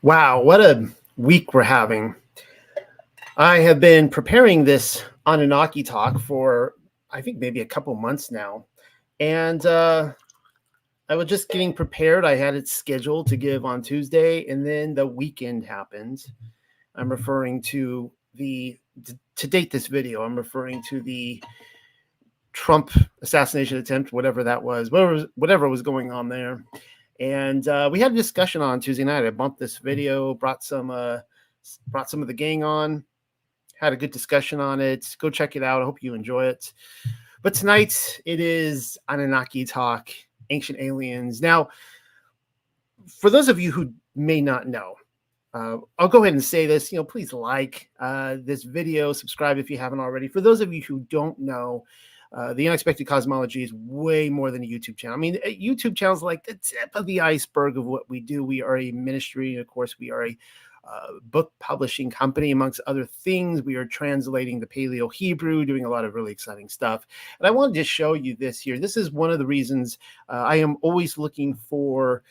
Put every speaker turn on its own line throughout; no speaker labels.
Wow, what a week we're having. I have been preparing this Anunnaki talk for, I think, maybe a couple months now. And I was just getting prepared. I had it scheduled to give on Tuesday, and then the weekend happened. I'm referring to to date this video, I'm referring to the Trump assassination attempt, whatever that was, whatever was going on there. And we had a discussion on Tuesday night. I bumped this video, brought some of the gang on, had a good discussion on it. Go check it out. I hope you enjoy it. But tonight it is Anunnaki talk, ancient aliens. Now, for those of you who may not know, I'll go ahead and say this. Please like this video, subscribe if you haven't already. For those of you who don't know, the Unexpected Cosmology is way more than a YouTube channel. I mean, a YouTube channel is like the tip of the iceberg of what we do. We are a ministry, and of course, we are a book publishing company, amongst other things. We are translating the Paleo Hebrew, doing a lot of really exciting stuff. And I wanted to show you this here. This is one of the reasons I am always looking for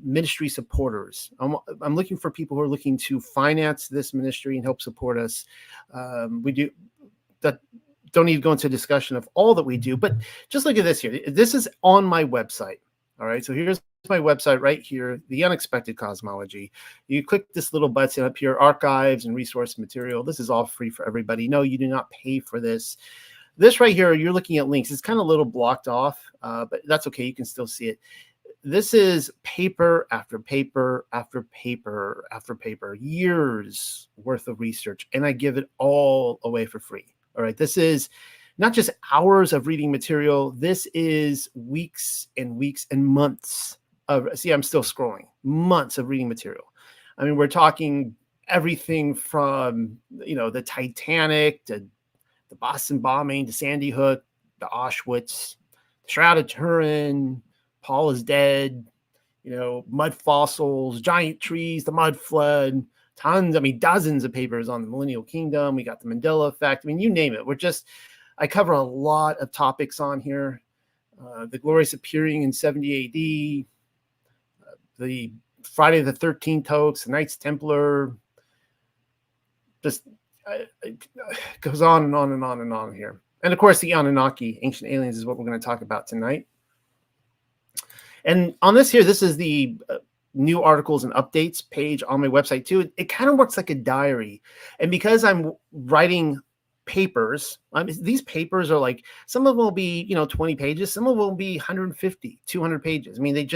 ministry supporters. I'm looking for people who are looking to finance this ministry and help support us. We do that. Don't need to go into a discussion of all that we do, but just look at this here. This is on my website. All right. So here's my website right here, The Unexpected Cosmology. You click this little button up here, archives and resource material. This is all free for everybody. No, you do not pay for this. This right here, you're looking at links. It's kind of a little blocked off, but that's okay. You can still see it. This is paper after paper after paper after paper, years worth of research, and I give it all away for free. All right, this is not just hours of reading material. This is weeks and weeks and months of, see, I'm still scrolling, months of reading material. I mean, we're talking everything from, the Titanic to the Boston bombing, to Sandy Hook, to Auschwitz, Shroud of Turin, Paul is dead, mud fossils, giant trees, the mud flood, dozens of papers on the Millennial Kingdom. We got the Mandela effect. I mean, you name it. I cover a lot of topics on here. The glorious appearing in 70 AD, the Friday the 13th hoax, the Knights Templar, just it goes on and on and on and on here. And of course, the Anunnaki, ancient aliens, is what we're going to talk about tonight. And on this here, this is the new articles and updates page on my website too. It kind of works like a diary. And because I'm writing papers, these papers are like, some of them will be, 20 pages. Some of them will be 150, 200 pages. I mean,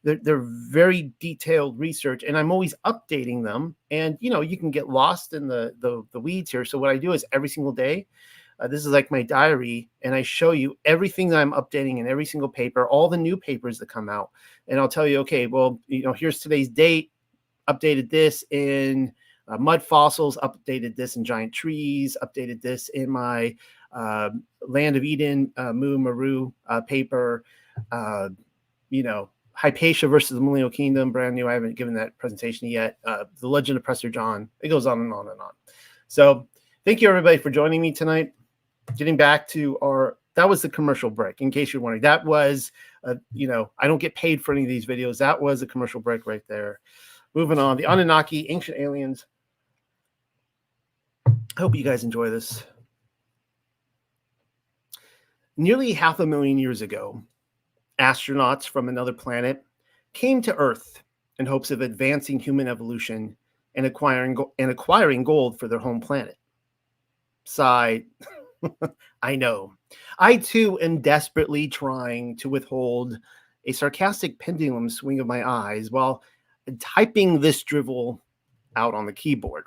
they're very detailed research, and I'm always updating them. And, you can get lost in the weeds here. So what I do is every single day, this is like my diary, and I show you everything that I'm updating in every single paper, all the new papers that come out. And I'll tell you, okay, well, here's today's date, updated this in mud fossils, updated this in giant trees, updated this in my Land of Eden, Mu Maru paper, Hypatia versus the Millennial Kingdom, brand new. I haven't given that presentation yet. The Legend of Prester John. It goes on and on and on. So thank you, everybody, for joining me tonight. Getting back to that was the commercial break, in case you're wondering. That was, I don't get paid for any of these videos. That was a commercial break right there. Moving on, the Anunnaki, ancient aliens. I hope you guys enjoy this. Nearly 500,000 years ago, astronauts from another planet came to Earth in hopes of advancing human evolution and acquiring gold for their home planet. Sigh. I know. I too am desperately trying to withhold a sarcastic pendulum swing of my eyes while typing this drivel out on the keyboard.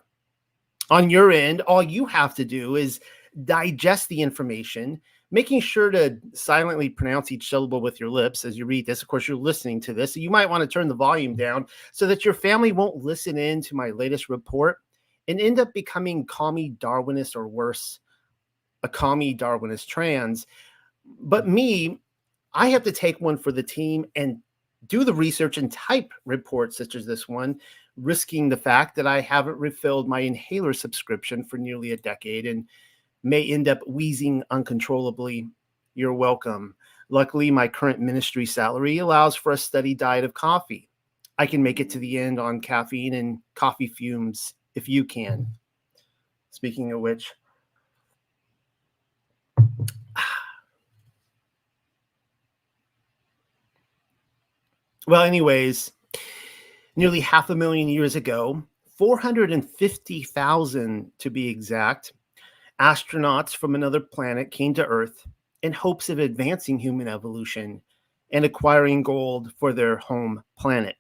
On your end, all you have to do is digest the information, making sure to silently pronounce each syllable with your lips as you read this. Of course, you're listening to this, so you might want to turn the volume down so that your family won't listen in to my latest report and end up becoming commie Darwinist, or worse, a commie Darwinist trans. But me, I have to take one for the team and do the research and type reports such as this one, risking the fact that I haven't refilled my inhaler subscription for nearly a decade and may end up wheezing uncontrollably. You're welcome. Luckily, my current ministry salary allows for a steady diet of coffee. I can make it to the end on caffeine and coffee fumes if you can. Speaking of which, well, anyways, nearly 500,000 years ago, 450,000 to be exact, astronauts from another planet came to Earth in hopes of advancing human evolution and acquiring gold for their home planet.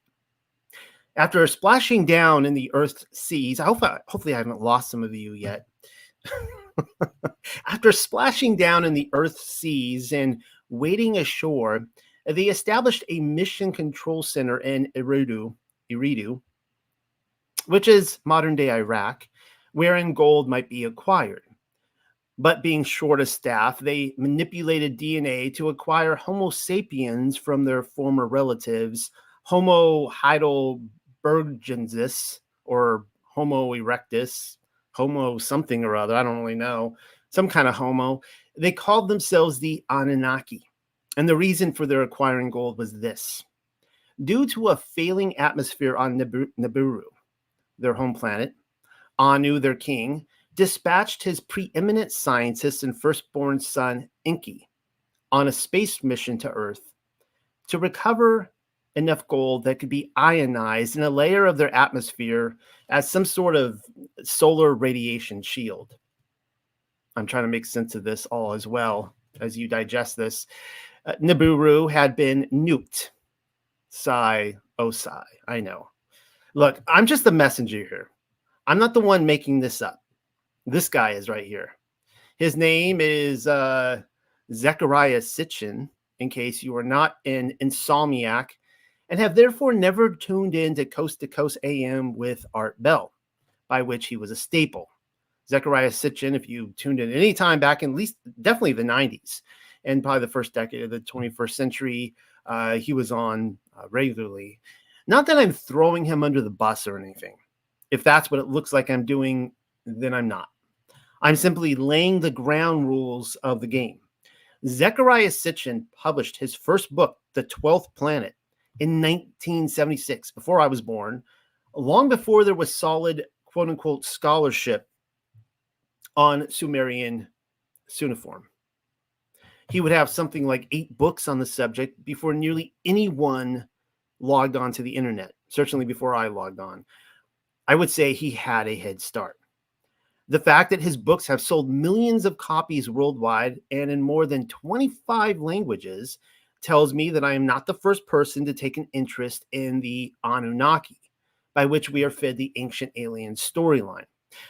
After splashing down in the Earth's seas, hopefully I haven't lost some of you yet. After splashing down in the Earth's seas and wading ashore, they established a mission control center in Eridu, which is modern-day Iraq, wherein gold might be acquired. But being short of staff, they manipulated DNA to acquire Homo sapiens from their former relatives, Homo heidelbergensis, or Homo erectus, Homo something or other, I don't really know, some kind of Homo. They called themselves the Anunnaki. And the reason for their acquiring gold was this. Due to a failing atmosphere on Nibiru, their home planet, Anu, their king, dispatched his preeminent scientist and firstborn son, Enki, on a space mission to Earth to recover enough gold that could be ionized in a layer of their atmosphere as some sort of solar radiation shield. I'm trying to make sense of this all as well as you digest this. Nibiru had been nuked. Sigh, oh sigh, I know. Look, I'm just the messenger here. I'm not the one making this up. This guy is right here. His name is Zechariah Sitchin, in case you are not an insomniac and have therefore never tuned in to Coast AM with Art Bell, by which he was a staple. Zechariah Sitchin, if you tuned in any time back in at least definitely the 90s and probably the first decade of the 21st century, he was on regularly. Not that I'm throwing him under the bus or anything. If that's what it looks like I'm doing, then I'm not. I'm simply laying the ground rules of the game. Zechariah Sitchin published his first book, The 12th Planet, in 1976, before I was born, long before there was solid, quote-unquote, scholarship on Sumerian cuneiform. He would have something like 8 books on the subject before nearly anyone logged onto the internet, certainly before I logged on. I would say he had a head start. The fact that his books have sold millions of copies worldwide and in more than 25 languages tells me that I am not the first person to take an interest in the Anunnaki, by which we are fed the ancient alien storyline.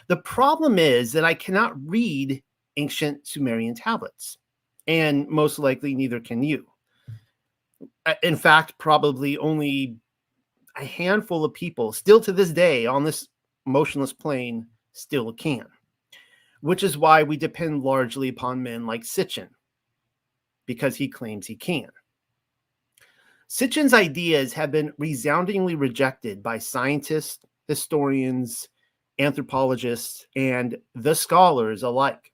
The problem is that I cannot read ancient Sumerian tablets, and most likely neither can you. In fact, probably only a handful of people still to this day on this motionless plane still can, which is why we depend largely upon men like Sitchin, because he claims he can. Sitchin's ideas have been resoundingly rejected by scientists, historians, anthropologists, and the scholars alike.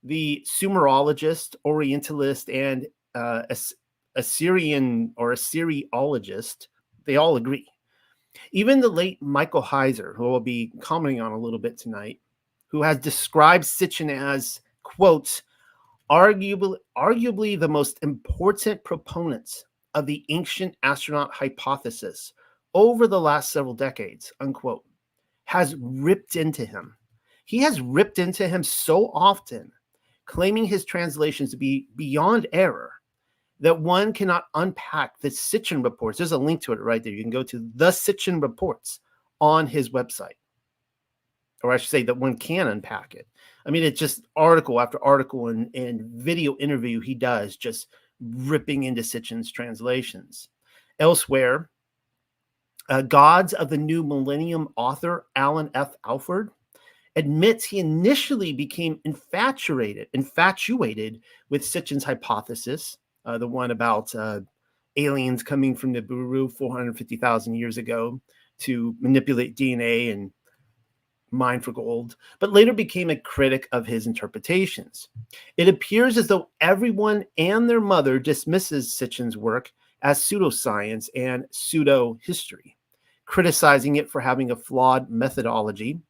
The Sumerologist, Orientalist, and Assyrian or Assyriologist, they all agree. Even the late Michael Heiser, who we'll be commenting on a little bit tonight, who has described Sitchin as, quote, arguably the most important proponents of the ancient astronaut hypothesis over the last several decades, unquote, has ripped into him. He has ripped into him so often, claiming his translations to be beyond error, that one cannot unpack the Sitchin reports. There's a link to it right there. You can go to the Sitchin reports on his website. Or I should say that one can unpack it. I mean, it's just article after article and video interview he does, just ripping into Sitchin's translations. Elsewhere, Gods of the New Millennium author Alan F. Alford admits he initially became infatuated with Sitchin's hypothesis, the one about aliens coming from Nibiru 450,000 years ago to manipulate DNA and mine for gold, but later became a critic of his interpretations. It appears as though everyone and their mother dismisses Sitchin's work as pseudoscience and pseudo-history. criticizing it for having a flawed methodology,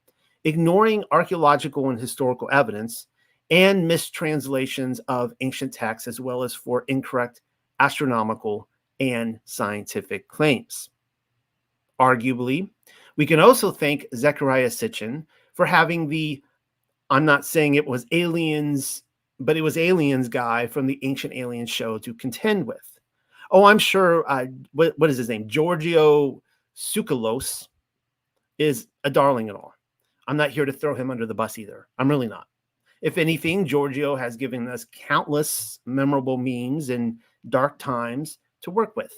ignoring archaeological and historical evidence, and mistranslations of ancient texts, as well as for incorrect astronomical and scientific claims. Arguably, we can also thank Zecharia Sitchin for having the, I'm not saying it was aliens, but it was aliens guy from the Ancient Aliens show to contend with. Oh, I'm sure, what is his name? Giorgio Tsoukalos is a darling and all. I'm not here to throw him under the bus either. I'm really not. If anything, Giorgio has given us countless memorable memes in dark times to work with.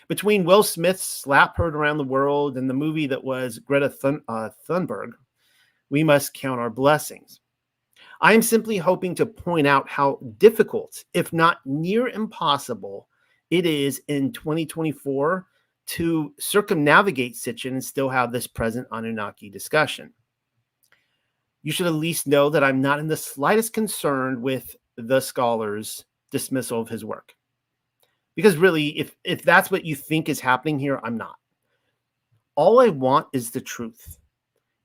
Between Will Smith's slap heard around the world and the movie that was Greta Thunberg, we must count our blessings. I am simply hoping to point out how difficult, if not near impossible, it is in 2024 to circumnavigate Sitchin and still have this present Anunnaki discussion. You should at least know that I'm not in the slightest concerned with the scholar's dismissal of his work. Because really, if that's what you think is happening here, I'm not. All I want is the truth.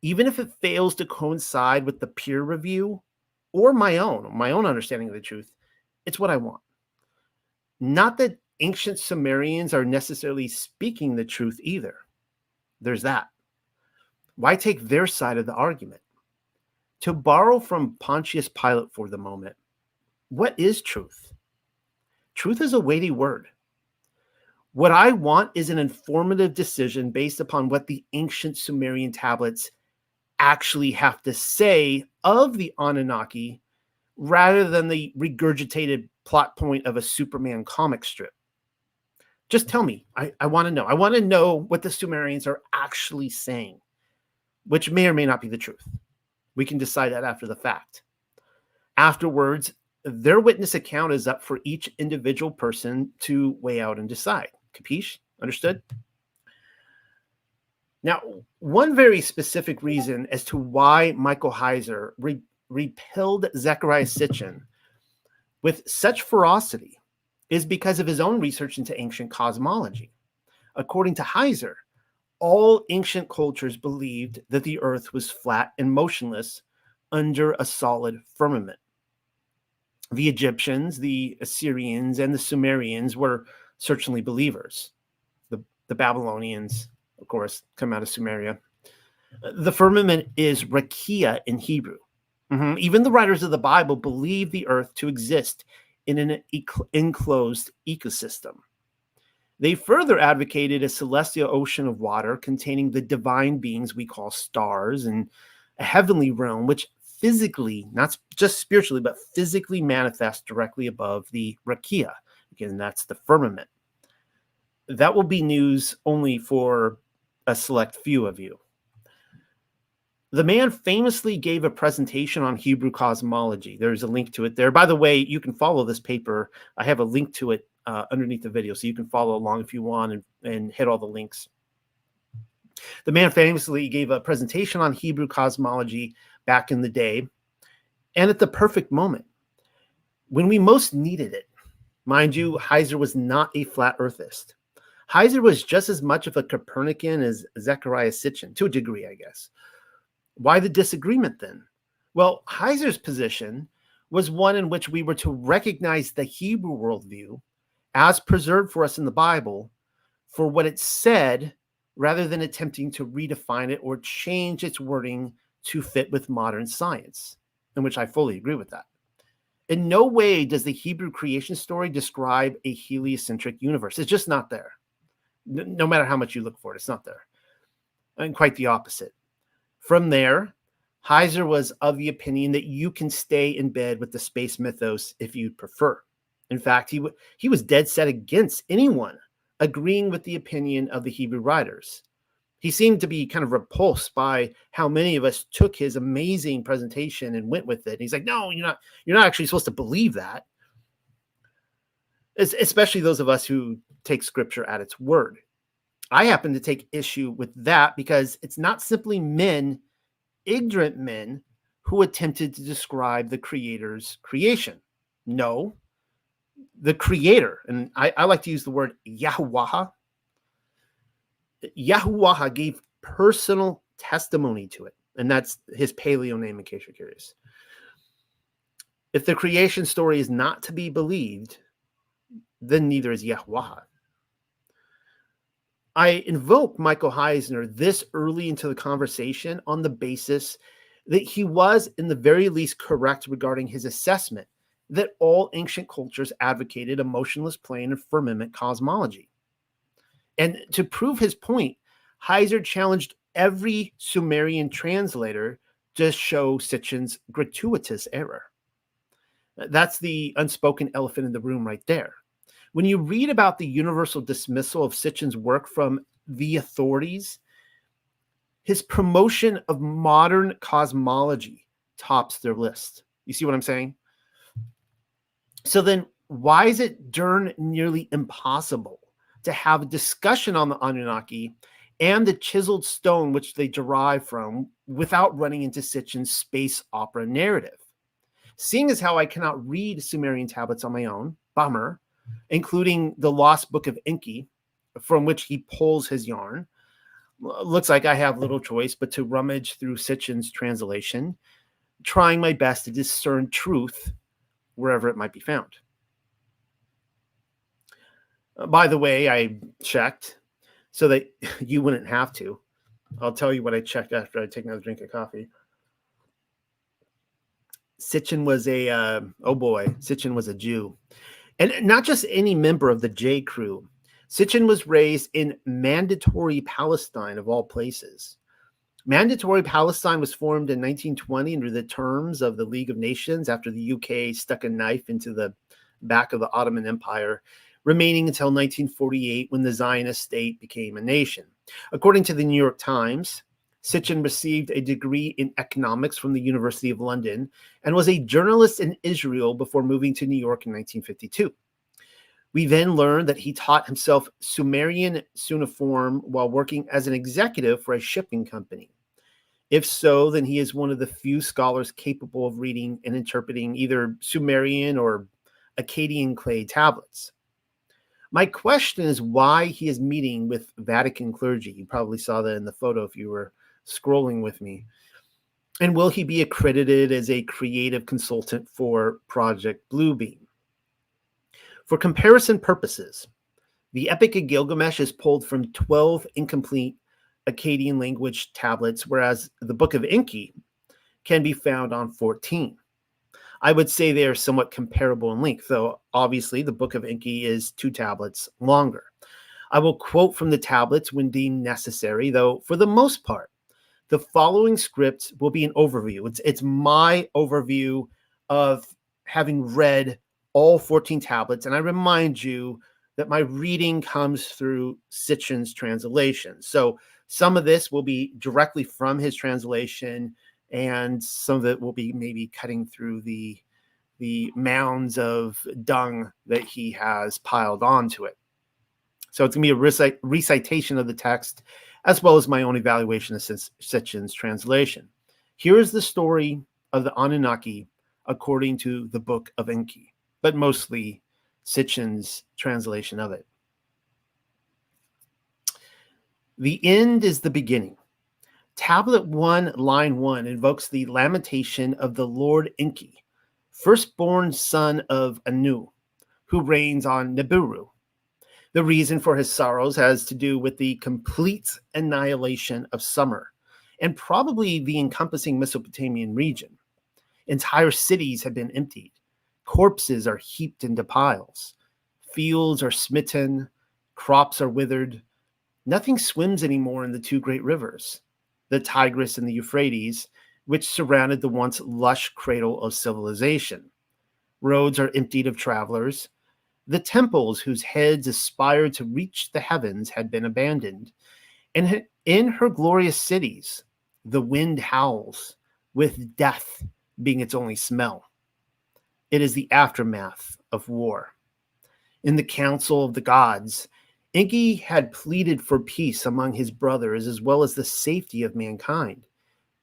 Even if it fails to coincide with the peer review or my own understanding of the truth, it's what I want. Not that ancient Sumerians are necessarily speaking the truth either. There's that. Why take their side of the argument? To borrow from Pontius Pilate for the moment, what is truth? Truth is a weighty word. What I want is an informative decision based upon what the ancient Sumerian tablets actually have to say of the Anunnaki rather than the regurgitated plot point of a Superman comic strip. Just tell me. I want to know. I want to know what the Sumerians are actually saying, which may or may not be the truth. We can decide that after the fact. Afterwards, their witness account is up for each individual person to weigh out and decide. Capiche? Understood? Now, one very specific reason as to why Michael Heiser repelled Zecharia Sitchin with such ferocity is because of his own research into ancient cosmology. According to Heiser, all ancient cultures believed that the earth was flat and motionless under a solid firmament. The Egyptians, the Assyrians, and the Sumerians were certainly believers. The Babylonians, of course, come out of Sumeria. The firmament is rakia in Hebrew. Even the writers of the Bible believe the earth to exist in an enclosed ecosystem. They further advocated a celestial ocean of water containing the divine beings we call stars and a heavenly realm, which physically, not just spiritually, but physically manifests directly above the rakia. Again, that's the firmament. That will be news only for a select few of you. The man famously gave a presentation on Hebrew cosmology. There's a link to it there. By the way, you can follow this paper. I have a link to it underneath the video, so you can follow along if you want and hit all the links. The man famously gave a presentation on Hebrew cosmology back in the day, and at the perfect moment, when we most needed it. Mind you, Heiser was not a flat earthist. Heiser was just as much of a Copernican as Zecharia Sitchin, to a degree, I guess. Why the disagreement then? Well, Heiser's position was one in which we were to recognize the Hebrew worldview as preserved for us in the Bible for what it said, rather than attempting to redefine it or change its wording to fit with modern science, in which I fully agree with that. In no way does the Hebrew creation story describe a heliocentric universe. It's just not there. No matter how much you look for it, it's not there. And quite the opposite. From there, Heiser was of the opinion that you can stay in bed with the space mythos if you prefer. In fact, he was dead set against anyone agreeing with the opinion of the Hebrew writers. He seemed to be kind of repulsed by how many of us took his amazing presentation and went with it. And he's like, no, you're not actually supposed to believe that. Especially those of us who take scripture at its word. I happen to take issue with that because it's not simply men, ignorant men, who attempted to describe the creator's creation. No, the creator, and I like to use the word Yahweh, Yahuwah gave personal testimony to it. And that's his paleo name, in case you're curious. If the creation story is not to be believed, then neither is Yahuwah. I invoke Michael Heisner this early into the conversation on the basis that he was, in the very least, correct regarding his assessment that all ancient cultures advocated a motionless plane of firmament cosmology. And to prove his point, Heiser challenged every Sumerian translator to show Sitchin's gratuitous error. That's the unspoken elephant in the room right there. When you read about the universal dismissal of Sitchin's work from the authorities, his promotion of modern cosmology tops their list. You see what I'm saying? So then why is it darn nearly impossible to have a discussion on the Anunnaki and the chiseled stone which they derive from without running into Sitchin's space opera narrative? Seeing as how I cannot read Sumerian tablets on my own, bummer, including the lost book of Enki, from which he pulls his yarn, looks like I have little choice but to rummage through Sitchin's translation, trying my best to discern truth wherever it might be found. By the way, I checked so that you wouldn't have to. I'll tell you what I checked after I take another drink of coffee. Sitchin was Sitchin was a Jew. And not just any member of the J crew. Sitchin was raised in Mandatory Palestine, of all places. Mandatory Palestine was formed in 1920 under the terms of the League of Nations after the UK stuck a knife into the back of the Ottoman Empire, remaining until 1948 when the Zionist state became a nation. According to the New York Times, Sitchin received a degree in economics from the University of London and was a journalist in Israel before moving to New York in 1952. We then learned that he taught himself Sumerian cuneiform while working as an executive for a shipping company. If so, then he is one of the few scholars capable of reading and interpreting either Sumerian or Akkadian clay tablets. My question is why he is meeting with Vatican clergy. You probably saw that in the photo if you were scrolling with me. And will he be accredited as a creative consultant for Project Bluebeam? For comparison purposes, the Epic of Gilgamesh is pulled from 12 incomplete Akkadian language tablets, whereas the Book of Enki can be found on 14. I would say they are somewhat comparable in length, though obviously the Book of Enki is 2 tablets longer. I will quote from the tablets when deemed necessary, though for the most part, the following script will be an overview. It's my overview of having read all 14 tablets, and I remind you that my reading comes through Sitchin's translation. So some of this will be directly from his translation, and some of it will be maybe cutting through the mounds of dung that he has piled onto it. So it's going to be a recitation of the text, as well as my own evaluation of Sitchin's translation. Here is the story of the Anunnaki according to the Book of Enki, but mostly Sitchin's translation of it. The end is the beginning. Tablet 1, line 1 invokes the lamentation of the Lord Enki, firstborn son of Anu, who reigns on Nibiru. The reason for his sorrows has to do with the complete annihilation of summer, and probably the encompassing Mesopotamian region. Entire cities have been emptied. Corpses are heaped into piles. Fields are smitten. Crops are withered. Nothing swims anymore in the 2 great rivers, the Tigris and the Euphrates, which surrounded the once lush cradle of civilization. Roads are emptied of travelers. The temples whose heads aspired to reach the heavens had been abandoned. And in her glorious cities, the wind howls, with death being its only smell. It is the aftermath of war. In the council of the gods, Enki had pleaded for peace among his brothers as well as the safety of mankind,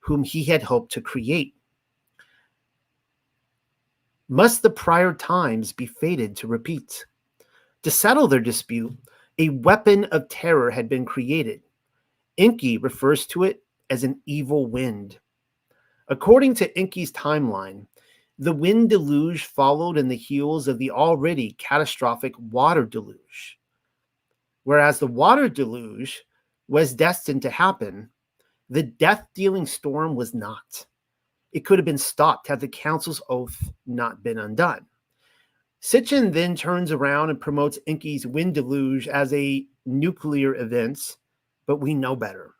whom he had hoped to create. Must the prior times be fated to repeat? To settle their dispute, a weapon of terror had been created, Enki refers to it as an evil wind. According to Enki's timeline, the wind deluge followed in the heels of the already catastrophic water deluge. Whereas the water deluge was destined to happen, the death-dealing storm was not. It could have been stopped had the council's oath not been undone. Sitchin then turns around and promotes Enki's wind deluge as a nuclear event, but we know better.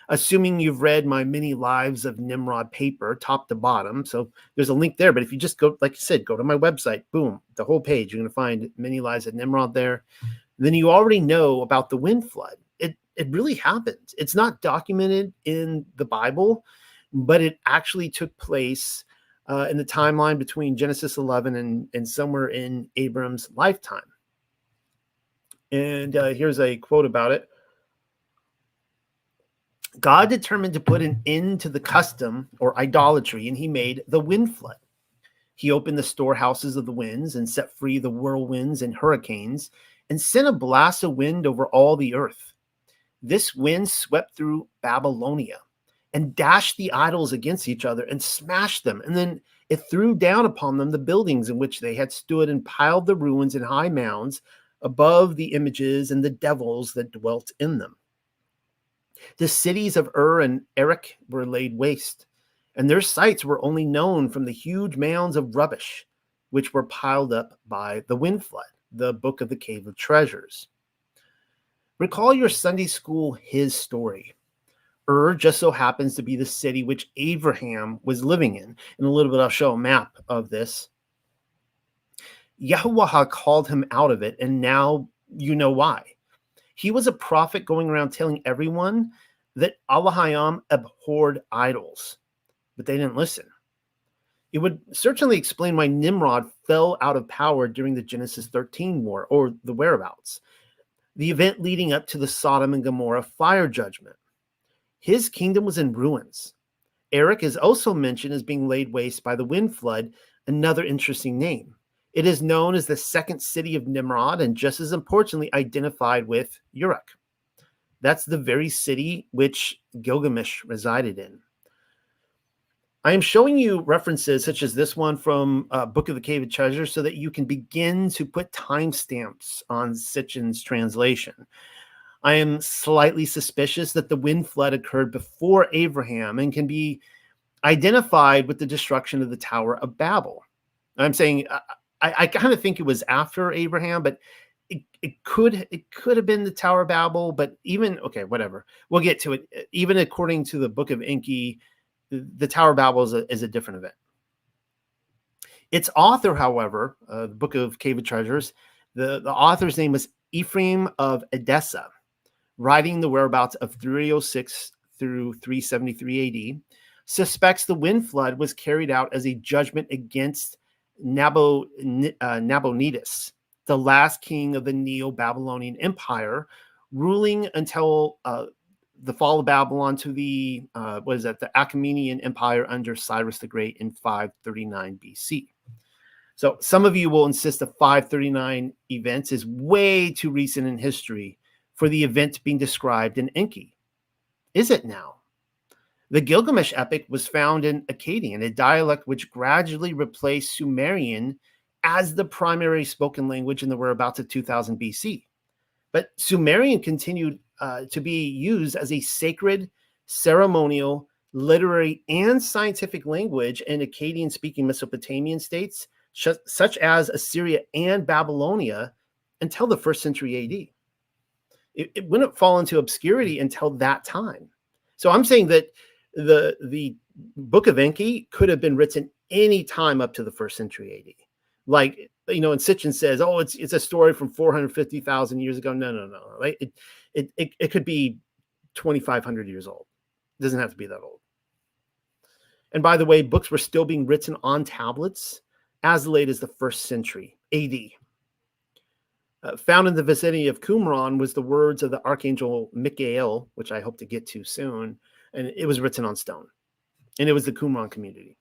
Assuming you've read my many lives of Nimrod paper, top to bottom. So there's a link there, but if you just go, like I said, go to my website, boom, the whole page, you're going to find many lives of Nimrod there. Then you already know about the wind flood. It really happened. It's not documented in the Bible, but it actually took place in the timeline between Genesis 11 and somewhere in Abram's lifetime. And here's a quote about it. God determined to put an end to the custom or idolatry, and he made the wind flood. He opened the storehouses of the winds and set free the whirlwinds and hurricanes and sent a blast of wind over all the earth. This wind swept through Babylonia and dashed the idols against each other and smashed them. And then it threw down upon them the buildings in which they had stood and piled the ruins in high mounds above the images and the devils that dwelt in them. The cities of and Erech were laid waste, and their sites were only known from the huge mounds of rubbish, which were piled up by the wind flood, the book of the Cave of Treasures. Recall your Sunday school His story. Just so happens to be the city which Abraham was living in. In a little bit, I'll show a map of this. Yahuwah called him out of it, and now you know why. He was a prophet going around telling everyone that Allahayam abhorred idols, but they didn't listen. It would certainly explain why Nimrod fell out of power during the Genesis 13 war, or the whereabouts, the event leading up to the Sodom and Gomorrah fire judgment. His kingdom was in ruins. Erech is also mentioned as being laid waste by the wind flood, another interesting name. It is known as the second city of Nimrod and just as importantly identified with Uruk. That's the very city which Gilgamesh resided in. I am showing you references such as this one from Book of the Cave of Treasures so that you can begin to put timestamps on Sitchin's translation. I am slightly suspicious that the wind flood occurred before Abraham and can be identified with the destruction of the Tower of Babel. I'm saying I kind of think it was after Abraham, but it could have been the Tower of Babel. But even, okay, whatever. We'll get to it. Even according to the Book of Enki, the Tower of Babel is a different event. Its author, however, the Book of Cave of Treasures, the author's name was Ephraim of Edessa, writing the whereabouts of 306 through 373 AD, suspects the wind flood was carried out as a judgment against Nabonidus, the last king of the Neo-Babylonian Empire, ruling until the fall of Babylon to the the Achaemenid Empire under Cyrus the Great in 539 BC. So some of you will insist the 539 events is way too recent in history for the event being described in Enki. Is it now? The Gilgamesh epic was found in Akkadian, a dialect which gradually replaced Sumerian as the primary spoken language in the whereabouts of 2000 BC. But Sumerian continued to be used as a sacred, ceremonial, literary, and scientific language in Akkadian-speaking Mesopotamian states, such as Assyria and Babylonia, until the 1st century AD. It wouldn't fall into obscurity until that time. So I'm saying that the Book of Enki could have been written any time up to the 1st century AD. Like, and Sitchin says, oh, it's a story from 450,000 years ago. No. Right? It could be 2,500 years old. It doesn't have to be that old. And by the way, books were still being written on tablets as late as the 1st century AD. Found in the vicinity of Qumran was the words of the Archangel Michael, which I hope to get to soon, and it was written on stone. And it was the Qumran community,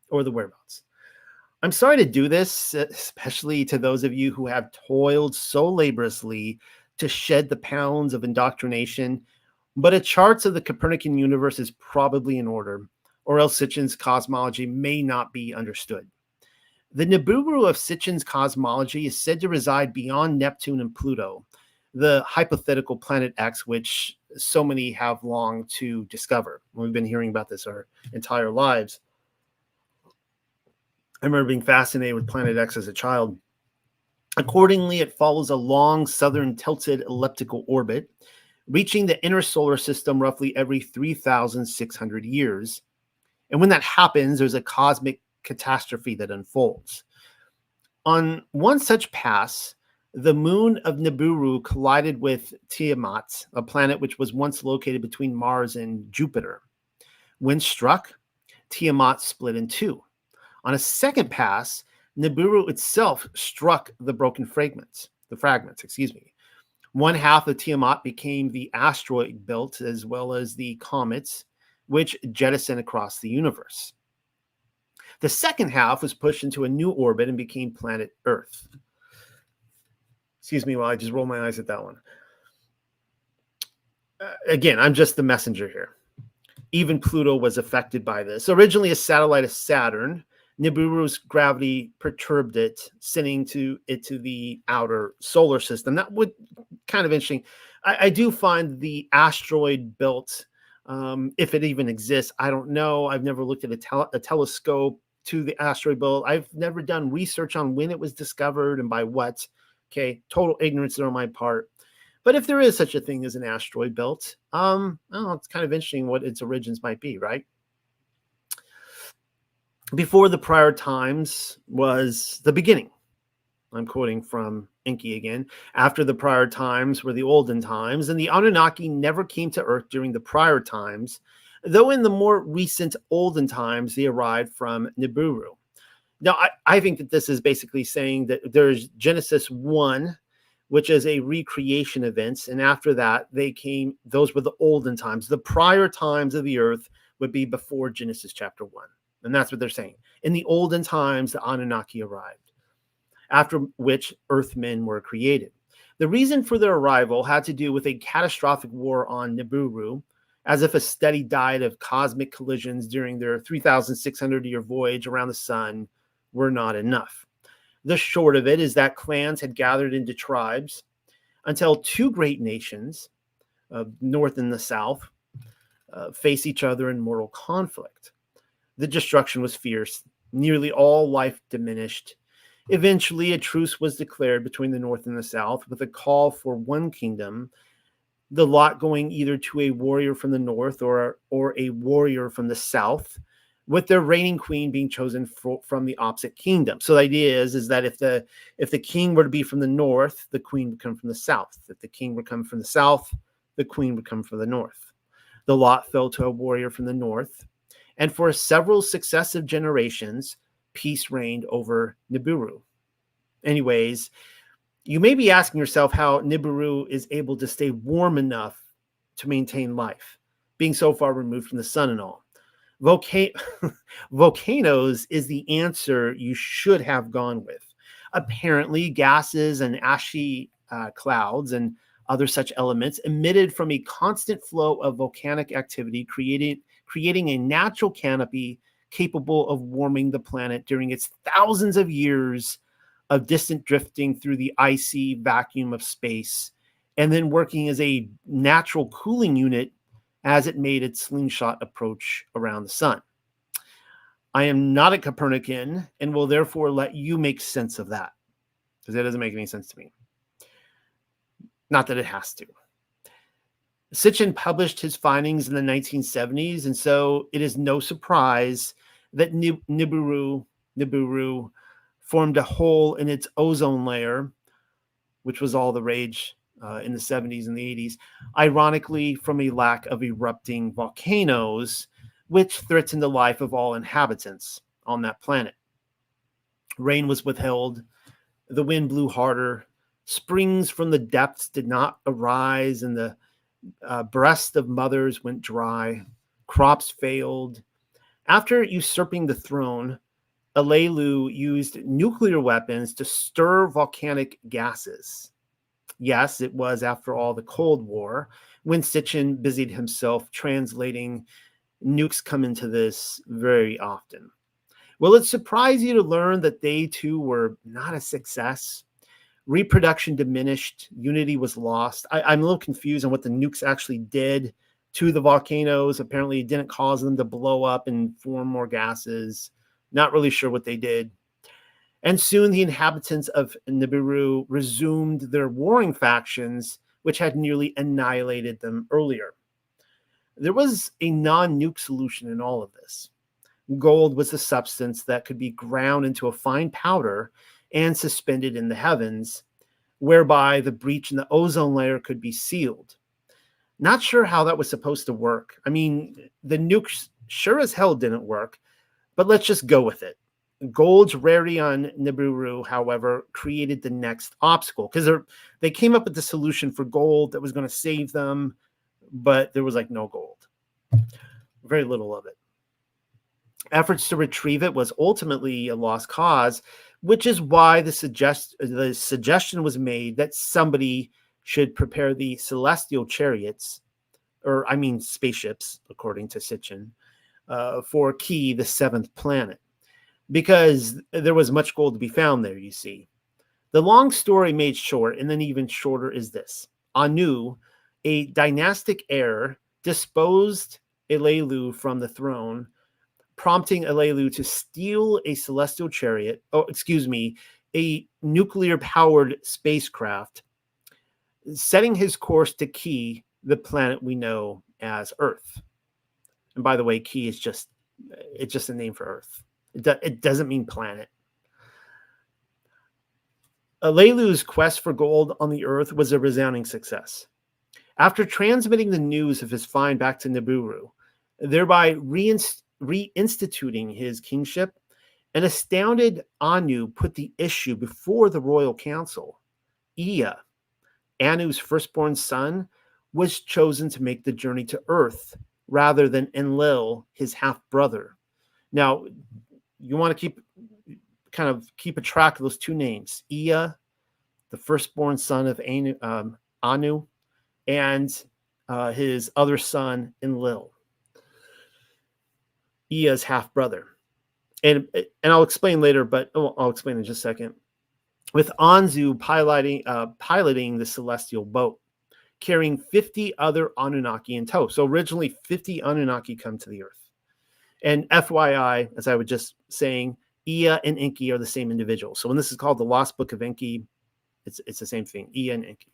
or the whereabouts. I'm sorry to do this, especially to those of you who have toiled so laboriously to shed the pounds of indoctrination, But a chart of the Copernican universe is probably in order, or else Sitchin's cosmology may not be understood. The Nibiru of Sitchin's cosmology is said to reside beyond Neptune and Pluto, the hypothetical planet X, which so many have longed to discover. We've been hearing about this our entire lives. I remember being fascinated with Planet X as a child. Accordingly, it follows a long southern tilted elliptical orbit, reaching the inner solar system roughly every 3,600 years. And when that happens, there's a cosmic catastrophe that unfolds. On one such pass, the moon of Nibiru collided with Tiamat, a planet which was once located between Mars and Jupiter. When struck, Tiamat split in two. On a second pass, Nibiru itself struck the fragments. One half of Tiamat became the asteroid belt as well as the comets, which jettisoned across the universe. The second half was pushed into a new orbit and became planet Earth. Excuse me while I just roll my eyes at that one. Again, I'm just the messenger here. Even Pluto was affected by this. Originally a satellite of Saturn, Nibiru's gravity perturbed it, sending it to the outer solar system. That would kind of interesting. I do find the asteroid belt, if it even exists, I don't know. I've never looked at a telescope to the asteroid belt. I've never done research on when it was discovered and by what. Okay, total ignorance on my part. But if there is such a thing as an asteroid belt, it's kind of interesting what its origins might be, right? Before the prior times was the beginning. I'm quoting from Enki again. After the prior times were the olden times, and the Anunnaki never came to Earth during the prior times, though in the more recent olden times, they arrived from Nibiru. Now, I think that this is basically saying that there's Genesis 1, which is a recreation event, and after that, those were the olden times. The prior times of the Earth would be before Genesis chapter 1. And that's what they're saying. In the olden times, the Anunnaki arrived, after which Earthmen were created. The reason for their arrival had to do with a catastrophic war on Nibiru, as if a steady diet of cosmic collisions during their 3,600-year voyage around the sun were not enough. The short of it is that clans had gathered into tribes until two great nations, north and the south, face each other in mortal conflict. The destruction was fierce. Nearly all life diminished. Eventually, a truce was declared between the North and the South with a call for one kingdom, the lot going either to a warrior from the North or a warrior from the South, with their reigning queen being chosen from the opposite kingdom. So the idea is that if the king were to be from the North, the queen would come from the South. If the king would come from the South, the queen would come from the North. The lot fell to a warrior from the North, and for several successive generations, peace reigned over Nibiru. Anyways, you may be asking yourself how Nibiru is able to stay warm enough to maintain life, being so far removed from the sun and all. Volcanoes is the answer you should have gone with. Apparently, gases and ashy clouds and other such elements emitted from a constant flow of volcanic activity, creating a natural canopy capable of warming the planet during its thousands of years of distant drifting through the icy vacuum of space, and then working as a natural cooling unit as it made its slingshot approach around the sun. I am not a Copernican and will therefore let you make sense of that, because that doesn't make any sense to me. Not that it has to. Sitchin published his findings in the 1970s, and so it is no surprise that Nibiru formed a hole in its ozone layer, which was all the rage in the 70s and the 80s, ironically from a lack of erupting volcanoes, which threatened the life of all inhabitants on that planet. Rain was withheld, the wind blew harder, springs from the depths did not arise, and the breasts of mothers went dry, crops failed. After usurping the throne, Alelu used nuclear weapons to stir volcanic gases. Yes, it was, after all, the Cold War, when Sitchin busied himself translating. Nukes come into this very often. Will it surprise you to learn that they too were not a success? Reproduction diminished, unity was lost. I'm a little confused on what the nukes actually did to the volcanoes. Apparently, it didn't cause them to blow up and form more gases. Not really sure what they did. And soon the inhabitants of Nibiru resumed their warring factions, which had nearly annihilated them earlier. There was a non-nuke solution in all of this. Gold was a substance that could be ground into a fine powder and suspended in the heavens, whereby the breach in the ozone layer could be sealed. Not sure how that was supposed to work. I mean, the nukes sure as hell didn't work, but let's just go with it. Gold's rarity on Nibiru, however, created the next obstacle because they came up with the solution for gold that was going to save them, but there was like no gold. Very little of it. Efforts to retrieve it was ultimately a lost cause, which is why the suggestion was made that somebody should prepare the celestial chariots, or I mean spaceships, according to Sitchin, for Ki, the seventh planet, because there was much gold to be found there, you see. The long story made short, and then even shorter, is this. Anu, a dynastic heir, disposed Elelu from the throne, prompting Elelu to steal a celestial chariot, a nuclear-powered spacecraft, setting his course to Ki, the planet we know as Earth. And by the way, Ki is just a name for Earth. It doesn't mean planet. Alelu's quest for gold on the Earth was a resounding success. After transmitting the news of his find back to Nibiru, thereby reinstituting his kingship, an astounded Anu put the issue before the royal council. Ea, Anu's firstborn son, was chosen to make the journey to Earth rather than Enlil, his half-brother. Now, you want to keep a track of those two names. Ea, the firstborn son of Anu, and his other son, Enlil, Ea's half-brother. And I'll explain later, but I'll explain in just a second. With Anzu piloting the celestial boat, carrying 50 other Anunnaki in tow. So originally 50 Anunnaki come to the Earth. And FYI, as I was just saying, Ea and Enki are the same individual. So when this is called the Lost Book of Enki, it's the same thing, Ea and Enki.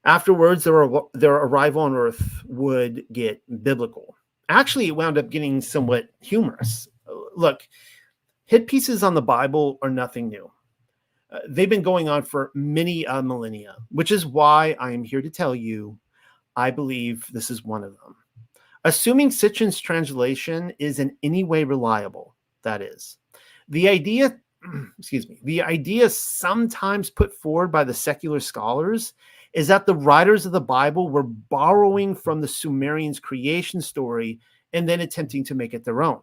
Afterwards, their arrival on Earth would get biblical. Actually, it wound up getting somewhat humorous. Look, hit pieces on the Bible are nothing new. They've been going on for many millennia, which is why I am here to tell you I believe this is one of them. Assuming Sitchin's translation is in any way reliable, that is. The idea sometimes put forward by the secular scholars is that the writers of the Bible were borrowing from the Sumerians' creation story and then attempting to make it their own.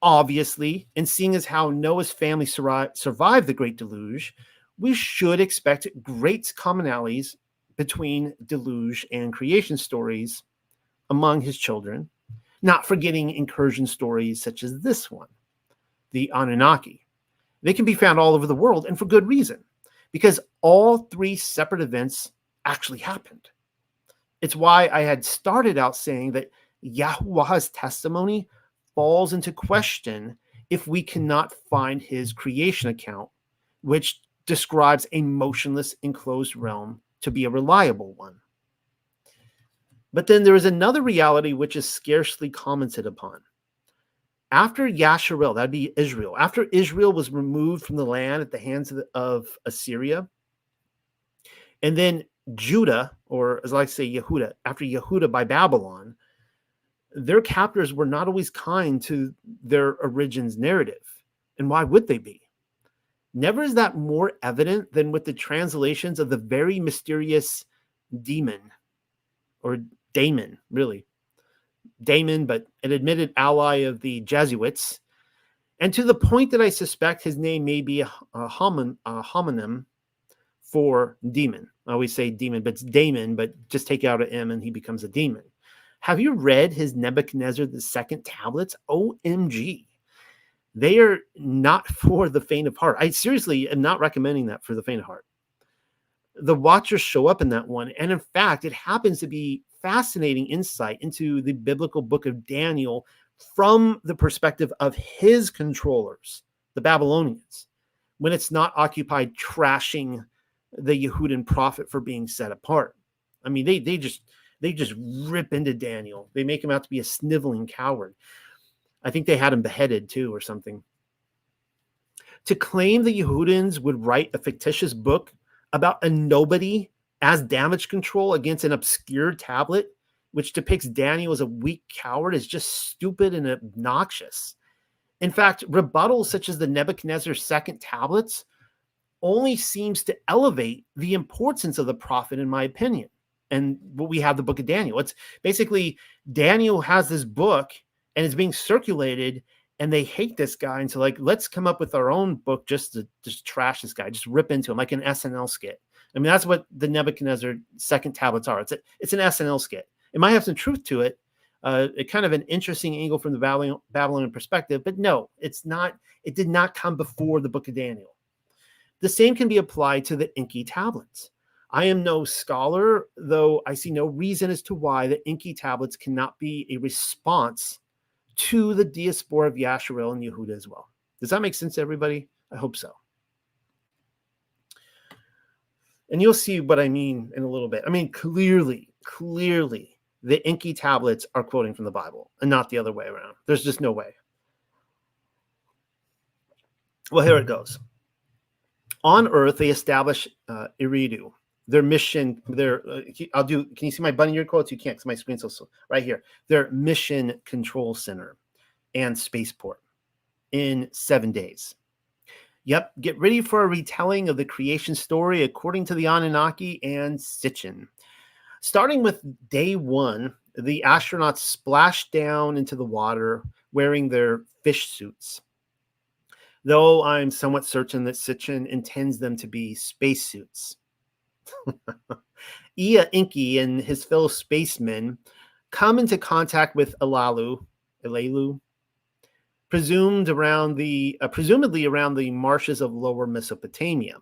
Obviously, and seeing as how Noah's family survived the Great Deluge, we should expect great commonalities between deluge and creation stories among his children, not forgetting incursion stories such as this one, the Anunnaki. They can be found all over the world, and for good reason, because all three separate events actually happened. It's why I had started out saying that Yahuwah's testimony falls into question if we cannot find his creation account, which describes a motionless enclosed realm to be a reliable one. But then there is another reality which is scarcely commented upon. After Yasharel, that'd be Israel, after Israel was removed from the land at the hands of Assyria, and then Judah, or as I like to say Yehuda, after Yehuda by Babylon, their captors were not always kind to their origins narrative. And why would they be? Never is that more evident than with the translations of the very mysterious demon, or Damon, really. Damon, but an admitted ally of the Jesuits. And to the point that I suspect his name may be a homonym for demon. I always say demon, but it's Damon, but just take out an M and he becomes a demon. Have you read his Nebuchadnezzar II tablets? OMG. They are not for the faint of heart. I seriously am not recommending that for the faint of heart. The Watchers show up in that one. And in fact, it happens to be fascinating insight into the biblical book of Daniel from the perspective of his controllers, the Babylonians, when it's not occupied trashing the Yehudan prophet for being set apart. I mean, they just rip into Daniel. They make him out to be a sniveling coward. I think they had him beheaded too or something. To claim the Yehudans would write a fictitious book about a nobody as damage control against an obscure tablet, which depicts Daniel as a weak coward, is just stupid and obnoxious. In fact, rebuttals such as the Nebuchadnezzar II tablets only seems to elevate the importance of the prophet, in my opinion. And we have the book of Daniel. It's basically Daniel has this book and it's being circulated, and they hate this guy. And so, like, let's come up with our own book just to just trash this guy, just rip into him like an SNL skit. I mean, that's what the Nebuchadnezzar II tablets are. It's an SNL skit. It might have some truth to it. It kind of an interesting angle from the Babylonian perspective, but no, it's not. It did not come before the book of Daniel. The same can be applied to the Enki tablets. I am no scholar, though I see no reason as to why the Enki tablets cannot be a response to the diaspora of Yasharel and Yehuda as well. Does that make sense to everybody? I hope so. And you'll see what I mean in a little bit. I mean, clearly, the Enki tablets are quoting from the Bible and not the other way around. There's just no way. Well, here it goes. On Earth, they establish Iridu. Their mission, can you see my bunny ear quotes? You can't because my screen's so right here. Their mission control center and spaceport in 7 days. Yep, get ready for a retelling of the creation story according to the Anunnaki and Sitchin. Starting with day 1, the astronauts splash down into the water wearing their fish suits. Though I'm somewhat certain that Sitchin intends them to be spacesuits. Ea Enki and his fellow spacemen come into contact with Elalu, presumably around the marshes of lower Mesopotamia.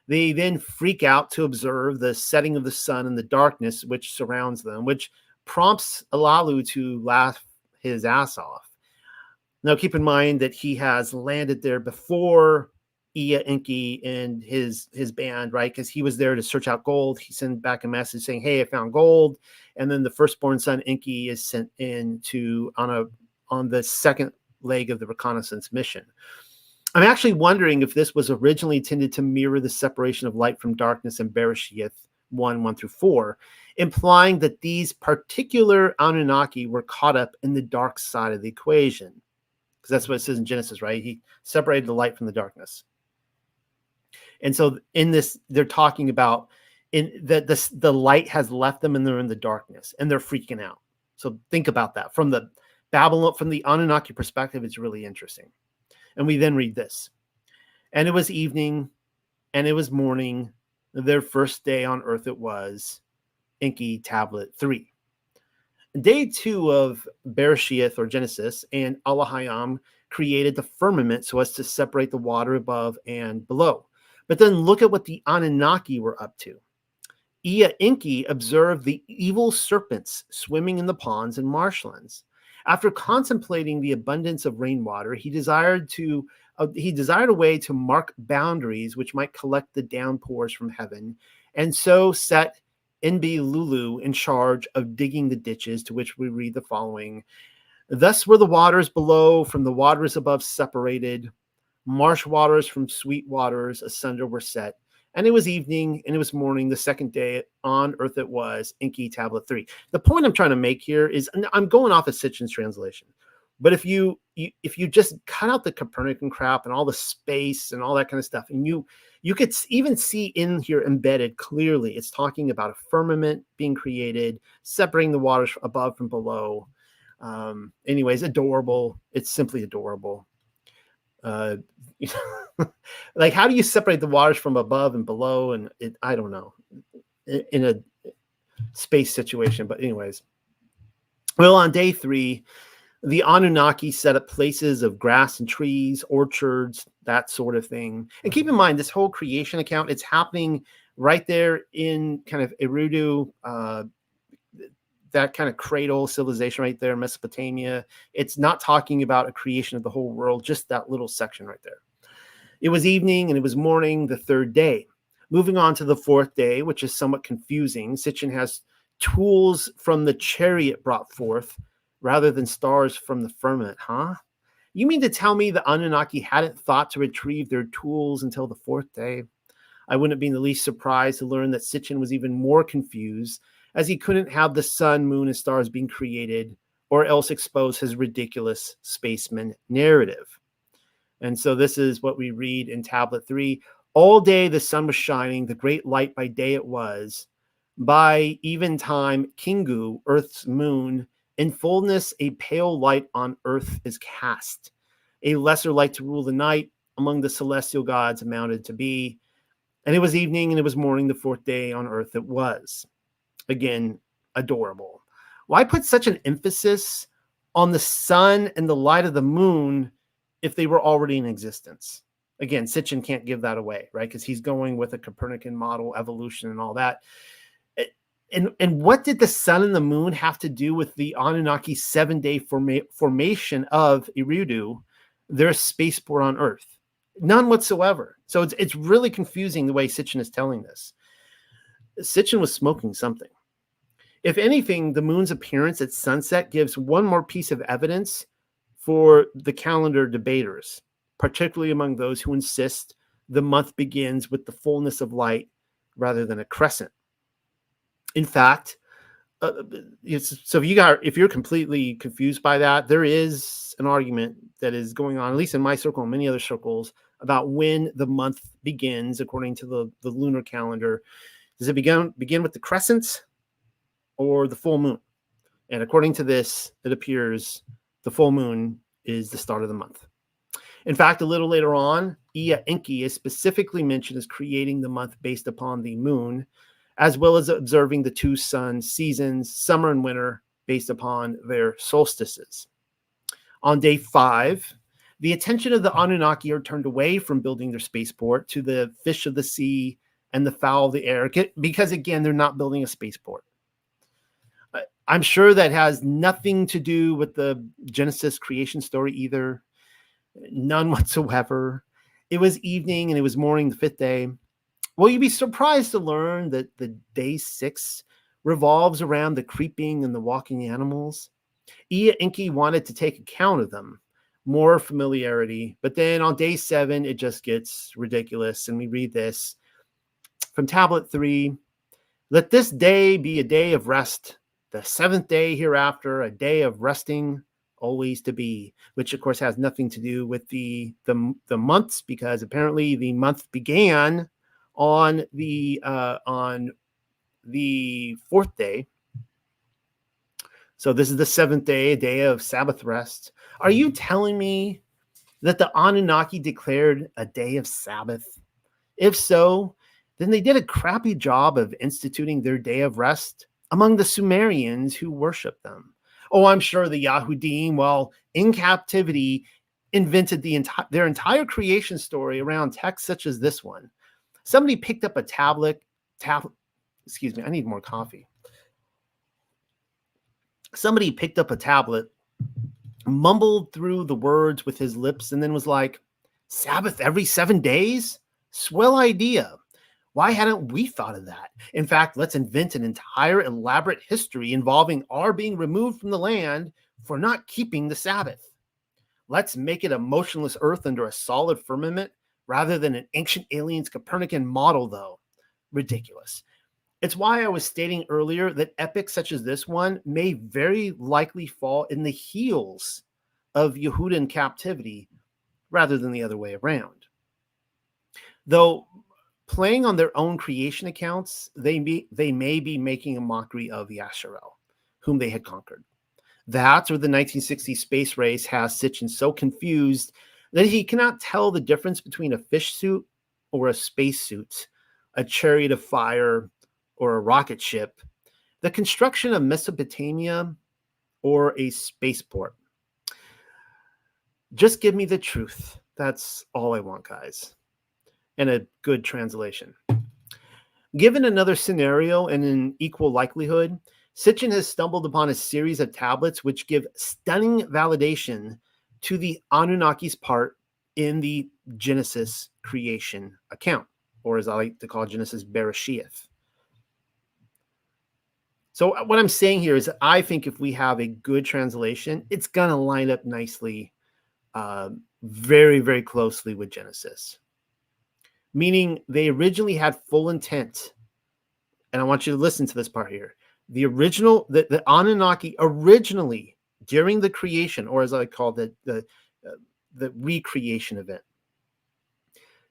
They then freak out to observe the setting of the sun and the darkness which surrounds them, which prompts Elalu to laugh his ass off. Now, keep in mind that he has landed there before Ea Enki and his band, right? Because he was there to search out gold. He sent back a message saying, "Hey, I found gold." And then the firstborn son Enki is sent in on the second leg of the reconnaissance mission. I'm actually wondering if this was originally intended to mirror the separation of light from darkness in Bereshith 1:1-4, implying that these particular Anunnaki were caught up in the dark side of the equation. Because that's what it says in Genesis, right? He separated the light from the darkness. And so in this, they're talking about the light has left them and they're in the darkness and they're freaking out. So think about that. From the Anunnaki perspective, it's really interesting. And we then read this. And it was evening and it was morning. Their first day on earth it was. Enki tablet 3. Day 2 of Bereshith or Genesis and Allahayam created the firmament so as to separate the water above and below. But then look at what the Anunnaki were up to. Ea Enki observed the evil serpents swimming in the ponds and marshlands. After contemplating the abundance of rainwater, he desired a way to mark boundaries which might collect the downpours from heaven, and so set Enbi-Lulu in charge of digging the ditches, to which we read the following. Thus were the waters below from the waters above separated. Marsh waters from sweet waters asunder were set. And it was evening and it was morning, the second day on earth it was, Enki tablet 3. The point I'm trying to make here is, I'm going off of Sitchin's translation, but if you just cut out the Copernican crap and all the space and all that kind of stuff, and you could even see in here embedded clearly, it's talking about a firmament being created, separating the waters above from below. Anyways, adorable. It's simply adorable. Uh, like, how do you separate the waters from above and below? And I don't know, in a space situation. But anyways, well, on day 3, the Anunnaki set up places of grass and trees, orchards, that sort of thing. And keep in mind, this whole creation account, it's happening right there in kind of Eridu, that kind of cradle civilization right there, Mesopotamia. It's not talking about a creation of the whole world, just that little section right there. It was evening and it was morning, the 3rd day. Moving on to the 4th day, which is somewhat confusing. Sitchin has tools from the chariot brought forth rather than stars from the firmament, huh? You mean to tell me the Anunnaki hadn't thought to retrieve their tools until the 4th day? I wouldn't be in the least surprised to learn that Sitchin was even more confused, as he couldn't have the sun, moon, and stars being created, or else expose his ridiculous spaceman narrative. And so this is what we read in Tablet 3. All day the sun was shining, the great light by day it was. By eventime, Kingu, Earth's moon, in fullness a pale light on Earth is cast. A lesser light to rule the night among the celestial gods amounted to be. And it was evening and it was morning, the 4th day on Earth it was. Again, adorable. Why put such an emphasis on the sun and the light of the moon if they were already in existence? Again, Sitchin can't give that away, right? Because he's going with a Copernican model, evolution, and all that. And what did the sun and the moon have to do with the Anunnaki 7-day formation of Eridu, their spaceport on Earth? None whatsoever. So it's really confusing the way Sitchin is telling this. Sitchin was smoking something. If anything, the moon's appearance at sunset gives one more piece of evidence for the calendar debaters, particularly among those who insist the month begins with the fullness of light rather than a crescent. In fact, so if you're completely confused by that, there is an argument that is going on, at least in my circle and many other circles, about when the month begins according to the lunar calendar. Does it begin with the crescent or the full moon? And according to this, it appears the full moon is the start of the month. In fact, a little later on, Ea Enki is specifically mentioned as creating the month based upon the moon, as well as observing the 2 sun seasons, summer and winter, based upon their solstices. On day 5, the attention of the Anunnaki are turned away from building their spaceport to the fish of the sea and the fowl of the air, because again, they're not building a spaceport. I'm sure that has nothing to do with the Genesis creation story either. None whatsoever. It was evening and it was morning, the 5th day. Will you be surprised to learn that the day 6 revolves around the creeping and the walking animals? Ea Enki wanted to take account of them, more familiarity, but then on day 7, it just gets ridiculous. And we read this from Tablet 3. Let this day be a day of rest, the 7th day hereafter, a day of resting, always to be, which of course has nothing to do with the months, because apparently the month began on the 4th day. So this is the 7th day, a day of Sabbath rest. Are you telling me that the Anunnaki declared a day of Sabbath? If so, then they did a crappy job of instituting their day of rest among the Sumerians who worship them. Oh, I'm sure the Yahudim, while in captivity, invented their entire creation story around texts such as this one. Somebody picked up a tablet. Excuse me, I need more coffee. Somebody picked up a tablet, mumbled through the words with his lips, and then was like, Sabbath every 7 days? Swell idea. Why hadn't we thought of that? In fact, let's invent an entire elaborate history involving our being removed from the land for not keeping the Sabbath. Let's make it a motionless earth under a solid firmament rather than an ancient alien's Copernican model, though. Ridiculous. It's why I was stating earlier that epics such as this one may very likely fall in the heels of Yehudan captivity rather than the other way around. Though playing on their own creation accounts, they may be making a mockery of Yasharel, whom they had conquered. That or the 1960 space race has Sitchin so confused that he cannot tell the difference between a fish suit or a space suit, a chariot of fire or a rocket ship, the construction of Mesopotamia or a spaceport. Just give me the truth. That's all I want, guys. And a good translation. Given another scenario and an equal likelihood, Sitchin has stumbled upon a series of tablets which give stunning validation to the Anunnaki's part in the Genesis creation account, or as I like to call Genesis, Bereshith. So what I'm saying here is that I think if we have a good translation, it's going to line up nicely, very, very closely with Genesis. Meaning they originally had full intent. And I want you to listen to this part here. The Anunnaki originally, during the creation, or as I call the recreation event,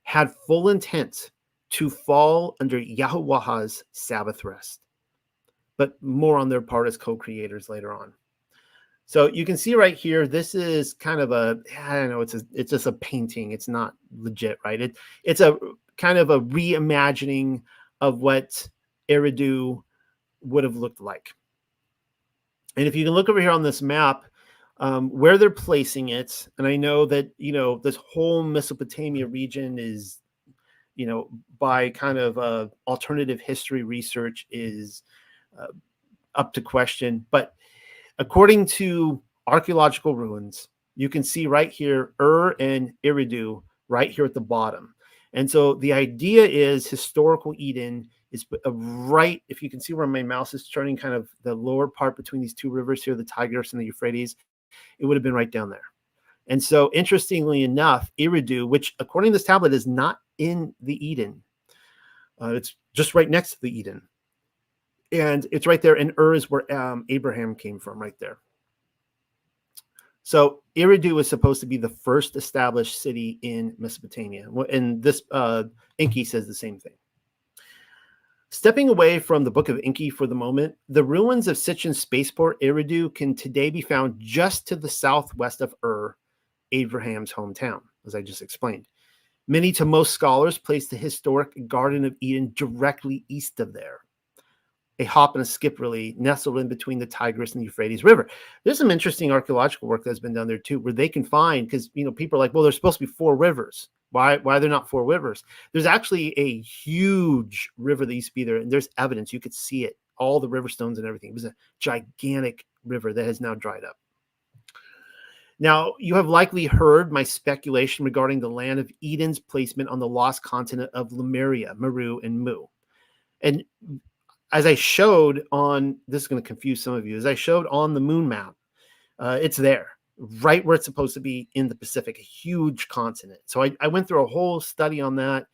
had full intent to fall under Yahuwah's Sabbath rest. But more on their part as co-creators later on. So you can see right here, this is kind of I don't know, it's just a painting. It's not legit, right? It's a kind of a reimagining of what Eridu would have looked like. And if you can look over here on this map, where they're placing it, and I know that, this whole Mesopotamia region is, by kind of alternative history research is up to question. But according to archaeological ruins, you can see right here, and Eridu right here at the bottom. And so the idea is historical Eden is right, if you can see where my mouse is turning, kind of the lower part between these two rivers here, the Tigris and the Euphrates, it would have been right down there. And so interestingly enough, Eridu, which according to this tablet is not in the Eden, it's just right next to the Eden. And it's right there, and is where Abraham came from, right there. So Eridu is supposed to be the first established city in Mesopotamia. And this Enki says the same thing. Stepping away from the Book of Enki for the moment, the ruins of Sitchin's spaceport Eridu can today be found just to the southwest of Abraham's hometown, as I just explained. Many to most scholars place the historic Garden of Eden directly east of there. A hop and a skip, really, nestled in between the Tigris and the Euphrates River. There's some interesting archaeological work that's been done there too, where they can find, because people are like, well, there's supposed to be 4 rivers. Why are there not 4 rivers? There's actually a huge river that used to be there, and there's evidence. You could see it, all the river stones and everything. It was a gigantic river that has now dried up. Now, you have likely heard my speculation regarding the land of Eden's placement on the lost continent of Lemuria, Meru, and Mu. And as I showed on, this is going to confuse some of you, as I showed on the moon map, it's there, right where it's supposed to be in the Pacific, a huge continent. So I went through a whole study on that,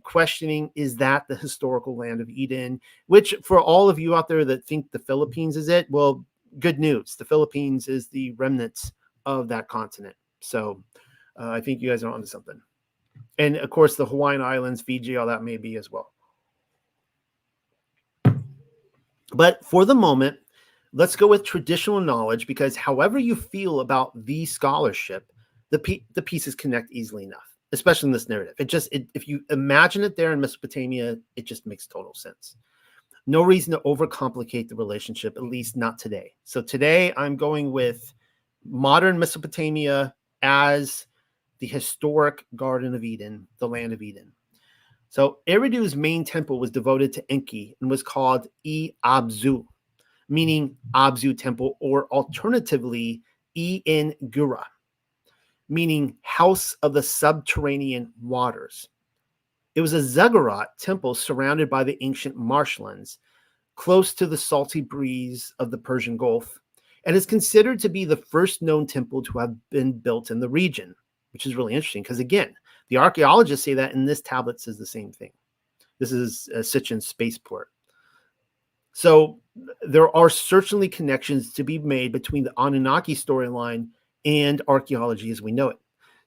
questioning, is that the historical land of Eden? Which, for all of you out there that think the Philippines is it, well, good news. The Philippines is the remnants of that continent. So I think you guys are onto something. And, of course, the Hawaiian Islands, Fiji, all that may be as well. But for the moment, let's go with traditional knowledge, because however you feel about the scholarship, the pieces connect easily enough, especially in this narrative. If you imagine it there in Mesopotamia, it just makes total sense. No reason to overcomplicate the relationship, at least not today. So today I'm going with modern Mesopotamia as the historic Garden of Eden, the land of Eden. So Eridu's main temple was devoted to Enki and was called Abzu, meaning Abzu temple, or alternatively Gura, meaning house of the subterranean waters. It was a ziggurat temple surrounded by the ancient marshlands, close to the salty breeze of the Persian Gulf, and is considered to be the first known temple to have been built in the region, which is really interesting because, again, the archaeologists say that, and this tablet says the same thing. This is Sitchin's spaceport. So there are certainly connections to be made between the Anunnaki storyline and archaeology as we know it.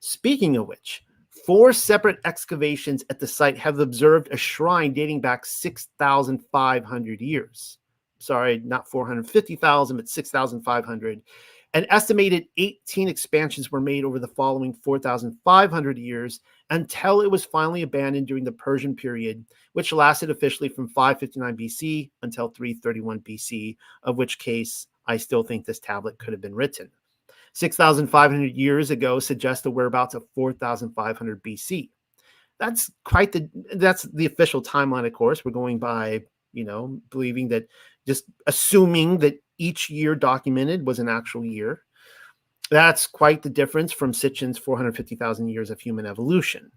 Speaking of which, 4 separate excavations at the site have observed a shrine dating back 6,500 years. Sorry, not 450,000, but 6,500. An estimated 18 expansions were made over the following 4,500 years until it was finally abandoned during the Persian period, which lasted officially from 559 BC until 331 BC, of which case I still think this tablet could have been written. 6,500 years ago suggests the whereabouts of 4,500 BC. That's the official timeline, of course. We're going by, believing that, just assuming that each year documented was an actual year. That's quite the difference from Sitchin's 450,000 years of human evolution.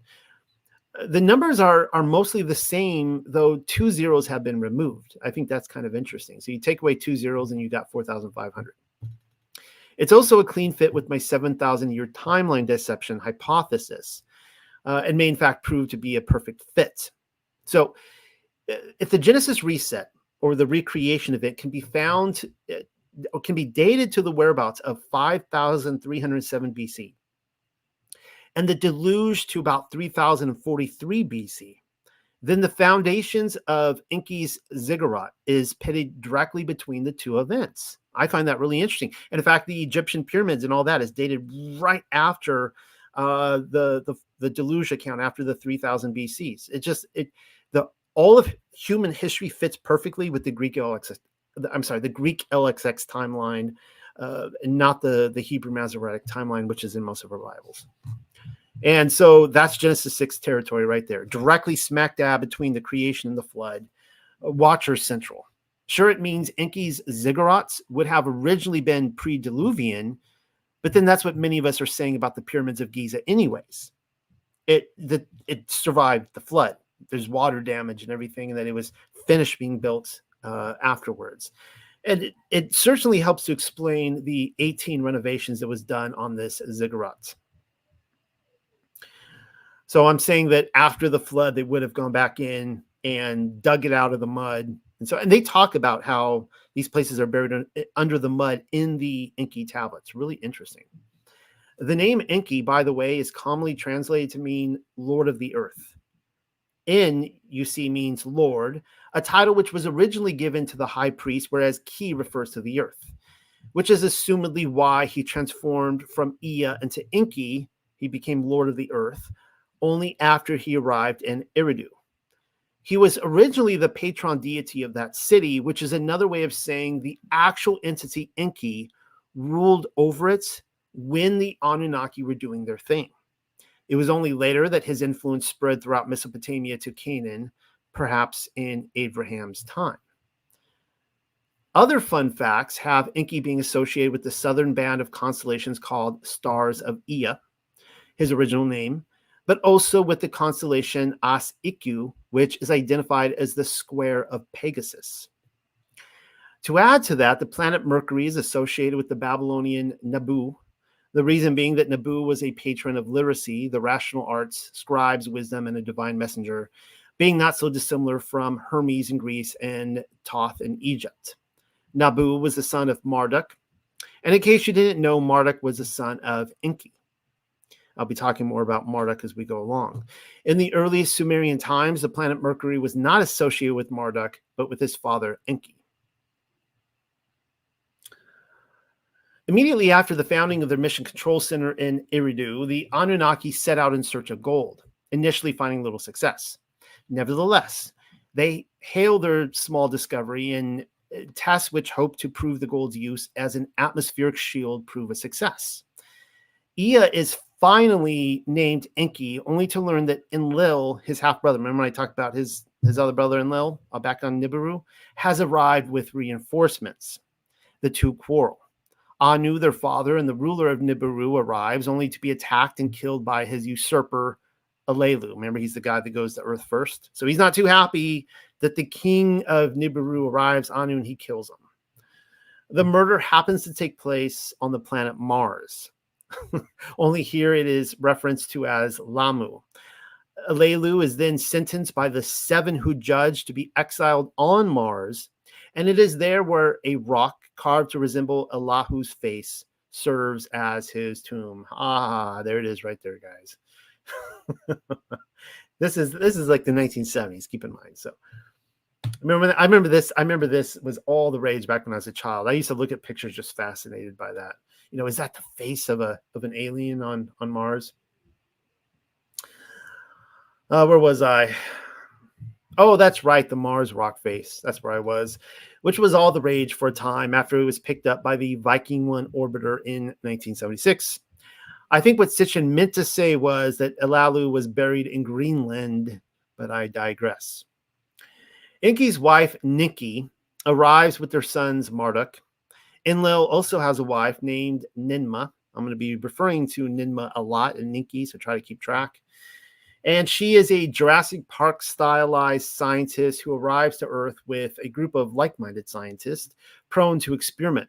The numbers are mostly the same, though 2 zeros have been removed. I think that's kind of interesting. So you take away 2 zeros and you got 4,500. It's also a clean fit with my 7,000-year timeline deception hypothesis, and may in fact prove to be a perfect fit. So if the Genesis reset or the recreation event can be found, or can be dated to the whereabouts of 5,307 BC, and the deluge to about 3,043 BC, then the foundations of Enki's ziggurat is pitted directly between the two events. I find that really interesting. And in fact, the Egyptian pyramids and all that is dated right after the deluge account, after the 3,000 BCs. All of human history fits perfectly with the Greek LXX. The Greek LXX timeline, and not the Hebrew Masoretic timeline, which is in most of our Bibles. And so that's Genesis 6 territory right there, directly smack dab between the creation and the flood. Watcher central. Sure, it means Enki's ziggurats would have originally been pre-Diluvian, but then that's what many of us are saying about the pyramids of Giza anyways. It survived the flood. There's water damage and everything, and then it was finished being built afterwards. And it certainly helps to explain the 18 renovations that was done on this ziggurat. So I'm saying that after the flood, they would have gone back in and dug it out of the mud. And they talk about how these places are buried under the mud in the Enki tablets. Really interesting. The name Enki, by the way, is commonly translated to mean Lord of the Earth. En, you see, means Lord, a title which was originally given to the high priest, whereas Ki refers to the earth, which is assumedly why he transformed from Ea into Enki. He became Lord of the Earth only after he arrived in Eridu. He was originally the patron deity of that city, which is another way of saying the actual entity Enki ruled over it when the Anunnaki were doing their thing. It was only later that his influence spread throughout Mesopotamia to Canaan, perhaps in Abraham's time. Other fun facts have Enki being associated with the southern band of constellations called Stars of Ea, his original name, but also with the constellation As-Ikku, which is identified as the square of Pegasus. To add to that, the planet Mercury is associated with the Babylonian Nabu, the reason being that Nabu was a patron of literacy, the rational arts, scribes, wisdom, and a divine messenger, being not so dissimilar from Hermes in Greece and Thoth in Egypt. Nabu was the son of Marduk, and in case you didn't know, Marduk was the son of Enki. I'll be talking more about Marduk as we go along. In the earliest Sumerian times, the planet Mercury was not associated with Marduk, but with his father Enki. Immediately after the founding of their mission control center in Eridu, the Anunnaki set out in search of gold, initially finding little success. Nevertheless, they hailed their small discovery, and tests which hoped to prove the gold's use as an atmospheric shield prove a success. Ea is finally named Enki, only to learn that Enlil, his half-brother, remember I talked about his other brother Enlil back on Nibiru, has arrived with reinforcements. The two quarrel. Anu, their father, and the ruler of Nibiru arrives, only to be attacked and killed by his usurper, Alelu. Remember, he's the guy that goes to Earth first. So he's not too happy that the king of Nibiru arrives, Anu, and he kills him. The murder happens to take place on the planet Mars. Only here it is referenced to as Lamu. Alelu is then sentenced by the 7 who judge to be exiled on Mars, and it is there where a rock carved to resemble Allahu's face serves as his tomb. There it is right there, guys. This is like the 1970s, keep in mind. So I remember this was all the rage back when I was a child. I used to look at pictures just fascinated by that. is that the face of an alien on Mars? Where was I? Oh, that's right, the Mars rock face. That's where I was, which was all the rage for a time after it was picked up by the Viking 1 orbiter in 1976. I think what Sitchin meant to say was that Elalu was buried in Greenland, but I digress. Enki's wife, Ninki, arrives with their sons, Marduk. Enlil also has a wife named Ninmah. I'm going to be referring to Ninmah a lot in Ninki, so try to keep track. And she is a Jurassic Park stylized scientist who arrives to Earth with a group of like-minded scientists prone to experiment.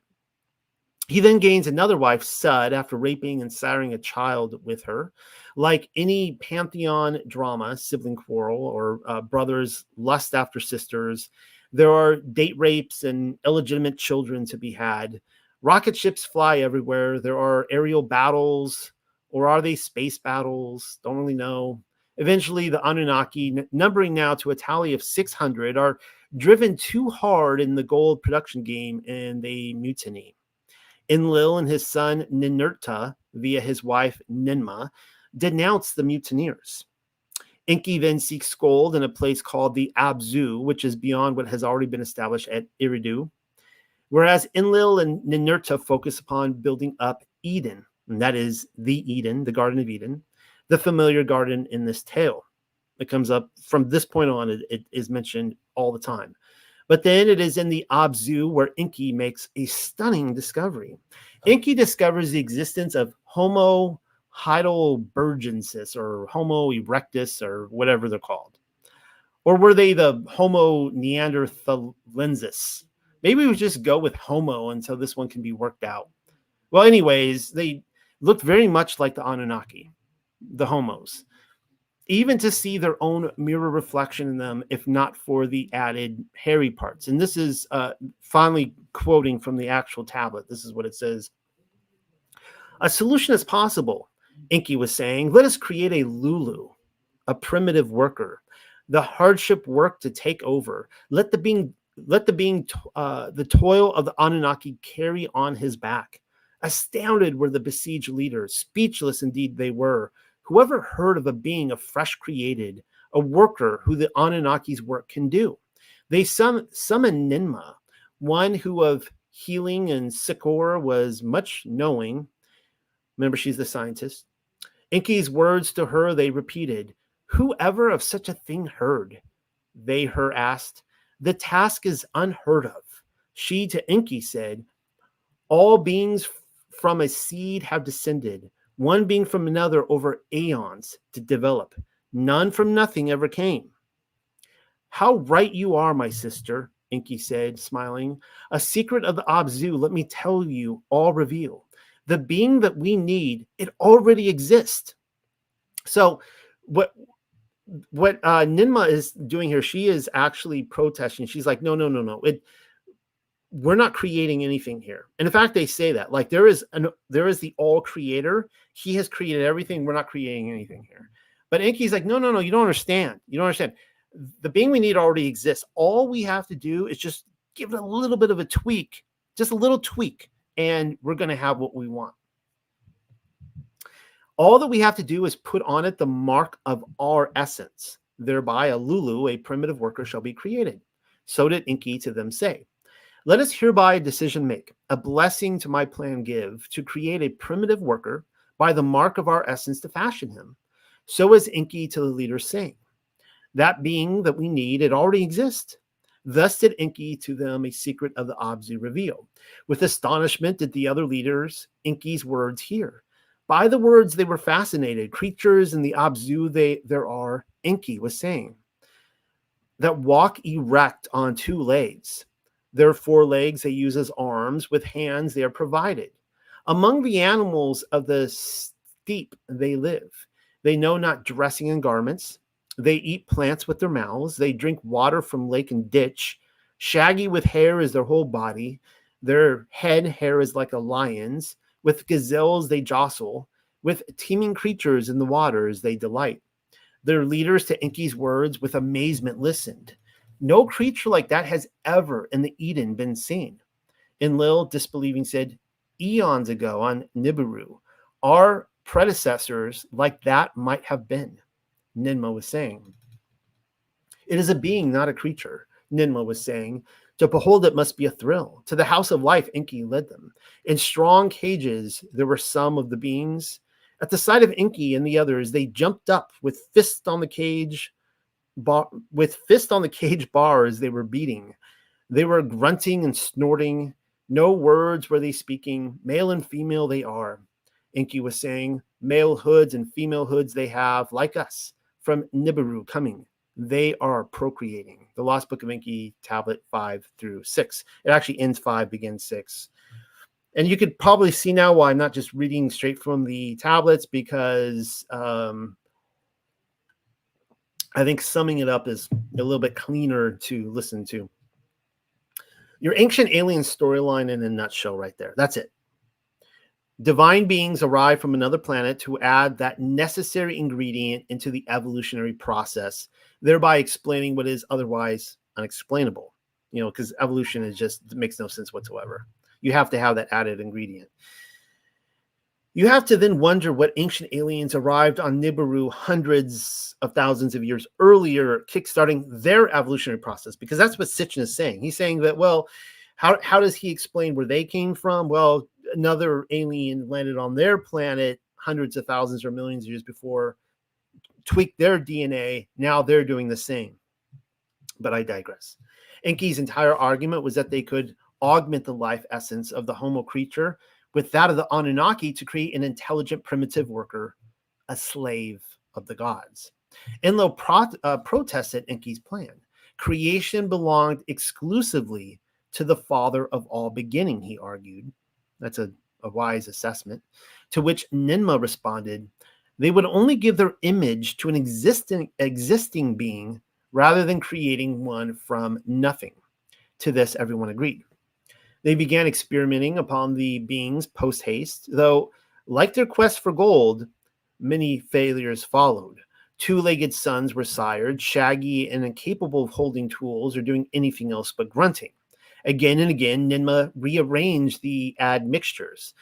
He then gains another wife, Sud, after raping and siring a child with her. Like any pantheon drama, sibling quarrel, or brothers lust after sisters, there are date rapes and illegitimate children to be had. Rocket ships fly everywhere. There are aerial battles, or are they space battles? Don't really know. Eventually, the Anunnaki, numbering now to a tally of 600, are driven too hard in the gold production game and they mutiny. Enlil and his son Ninurta, via his wife Ninmah, denounce the mutineers. Enki then seeks gold in a place called the Abzu, which is beyond what has already been established at Eridu, whereas Enlil and Ninurta focus upon building up Eden, and that is the Eden, the Garden of Eden, the familiar garden in this tale. It comes up from this point on, it is mentioned all the time. But then it is in the Abzu where Enki makes a stunning discovery. Enki discovers the existence of Homo heidelbergensis or Homo erectus or whatever they're called. Or were they the Homo neanderthalensis? Maybe we just go with Homo until this one can be worked out. Well, anyways, they look very much like the Anunnaki, the Homos. Even to see their own mirror reflection in them, if not for the added hairy parts. And this is finally quoting from the actual tablet. This is what it says. A solution is possible, Enki was saying. Let us create a Lulu, a primitive worker, the hardship work to take over. Let the toil of the Anunnaki carry on his back. Astounded were the besieged leaders. Speechless indeed they were. Whoever heard of a being of fresh created, a worker who the Anunnaki's work can do? They summoned Ninmah, one who of healing and succor was much knowing. Remember, she's the scientist. Enki's words to her they repeated. Whoever of such a thing heard? They her asked. The task is unheard of. She to Enki said, all beings from a seed have descended, one being from another over aeons to develop. None from nothing ever came. How right you are, my sister, Enki said, smiling. A secret of the Abzu, let me tell you, all reveal. The being that we need, it already exists. So what Ninmah is doing here, she is actually protesting. She's like, no. We're not creating anything here. And in fact, they say that like there is the all creator. He has created everything. We're not creating anything here. But Enki's like, no. You don't understand. You don't understand. The being we need already exists. All we have to do is just give it a little bit of a tweak, just a little tweak, and we're going to have what we want. All that we have to do is put on it the mark of our essence. Thereby a Lulu, a primitive worker, shall be created. So did Enki to them say. Let us hereby a decision make, a blessing to my plan give, to create a primitive worker by the mark of our essence to fashion him. So is Enki to the leaders saying, that being that we need, it already exists. Thus did Enki to them a secret of the Abzu reveal. With astonishment did the other leaders Enki's words hear. By the words they were fascinated. Creatures in the Abzu there are, Enki was saying, that walk erect on two legs. Their forelegs they use as arms. With hands they are provided. Among the animals of the steppe they live. They know not dressing in garments. They eat plants with their mouths. They drink water from lake and ditch. Shaggy with hair is their whole body. Their head hair is like a lion's. With gazelles they jostle. With teeming creatures in the waters they delight. Their leaders to Enki's words with amazement listened. No creature like that has ever in the Eden been seen. Enlil, disbelieving, said, eons ago on Nibiru. Our predecessors like that might have been, Ninmah was saying. It is a being, not a creature, Ninmah was saying. To behold it must be a thrill. To the house of life, Enki led them. In strong cages, there were some of the beings. At the sight of Enki and the others, they jumped up with fist on the cage bars they were beating. They were grunting and snorting. No words were they speaking. Male and female they are. Enki was saying, male hoods and female hoods they have, like us, from Nibiru coming. They are procreating. The Lost Book of Enki, tablet 5 through 6. It actually ends 5, begins 6. And you could probably see now why I'm not just reading straight from the tablets, because I think summing it up is a little bit cleaner to listen to. Your ancient alien storyline in a nutshell right there. That's it. Divine beings arrive from another planet to add that necessary ingredient into the evolutionary process, thereby explaining what is otherwise unexplainable. Because evolution makes no sense whatsoever. You have to have that added ingredient. You have to then wonder what ancient aliens arrived on Nibiru hundreds of thousands of years earlier, kickstarting their evolutionary process, because that's what Sitchin is saying. He's saying that, well, how does he explain where they came from? Well, another alien landed on their planet hundreds of thousands or millions of years before, tweaked their DNA. Now they're doing the same. But I digress. Enki's entire argument was that they could augment the life essence of the Homo creature with that of the Anunnaki to create an intelligent primitive worker, a slave of the gods. Enlil protested Enki's plan. Creation belonged exclusively to the father of all beginning, he argued. That's a wise assessment. To which Ninmah responded, they would only give their image to an existing being rather than creating one from nothing. To this, everyone agreed. They began experimenting upon the beings post-haste, though, like their quest for gold, many failures followed. Two-legged sons were sired, shaggy and incapable of holding tools or doing anything else but grunting. Again and again, Ninmah rearranged the admixtures.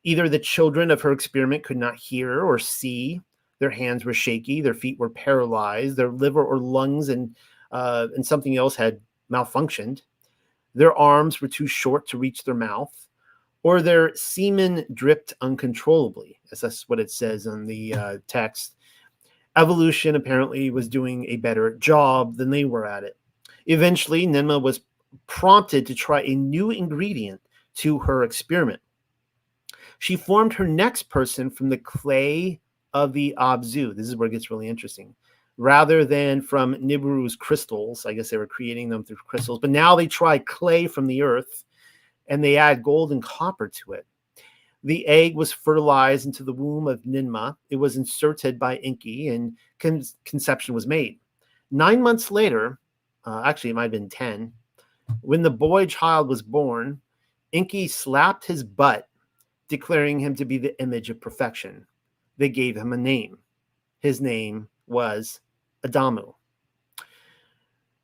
Either the children of her experiment could not hear or see, their hands were shaky, their feet were paralyzed, their liver or lungs and something else had malfunctioned, their arms were too short to reach their mouth, or their semen dripped uncontrollably, as that's what it says on the text. Evolution apparently was doing a better job than they were at it. Eventually, Ninmah was prompted to try a new ingredient to her experiment. She formed her next person from the clay of the Abzu. This is where it gets really interesting. Rather than from Nibiru's crystals. I guess they were creating them through crystals, but now they try clay from the earth and they add gold and copper to it. The egg was fertilized into the womb of Ninmah. It was inserted by Enki and conception was made. 9 months later, actually it might have been 10, when the boy child was born, Enki slapped his butt, declaring him to be the image of perfection. They gave him a name. His name was Adamu.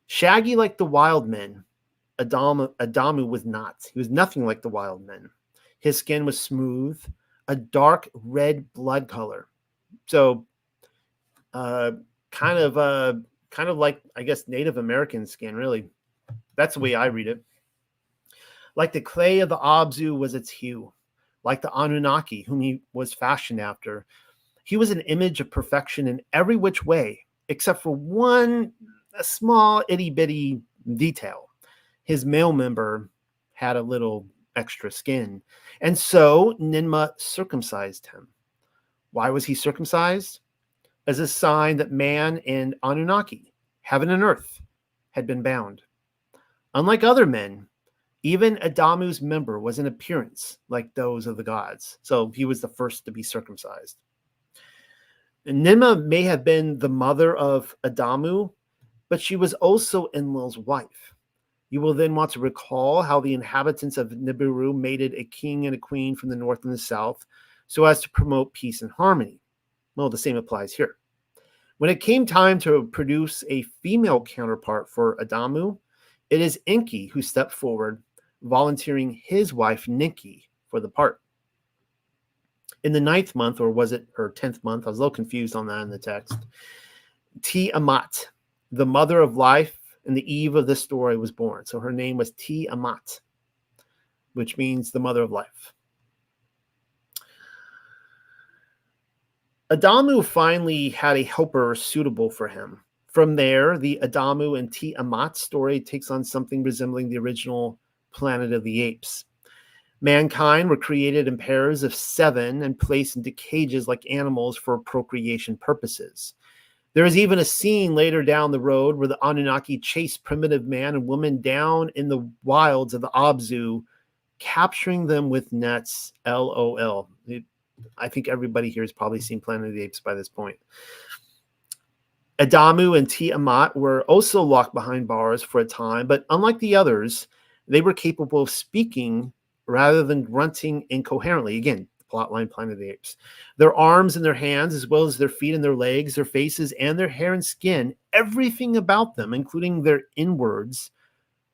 Shaggy like the wild men, Adamu was not. He was nothing like the wild men. His skin was smooth, a dark red blood color. So kind of like, I guess, Native American skin, really. That's the way I read it. Like the clay of the Abzu was its hue, like the Anunnaki, whom he was fashioned after. He was an image of perfection in every which way, except for a small itty-bitty detail. His male member had a little extra skin. And so Ninmah circumcised him. Why was he circumcised? As a sign that man and Anunnaki, heaven and earth, had been bound. Unlike other men, even Adamu's member was in appearance like those of the gods. So he was the first to be circumcised. And Ninmah may have been the mother of Adamu, but she was also Enlil's wife. You will then want to recall how the inhabitants of Nibiru mated a king and a queen from the north and the south so as to promote peace and harmony. Well, the same applies here. When it came time to produce a female counterpart for Adamu, it is Enki who stepped forward, volunteering his wife Ninki for the part. In the 9th month, or was it her 10th month? I was a little confused on that in the text. Tiamat, the mother of life and the eve of this story, was born. So her name was Tiamat, which means the mother of life. Adamu finally had a helper suitable for him. From there, the Adamu and Tiamat story takes on something resembling the original Planet of the Apes. Mankind were created in pairs of 7 and placed into cages like animals for procreation purposes. There is even a scene later down the road where the Anunnaki chase primitive man and woman down in the wilds of the Abzu, capturing them with nets. LOL. I think everybody here has probably seen Planet of the Apes by this point. Adamu and Tiamat were also locked behind bars for a time, but unlike the others, they were capable of speaking rather than grunting incoherently. Again, plotline Planet of the Apes. Their arms and their hands, as well as their feet and their legs, their faces and their hair and skin, everything about them, including their inwards,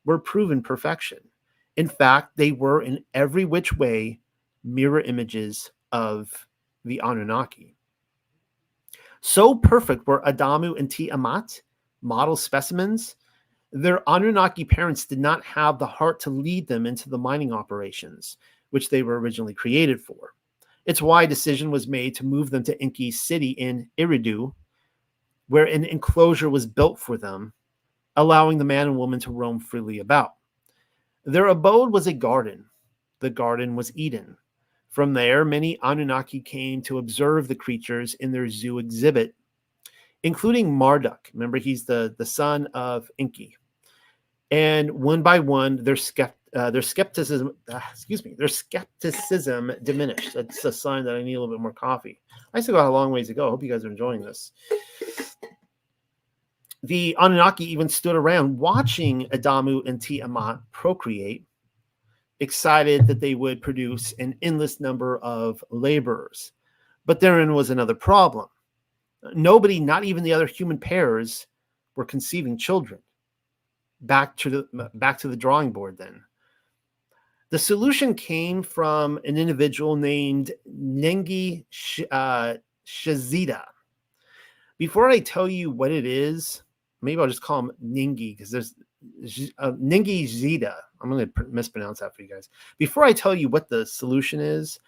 were proven perfection. In fact, they were in every which way mirror images of the Anunnaki. So perfect were Adamu and Tiamat, model specimens. Their Anunnaki parents did not have the heart to lead them into the mining operations, which they were originally created for. It's why a decision was made to move them to Enki City in Eridu, where an enclosure was built for them, allowing the man and woman to roam freely about. Their abode was a garden. The garden was Eden. From there, many Anunnaki came to observe the creatures in their zoo exhibit, including Marduk. Remember, he's the son of Enki. And one by one, their skepticism diminished. That's a sign that I need a little bit more coffee. I still got a long ways to go. I hope you guys are enjoying this. The Anunnaki even stood around watching Adamu and Tiamat procreate, excited that they would produce an endless number of laborers. But therein was another problem. Nobody, not even the other human pairs, were conceiving children. Back to the drawing board then. The solution came from an individual named Nengi Shazida. Before I tell you what it is, maybe I'll just call him Ningi, because there's Ningi Zida. I'm going to mispronounce that for you guys. Before I tell you what the solution is,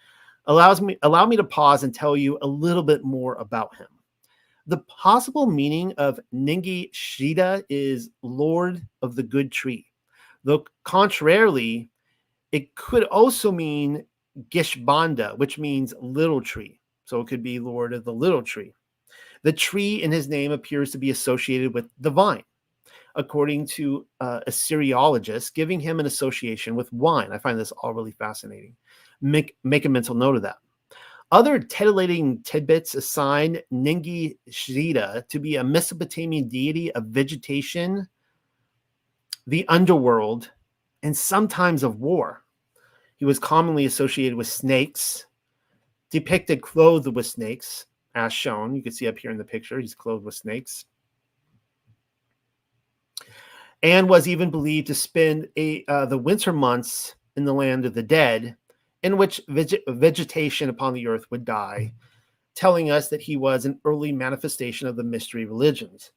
allow me to pause and tell you a little bit more about him. The possible meaning of Ningi Shida is Lord of the Good Tree. Though contrarily, it could also mean Gishbanda, which means little tree. So it could be Lord of the Little Tree. The tree in his name appears to be associated with the vine, according to a Assyriologist, giving him an association with wine. I find this all really fascinating. Make a mental note of that. Other titillating tidbits assign Ningi Shida to be a Mesopotamian deity of vegetation, the underworld, and sometimes of war. He was commonly associated with snakes, depicted clothed with snakes, as shown. You can see up here in the picture, he's clothed with snakes. And was even believed to spend the winter months in the land of the dead, in which vegetation upon the earth would die, telling us that he was an early manifestation of the mystery religions.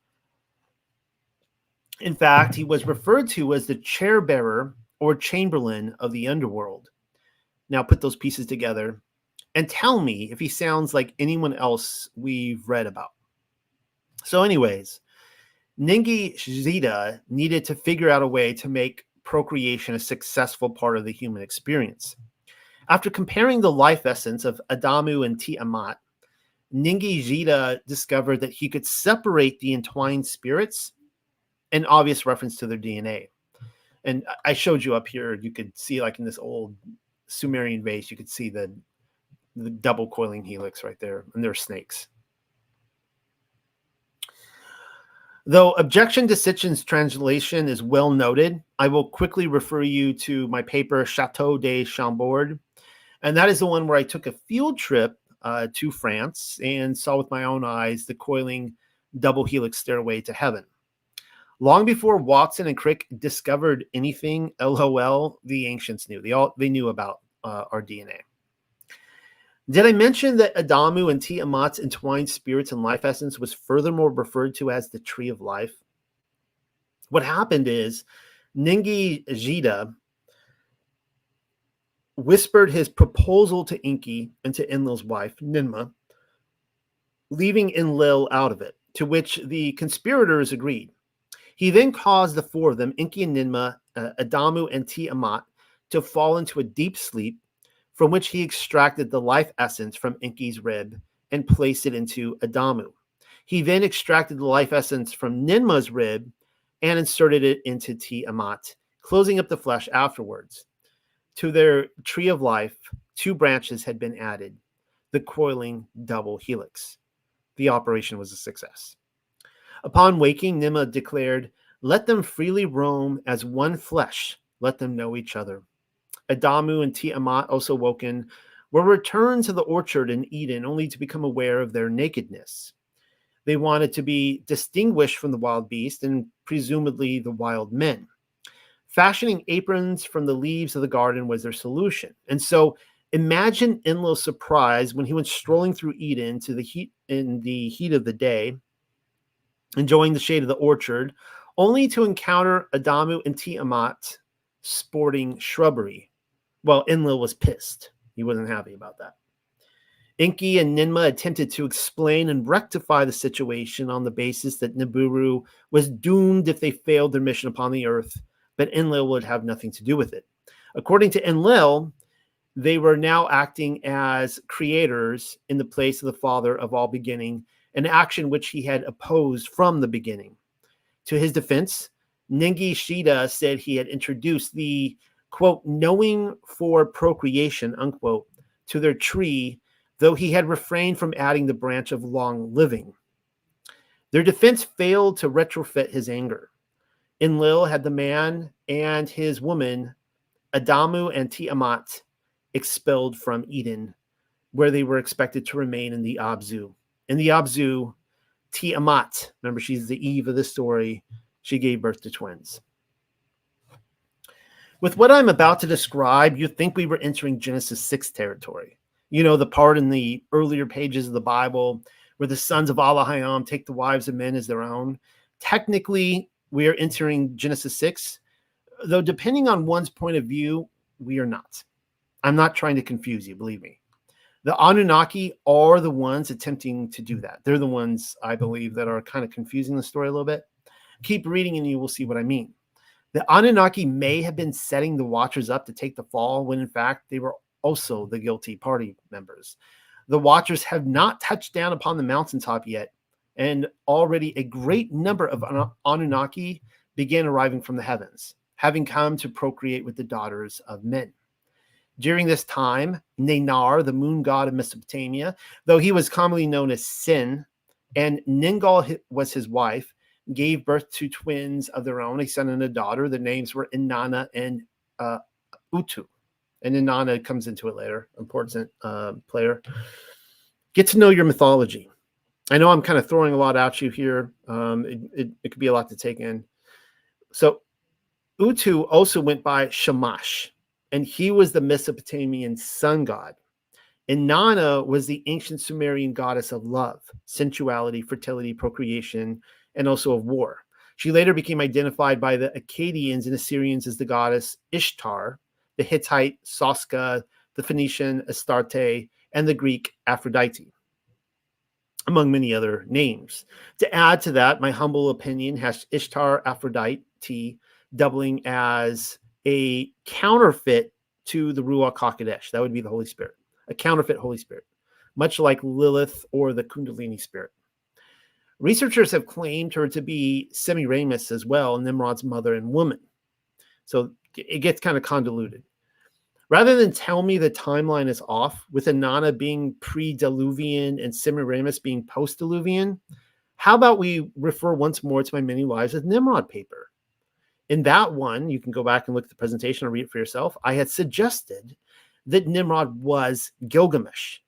In fact, he was referred to as the chair bearer or chamberlain of the underworld. Now put those pieces together and tell me if he sounds like anyone else we've read about. So anyways, Ningi Shida needed to figure out a way to make procreation a successful part of the human experience. After comparing the life essence of Adamu and Tiamat, Ningi Shida discovered that he could separate the entwined spirits, an obvious reference to their DNA. And I showed you up here, you could see like in this old Sumerian vase, you could see the double coiling helix right there, and they're snakes. Though objection to Sitchin's translation is well noted, I will quickly refer you to my paper, Chateau de Chambord. And that is the one where I took a field trip to France and saw with my own eyes the coiling double helix stairway to heaven. Long before Watson and Crick discovered anything, LOL, the ancients knew. They knew about our DNA. Did I mention that Adamu and Tiamat's entwined spirits and life essence was furthermore referred to as the tree of life? What happened is Ningi Jida whispered his proposal to Enki and to Enlil's wife, Ninmah, leaving Enlil out of it, to which the conspirators agreed. He then caused the four of them, Enki and Ninmah, Adamu and Tiamat, to fall into a deep sleep, from which he extracted the life essence from Enki's rib and placed it into Adamu. He then extracted the life essence from Ninmah's rib and inserted it into Tiamat, closing up the flesh afterwards. To their tree of life, 2 branches had been added, the coiling double helix. The operation was a success. Upon waking, Ninmah declared, "Let them freely roam as one flesh. Let them know each other." Adamu and Tiamat, also woken, were returned to the orchard in Eden only to become aware of their nakedness. They wanted to be distinguished from the wild beast and presumably the wild men. Fashioning aprons from the leaves of the garden was their solution. And so imagine Enlil's surprise when he went strolling through Eden in the heat of the day, enjoying the shade of the orchard, only to encounter Adamu and Tiamat sporting shrubbery. Well, Enlil was pissed. He wasn't happy about that. Enki and Ninmah attempted to explain and rectify the situation on the basis that Nibiru was doomed if they failed their mission upon the earth, but Enlil would have nothing to do with it. According to Enlil, they were now acting as creators in the place of the Father of all beginning, an action which he had opposed from the beginning. To his defense, Ningi Shida said he had introduced the, quote, knowing for procreation, unquote, to their tree, though he had refrained from adding the branch of long living. Their defense failed to retrofit his anger. Enlil had the man and his woman, Adamu and Tiamat, expelled from Eden, where they were expected to remain in the Abzu. In the Abzu, Tiamat, remember she's the Eve of the story, she gave birth to twins. With what I'm about to describe, you'd think we were entering Genesis 6 territory. You know, the part in the earlier pages of the Bible where the sons of Allahayam take the wives of men as their own. Technically, we are entering Genesis 6, though depending on one's point of view, we are not. I'm not trying to confuse you, believe me. The Anunnaki are the ones attempting to do that. They're the ones, I believe, that are kind of confusing the story a little bit. Keep reading and you will see what I mean. The Anunnaki may have been setting the Watchers up to take the fall, when in fact they were also the guilty party members. The Watchers have not touched down upon the mountaintop yet, and already a great number of Anunnaki began arriving from the heavens, having come to procreate with the daughters of men. During this time, Nanar, the moon god of Mesopotamia, though he was commonly known as Sin, and Ningal was his wife, gave birth to twins of their own, a son and a daughter. Their names were Inanna and Utu. And Inanna comes into it later, important player. Get to know your mythology. I know I'm kind of throwing a lot at you here. It could be a lot to take in. So Utu also went by Shamash, and he was the Mesopotamian sun god. Inanna was the ancient Sumerian goddess of love, sensuality, fertility, procreation, and also of war. She later became identified by the Akkadians and Assyrians as the goddess Ishtar, the Hittite Soska, the Phoenician Astarte, and the Greek Aphrodite, among many other names. To add to that, my humble opinion has Ishtar Aphrodite doubling as a counterfeit to the Ruach HaKodesh. That would be the Holy Spirit, a counterfeit Holy Spirit, much like Lilith or the Kundalini spirit. Researchers have claimed her to be Semiramis as well, Nimrod's mother and woman. So it gets kind of convoluted. Rather than tell me the timeline is off, with Inanna being pre-Diluvian and Semiramis being post-Diluvian, how about we refer once more to my Many Lives of Nimrod paper? In that one, you can go back and look at the presentation or read it for yourself. I had suggested that Nimrod was Gilgamesh,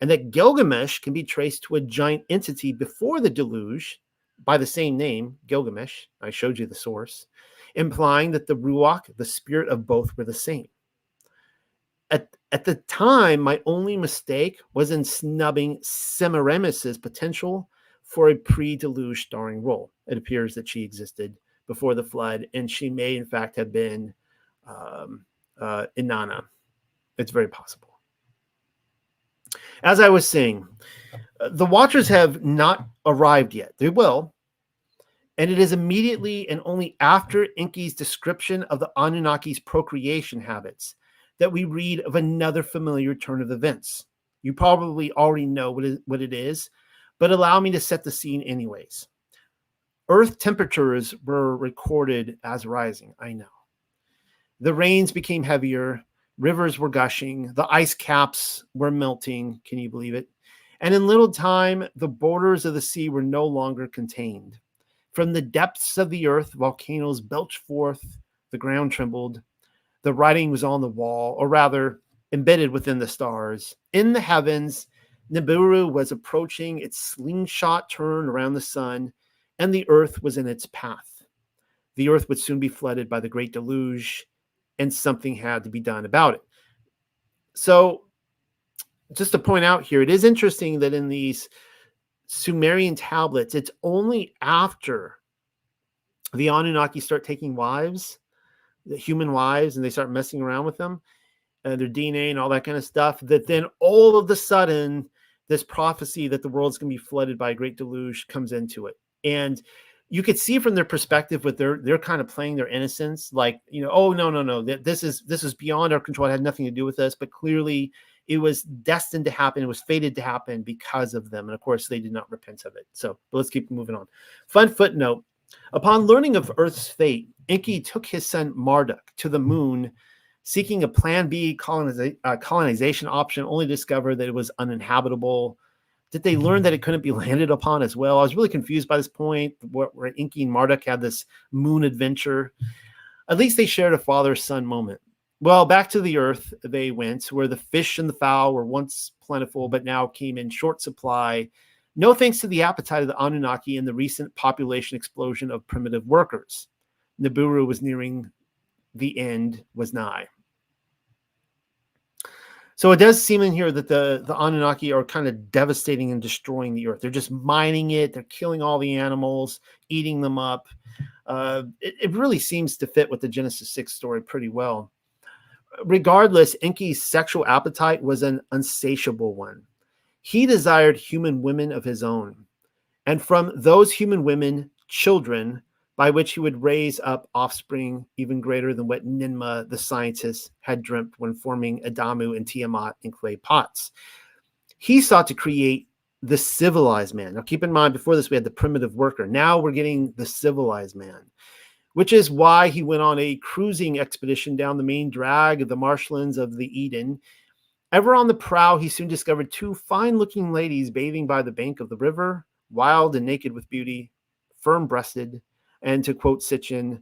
and that Gilgamesh can be traced to a giant entity before the deluge by the same name, Gilgamesh. I showed you the source, implying that the Ruach, the spirit of both, were the same. At the time, my only mistake was in snubbing Semiramis's potential for a pre-deluge starring role. It appears that she existed before the flood, and she may, in fact, have been Inanna. It's very possible. As I was saying, the Watchers have not arrived yet. They will. And it is immediately and only after Enki's description of the Anunnaki's procreation habits that we read of another familiar turn of events. You probably already know what it is, but allow me to set the scene anyways. Earth temperatures were recorded as rising, I know. The rains became heavier, rivers were gushing, the ice caps were melting, can you believe it? And in little time, the borders of the sea were no longer contained. From the depths of the earth, volcanoes belched forth, the ground trembled, the writing was on the wall, or rather, embedded within the stars. In the heavens, Nibiru was approaching its slingshot turn around the sun, and the earth was in its path. The earth would soon be flooded by the great deluge, and something had to be done about it. So, just to point out here, it is interesting that in these Sumerian tablets, it's only after the Anunnaki start taking wives, the human wives, and they start messing around with them, their DNA and all that kind of stuff, that then all of a sudden this prophecy that the world's going to be flooded by a great deluge comes into it. And you could see from their perspective what they're kind of playing their innocence, like, oh no, this is beyond our control. It had nothing to do with us, but clearly it was destined to happen. It was fated to happen because of them. And of course, they did not repent of it. So but let's keep moving on. Fun footnote. Upon learning of Earth's fate, Enki took his son Marduk to the moon, seeking a Plan B colonization option, only to discover that it was uninhabitable. Did they learn that it couldn't be landed upon as well? I was really confused by this point, where Enki and Marduk had this moon adventure. At least they shared a father-son moment. Well, back to the earth they went, where the fish and the fowl were once plentiful, but now came in short supply. No thanks to the appetite of the Anunnaki and the recent population explosion of primitive workers. Nibiru was nearing the end, was nigh. So it does seem in here that the Anunnaki are kind of devastating and destroying the earth. They're just mining it. They're killing all the animals, eating them up. It really seems to fit with the Genesis 6 story pretty well. Regardless, Enki's sexual appetite was an insatiable one. He desired human women of his own, and from those human women, children, by which he would raise up offspring even greater than what Ninmah, the scientist, had dreamt when forming Adamu and Tiamat in clay pots. He sought to create the civilized man. Now, keep in mind, before this, we had the primitive worker. Now we're getting the civilized man, which is why he went on a cruising expedition down the main drag of the marshlands of the Eden. Ever on the prow, he soon discovered two fine-looking ladies bathing by the bank of the river, wild and naked with beauty, firm-breasted, and to quote Sitchin,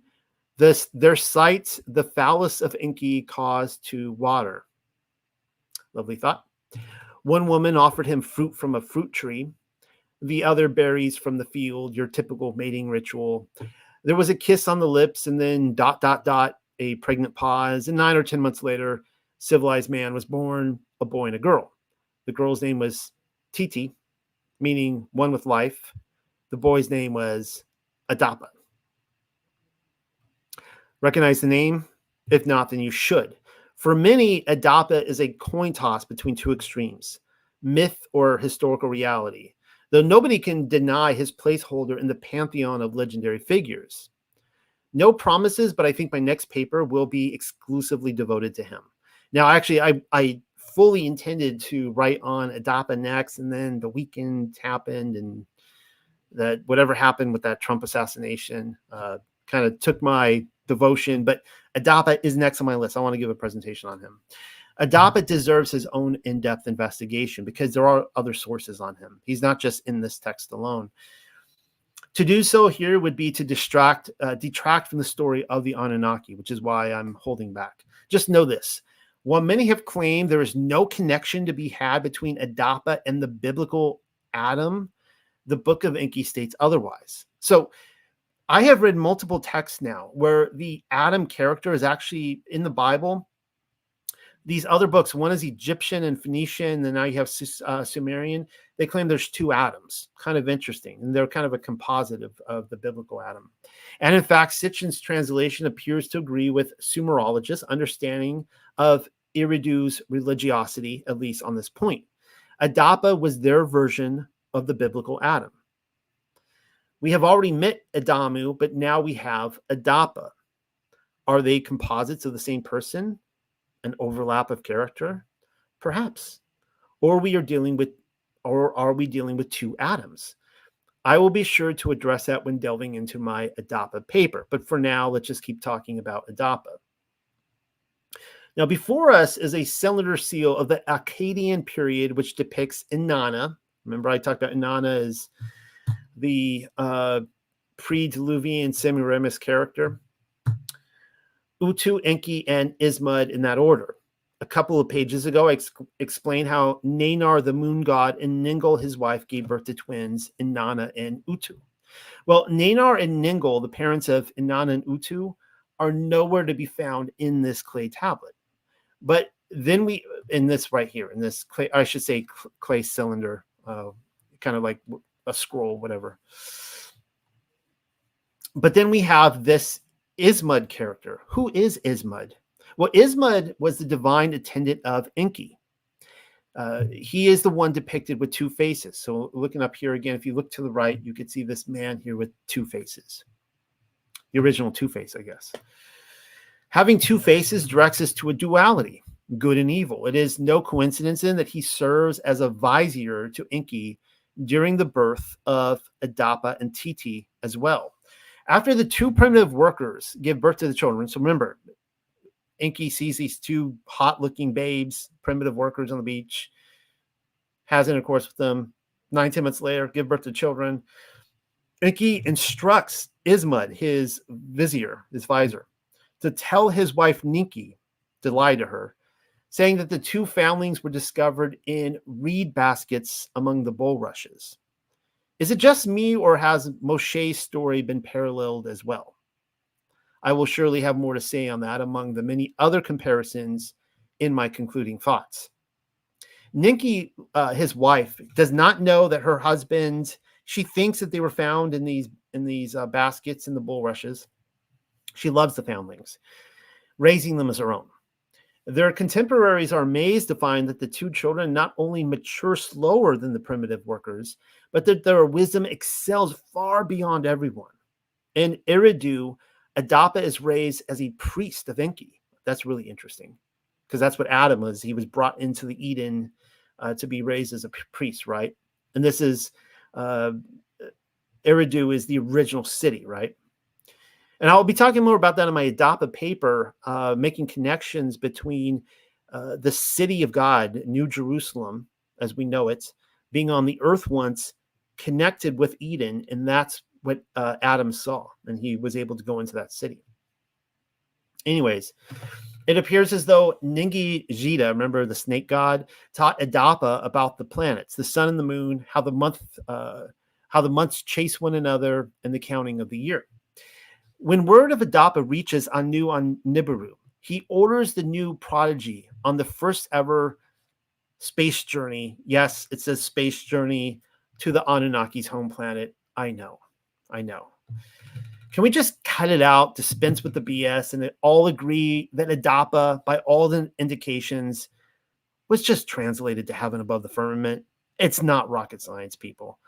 their sight the phallus of Enki caused to water. Lovely thought. One woman offered him fruit from a fruit tree, the other berries from the field, your typical mating ritual. There was a kiss on the lips, and then ... a pregnant pause. And 9 or 10 months later, civilized man was born, a boy and a girl. The girl's name was Titi, meaning one with life. The boy's name was Adapa. Recognize the name? If not, then you should. For many, Adapa is a coin toss between two extremes, myth or historical reality, though nobody can deny his placeholder in the pantheon of legendary figures. No promises, but I think my next paper will be exclusively devoted to him. Now, actually, I fully intended to write on Adapa next, and then the weekend happened, and that whatever happened with that Trump assassination kind of took my devotion, but Adapa is next on my list. I want to give a presentation on him. Adapa deserves his own in-depth investigation because there are other sources on him. He's not just in this text alone. To do so here would be to detract from the story of the Anunnaki, which is why I'm holding back. Just know this. While many have claimed there is no connection to be had between Adapa and the biblical Adam, the Book of Enki states otherwise. So I have read multiple texts now where the Adam character is actually in the Bible. these other books, one is Egyptian and Phoenician, and now you have Sumerian. They claim there's two Adams. Kind of interesting. And they're kind of a composite of the biblical Adam. And in fact, Sitchin's translation appears to agree with Sumerologists' understanding of Eridu's religiosity, at least on this point. Adapa was their version of the biblical Adam. We have already met Adamu, but now we have Adapa. Are they composites of the same person? An overlap of character? Perhaps. Or are we dealing with two Adams? I will be sure to address that when delving into my Adapa paper. But for now, let's just keep talking about Adapa. Now, before us is a cylinder seal of the Akkadian period, which depicts Inanna. Remember, I talked about Inanna as the pre-Diluvian Semiramis character. Utu, Enki, and Ismud in that order. A couple of pages ago, I explained how Nanar, the moon god, and Ningal, his wife, gave birth to twins, Inanna and Utu. Well, Nanar and Ningal, the parents of Inanna and Utu, are nowhere to be found in this clay tablet. But then in this right here, in this clay, I should say clay cylinder, kind of like a scroll, whatever. But then we have this Ismud character. Who is Ismud? Well, Ismud was the divine attendant of Enki. He is the one depicted with two faces. So looking up here again, if you look to the right, you could see this man here with two faces. The original Two-Face, I guess. Having two faces directs us to a duality, good and evil. It is no coincidence then that he serves as a vizier to Enki during the birth of Adapa and Titi as well. After the two primitive workers give birth to the children, so remember, Enki sees these two hot-looking babes, primitive workers on the beach, has intercourse with them. 9-10 minutes later, give birth to children. Enki instructs Ismud, his vizier, his visor, to tell his wife Ninki to lie to her, saying that the two foundlings were discovered in reed baskets among the bulrushes. Is it just me, or has Moshe's story been paralleled as well? I will surely have more to say on that among the many other comparisons in my concluding thoughts. Ninki, his wife, does not know that her husband, she thinks that they were found in these baskets in the bulrushes. She loves the foundlings, raising them as her own. Their contemporaries are amazed to find that the two children not only mature slower than the primitive workers, but that their wisdom excels far beyond everyone. In Eridu, Adapa is raised as a priest of Enki. That's really interesting, because that's what Adam was. He was brought into the Eden to be raised as a priest, right? And this is, Eridu is the original city, right? And I'll be talking more about that in my Adapa paper, making connections between the city of God, New Jerusalem, as we know it, being on the earth once, connected with Eden, and that's what Adam saw, and he was able to go into that city. Anyways, it appears as though Ningi Jita, remember the snake god, taught Adapa about the planets, the sun and the moon, how the months chase one another, and the counting of the year. When word of Adapa reaches Anu on Nibiru, he orders the new prodigy on the first ever space journey. Yes, it says space journey to the Anunnaki's home planet. I know. Can we just cut it out, dispense with the BS, and all agree that Adapa, by all the indications, was just translated to heaven above the firmament? It's not rocket science, people.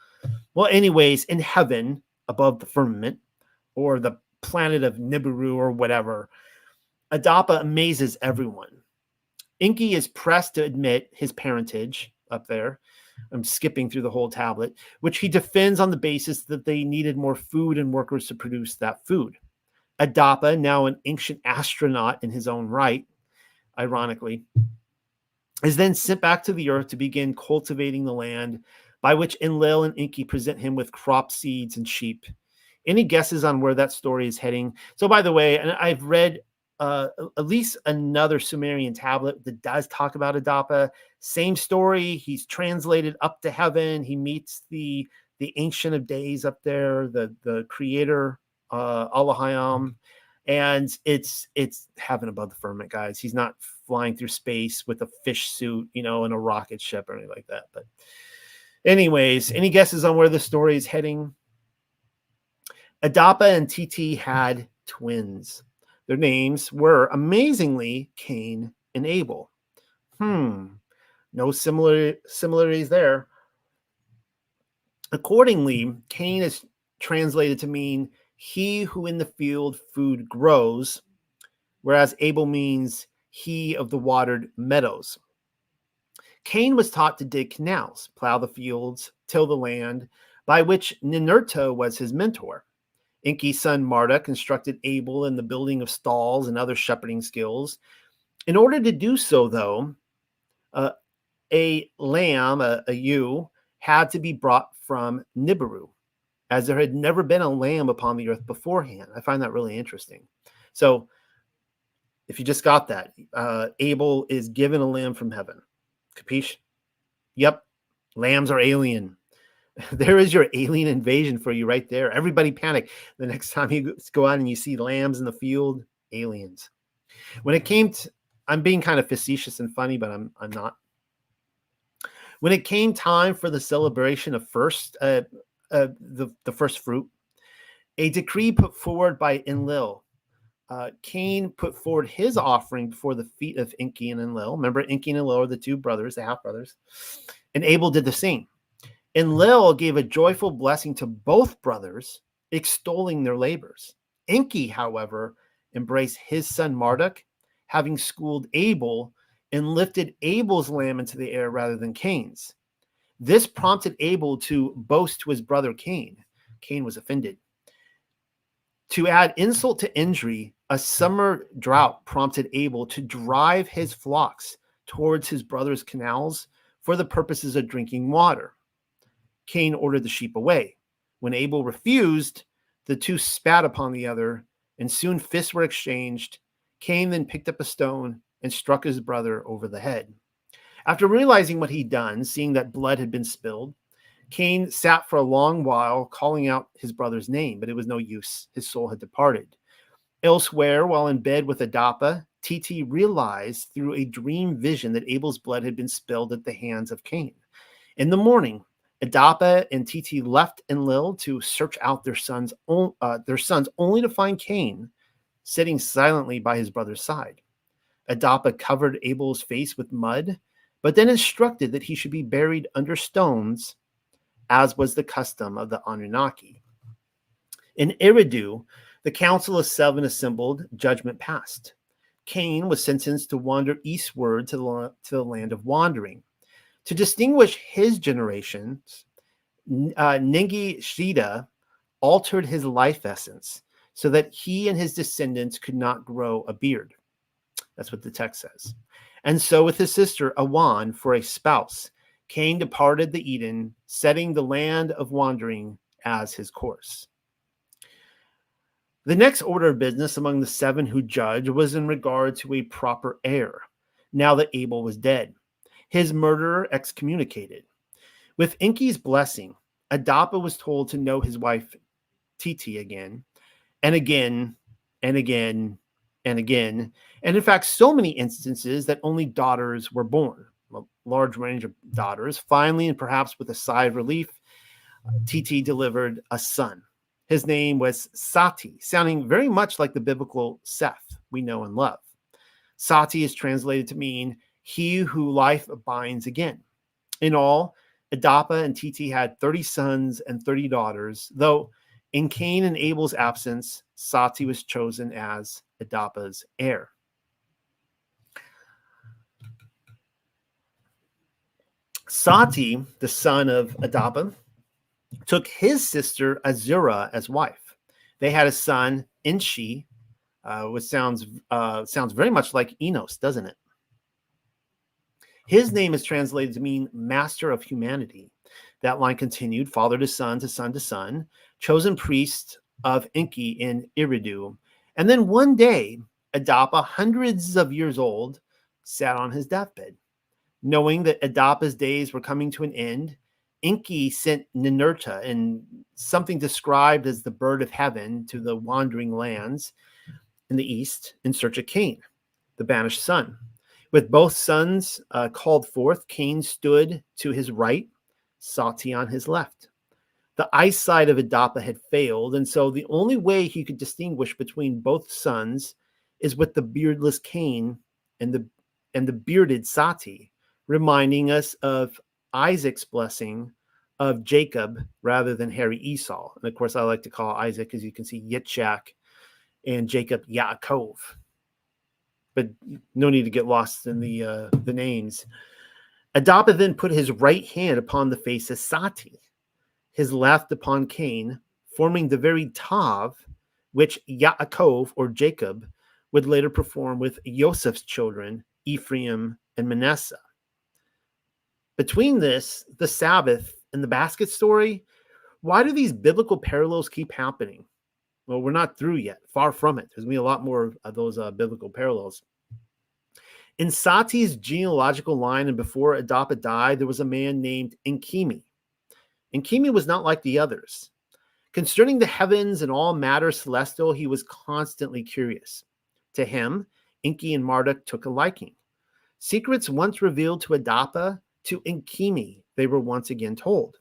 Well, anyways, in heaven above the firmament, or the planet of Nibiru or whatever, Adapa amazes everyone. Enki is pressed to admit his parentage up there. I'm skipping through the whole tablet, which he defends on the basis that they needed more food and workers to produce that food. Adapa, now an ancient astronaut in his own right, ironically, is then sent back to the earth to begin cultivating the land, by which Enlil and Enki present him with crop seeds and sheep. Any guesses on where that story is heading? So, by the way, and I've read at least another Sumerian tablet that does talk about Adapa. Same story. He's translated up to heaven. He meets the Ancient of Days up there, the creator, Allahayam, and it's heaven above the firmament, guys. He's not flying through space with a fish suit, and a rocket ship or anything like that. But anyways, any guesses on where the story is heading? Adapa and TT had twins. Their names were, amazingly, Cain and Abel. No similarities there. Accordingly, Cain is translated to mean he who in the field food grows, whereas Abel means he of the watered meadows. Cain was taught to dig canals, plow the fields, till the land, by which Ninurta was his mentor. Enki's son Marduk instructed Abel in the building of stalls and other shepherding skills. In order to do so, though, a lamb, a ewe, had to be brought from Nibiru, as there had never been a lamb upon the earth beforehand. I find that really interesting. So, if you just got that, Abel is given a lamb from heaven. Capiche? Yep, lambs are alien. There is your alien invasion for you right there. Everybody panic. The next time you go out and you see lambs in the field, aliens. When it came to, I'm being kind of facetious and funny, but I'm not. When it came time for the celebration of the first fruit, a decree put forward by Enlil, Cain put forward his offering before the feet of Enki and Enlil. Remember, Enki and Enlil are the two brothers, the half brothers, and Abel did the same. Enlil gave a joyful blessing to both brothers, extolling their labors. Enki, however, embraced his son Marduk, having schooled Abel, and lifted Abel's lamb into the air rather than Cain's. This prompted Abel to boast to his brother Cain. Cain was offended. To add insult to injury, a summer drought prompted Abel to drive his flocks towards his brother's canals for the purposes of drinking water. Cain ordered the sheep away. When Abel refused, the two spat upon the other, and soon fists were exchanged. Cain then picked up a stone and struck his brother over the head. After realizing what he'd done, seeing that blood had been spilled, Cain sat for a long while, calling out his brother's name, but it was no use. His soul had departed. Elsewhere, while in bed with Adapa, TT realized through a dream vision that Abel's blood had been spilled at the hands of Cain. In the morning, Adapa and TT left Enlil to search out their sons only to find Cain sitting silently by his brother's side. Adapa covered Abel's face with mud, but then instructed that he should be buried under stones, as was the custom of the Anunnaki. In Eridu, the Council of Seven assembled, judgment passed. Cain was sentenced to wander eastward to the land of wandering. To distinguish his generations, Ningi Shida altered his life essence so that he and his descendants could not grow a beard. That's what the text says. And so with his sister Awan for a spouse, Cain departed the Eden, setting the land of wandering as his course. The next order of business among the seven who judged was in regard to a proper heir, now that Abel was dead, his murderer excommunicated. With Enki's blessing, Adapa was told to know his wife TT again, and again, and again, and again, and in fact, so many instances that only daughters were born, a large range of daughters. Finally, and perhaps with a sigh of relief, TT delivered a son. His name was Sati, sounding very much like the biblical Seth we know and love. Sati is translated to mean he who life binds again. In all, Adapa and TT had 30 sons and 30 daughters, though in Cain and Abel's absence, Sati was chosen as Adapa's heir. Sati, the son of Adapa, took his sister Azura as wife. They had a son, Enshi, which sounds very much like Enos, doesn't it? His name is translated to mean master of humanity. That line continued, father to son to son to son, chosen priest of Enki in Eridu. And then one day, Adapa, hundreds of years old, sat on his deathbed. Knowing that Adapa's days were coming to an end, Enki sent Ninurta, and something described as the bird of heaven, to the wandering lands in the east in search of Cain, the banished son. With both sons called forth, Cain stood to his right, Sati on his left. The eyesight of Adapa had failed, and so the only way he could distinguish between both sons is with the beardless Cain and the bearded Sati, reminding us of Isaac's blessing of Jacob rather than hairy Esau. And of course, I like to call Isaac, as you can see, Yitzchak, and Jacob, Yaakov. But no need to get lost in the names. Adapa then put his right hand upon the face of Sati, his left upon Cain, forming the very Tav, which Yaakov, or Jacob, would later perform with Joseph's children, Ephraim and Manasseh. Between this, the Sabbath, and the basket story, why do these biblical parallels keep happening? Well, we're not through yet. Far from it. There's going to be a lot more of those biblical parallels. In Sati's genealogical line, and before Adapa died, there was a man named Enkimi. Enkimi was not like the others. Concerning the heavens and all matter celestial, he was constantly curious. To him, Enki and Marduk took a liking. Secrets once revealed to Adapa, to Enkimi, they were once again told.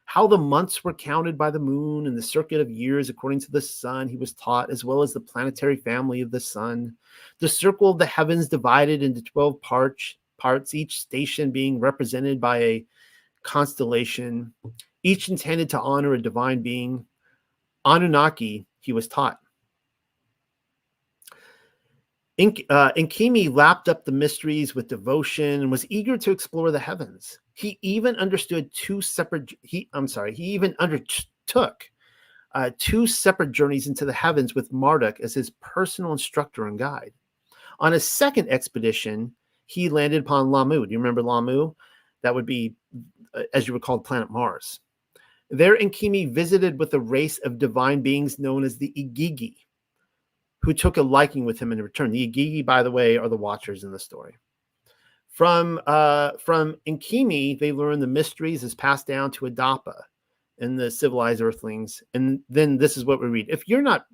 How the months were counted by the moon and the circuit of years according to the sun, he was taught, as well as the planetary family of the sun. The circle of the heavens divided into 12 parts, each station being represented by a constellation, each intended to honor a divine being. Anunnaki, he was taught. Enkimi lapped up the mysteries with devotion and was eager to explore the heavens. He even understood he even undertook two separate journeys into the heavens with Marduk as his personal instructor and guide. On a second expedition, he landed upon Lamu. Do you remember Lamu? That would be, as you recall, planet Mars. There, Enkimi visited with a race of divine beings known as the Igigi, who took a liking with him in return. The Igigi, by the way, are the Watchers in the story. From Enkimi, they learned the mysteries as passed down to Adapa and the civilized earthlings. And then this is what we read. If you're not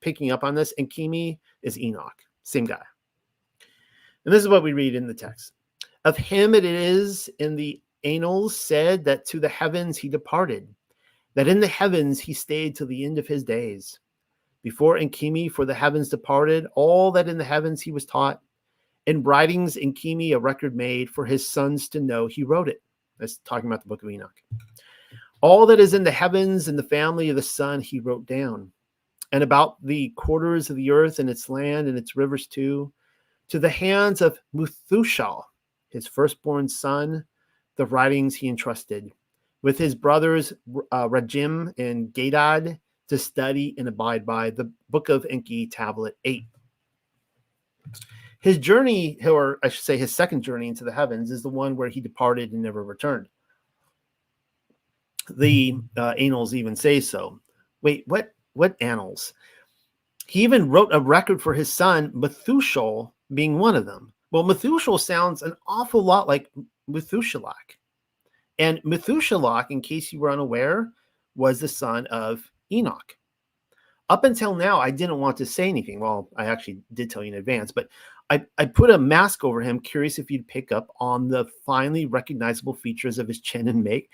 picking up on this, Enkimi is Enoch, same guy. And this is what we read in the text. Of him it is in the annals said that to the heavens he departed, that in the heavens he stayed till the end of his days. Before Enkimi, for the heavens departed, all that in the heavens he was taught. In writings, Enkimi a record made for his sons to know, he wrote it. That's talking about the book of Enoch. All that is in the heavens and the family of the sun he wrote down. And about the quarters of the earth and its land and its rivers too, to the hands of Methuselah, his firstborn son, the writings he entrusted, with his brothers Rajim and Gadad, to study and abide by the book of Enki, tablet 8. His journey, or I should say his second journey into the heavens, is the one where he departed and never returned. The annals even say so. Wait, what annals? He even wrote a record for his son, Methuselah being one of them. Well, Methuselah sounds an awful lot like Methuselah. And Methuselah, in case you were unaware, was the son of Enoch. Up until now, I didn't want to say anything. Well, I actually did tell you in advance, but I put a mask over him, curious if you'd pick up on the finely recognizable features of his chin and make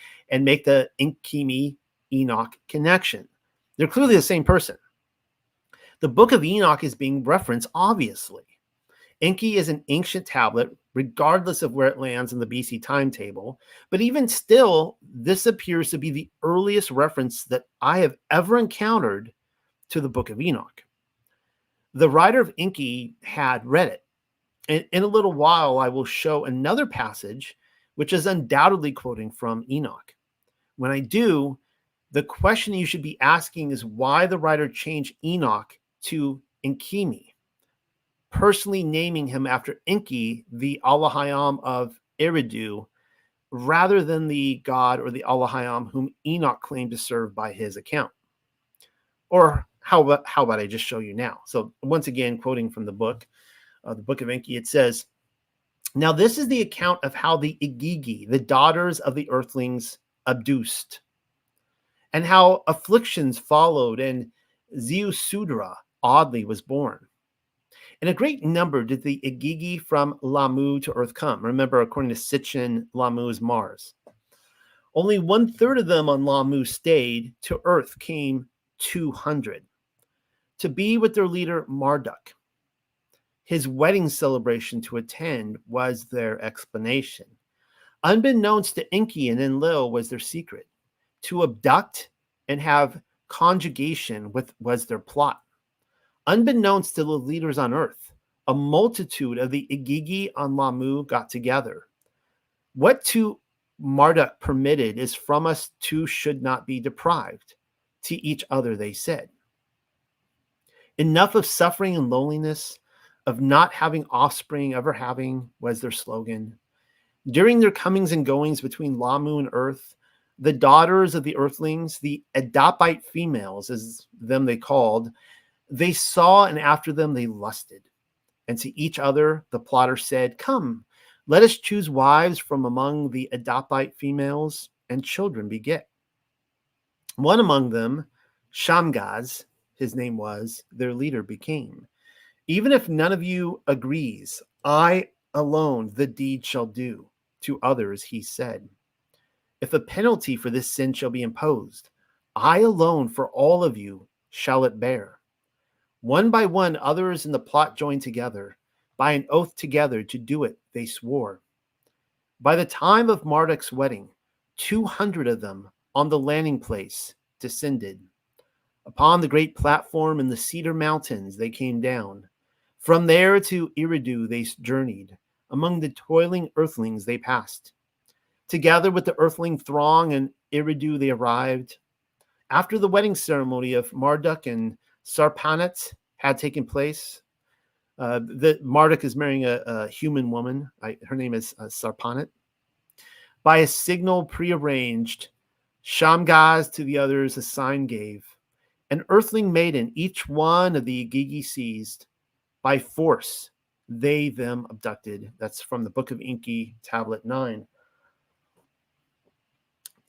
the Enkimi Enoch connection. They're clearly the same person. The book of Enoch is being referenced, obviously. Enki is an ancient tablet, regardless of where it lands in the BC timetable. But even still, this appears to be the earliest reference that I have ever encountered to the book of Enoch. The writer of Enki had read it. And in a little while, I will show another passage, which is undoubtedly quoting from Enoch. When I do, the question you should be asking is why the writer changed Enoch to Enkimi, personally naming him after Enki, the Allahayam of Eridu, rather than the god or the Allahayam whom Enoch claimed to serve by his account. Or how about I just show you now? So once again, quoting from the book of Enki, it says, "Now this is the account of how the Igigi, the daughters of the earthlings, abduced, and how afflictions followed, and Zeusudra oddly was born. In a great number did the Igigi from Lamu to Earth come. Remember, according to Sitchin, Lamu is Mars. Only 1/3 of them on Lamu stayed. To Earth came 200 to be with their leader Marduk. His wedding celebration to attend was their explanation. Unbeknownst to Enki and Enlil was their secret. To abduct and have conjugation was their plot. Unbeknownst to the leaders on Earth, a multitude of the Igigi on Lamu got together. What to Marduk permitted is from us two should not be deprived. To each other they said. Enough of suffering and loneliness, of not having offspring ever having, was their slogan. During their comings and goings between Lamu and Earth, the daughters of the Earthlings, the Adapite females, as them they called, they saw, and after them they lusted. And to each other the plotter said, "Come, let us choose wives from among the Adapite females, and children beget." One among them, Shamgaz, his name was, their leader became. "Even if none of you agrees, I alone the deed shall do." To others he said, "If a penalty for this sin shall be imposed, I alone for all of you shall it bear." One by one, others in the plot joined together. By an oath together to do it, they swore. By the time of Marduk's wedding, 200 of them on the landing place descended. Upon the great platform in the Cedar Mountains they came down. From there to Eridu they journeyed. Among the toiling earthlings they passed. Together with the earthling throng in Eridu they arrived. After the wedding ceremony of Marduk and Sarpanit had taken place, Marduk is marrying a human woman. Her name is Sarpanit. By a signal prearranged, Shamgaz to the others a sign gave. An earthling maiden, each one of the Igigi seized. By force, they them abducted. That's from the Book of Enki, Tablet 9.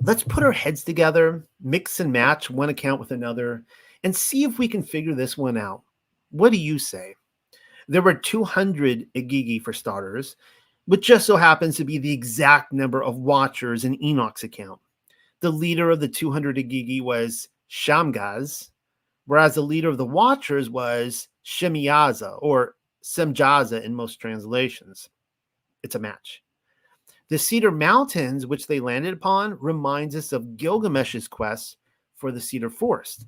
Let's put our heads together, mix and match one account with another, and see if we can figure this one out. What do you say? There were 200 Igigi for starters, which just so happens to be the exact number of watchers in Enoch's account. The leader of the 200 Igigi was Shamgaz, whereas the leader of the watchers was Shemiyaza, or Semjaza in most translations. It's a match. The Cedar Mountains, which they landed upon, reminds us of Gilgamesh's quest for the cedar forest,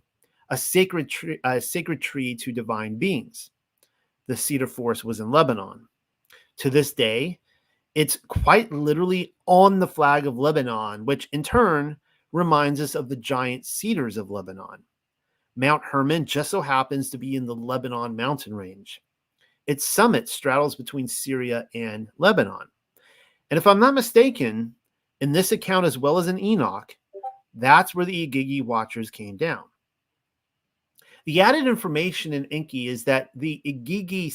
a sacred tree to divine beings. The cedar forest was in Lebanon. To this day, it's quite literally on the flag of Lebanon, which in turn reminds us of the giant cedars of Lebanon. Mount Hermon just so happens to be in the Lebanon mountain range. Its summit straddles between Syria and Lebanon. And if I'm not mistaken, in this account as well as in Enoch, that's where the Igigi watchers came down. The added information in Enki is that the Igigi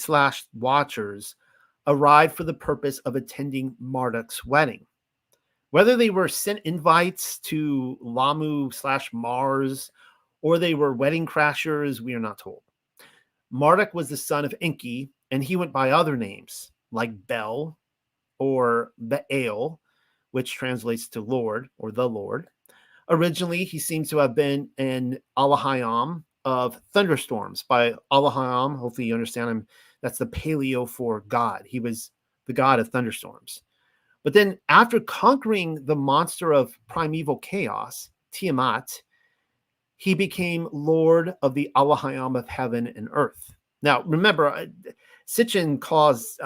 / watchers arrived for the purpose of attending Marduk's wedding. Whether they were sent invites to Lamu / Mars or they were wedding crashers, we are not told. Marduk was the son of Enki, and he went by other names like Bel or Baal, which translates to Lord or the Lord. Originally, he seems to have been an Alahayam of thunderstorms. By Alahayam, hopefully you understand him, that's the paleo for God. He was the god of thunderstorms. But then after conquering the monster of primeval chaos, Tiamat, he became Lord of the Alahayam of heaven and earth. Now, remember, Sitchin calls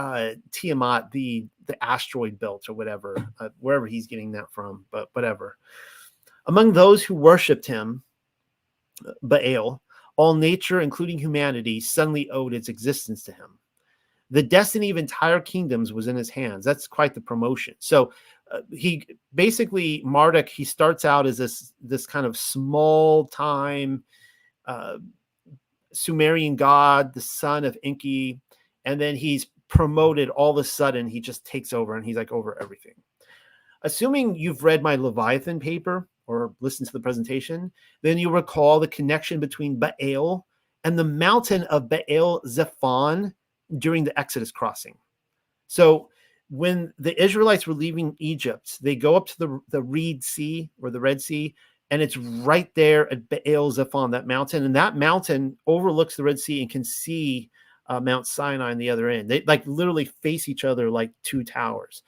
Tiamat the asteroid belt or whatever, wherever he's getting that from, but whatever. Among those who worshipped him, Baal, all nature, including humanity, suddenly owed its existence to him. The destiny of entire kingdoms was in his hands. That's quite the promotion. So he basically, Marduk, he starts out as this kind of small time Sumerian god, the son of Enki, and then he's promoted all of a sudden. He just takes over and he's like over everything. Assuming you've read my Leviathan paper or listened to the presentation, then you'll recall the connection between Baal and the mountain of Baal Zephon during the Exodus crossing. So when the Israelites were leaving Egypt, they go up to the Red Sea or the Red Sea, and it's right there at Baal Zephon, that mountain. And that mountain overlooks the Red Sea and can see Mount Sinai on the other end. They like literally face each other like two towers.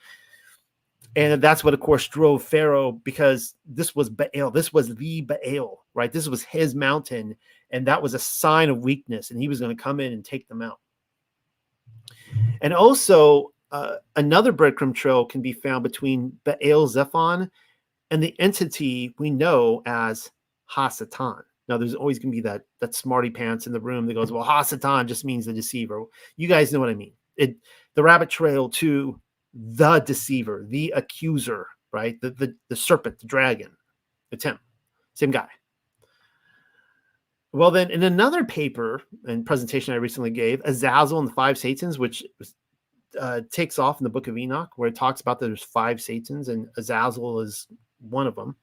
And that's what, of course, drove Pharaoh, because this was Baal. This was the Baal, right? This was his mountain. And that was a sign of weakness. And he was going to come in and take them out. And also, another breadcrumb trail can be found between Baal Zephon and the entity we know as Ha-Satan. Now, there's always going to be that smarty pants in the room that goes, well, Ha-Satan just means the deceiver. You guys know what I mean. The rabbit trail to the deceiver, the accuser, right? The serpent, the dragon. It's him. Same guy. Well, then in another paper and presentation I recently gave, Azazel and the Five Satans, which takes off in the book of Enoch, where it talks about that there's 5 Satans and Azazel is one of them.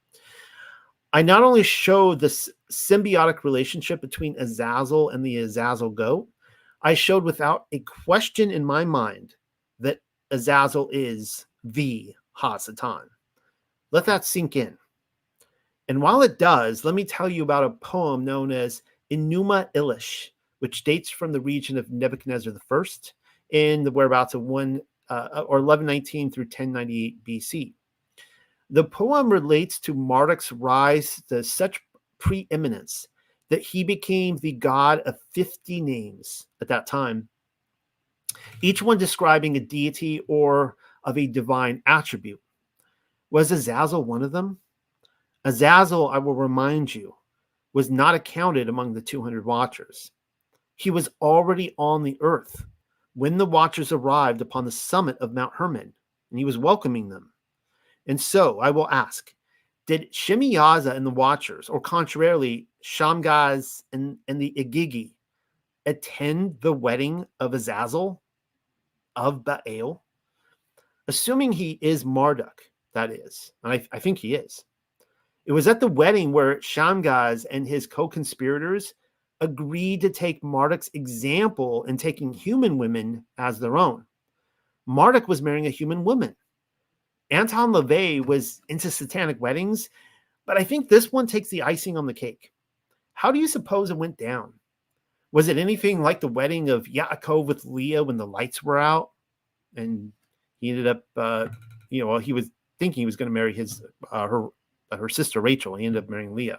I not only showed this symbiotic relationship between Azazel and the Azazel goat, I showed without a question in my mind that Azazel is the Ha-Satan. Let that sink in. And while it does, let me tell you about a poem known as Enuma Elish, which dates from the region of Nebuchadnezzar I in the whereabouts of 1119 through 1098 BC. The poem relates to Marduk's rise to such preeminence that he became the god of 50 names at that time, each one describing a deity or of a divine attribute. Was Azazel one of them? Azazel, I will remind you, was not accounted among the 200 watchers. He was already on the earth when the watchers arrived upon the summit of Mount Hermon, and he was welcoming them. And so I will ask, did Shemiyaza and the watchers, or contrarily, Shamgaz and the Igigi, attend the wedding of Azazel, of Baal? Assuming he is Marduk, that is, and I think he is. It was at the wedding where Shamgaz and his co-conspirators agreed to take Marduk's example in taking human women as their own. Marduk was marrying a human woman. Anton LaVey was into satanic weddings, but I think this one takes the icing on the cake. How do you suppose it went down? Was it anything like the wedding of Yaakov with Leah when the lights were out? And he ended up, he was thinking he was going to marry her sister Rachel. He ended up marrying Leah.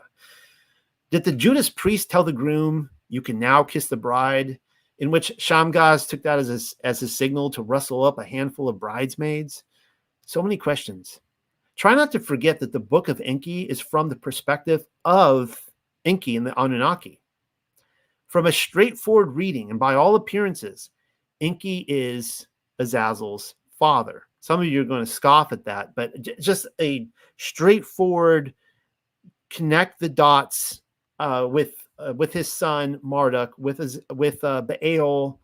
Did the Judas priest tell the groom, "You can now kiss the bride," in which Shamgaz took that as his signal to rustle up a handful of bridesmaids? So many questions. Try not to forget that the book of Enki is from the perspective of Enki and the Anunnaki. From a straightforward reading, and by all appearances, Enki is Azazel's father. Some of you are going to scoff at that, but just a straightforward connect the dots with his son Marduk, with Baal,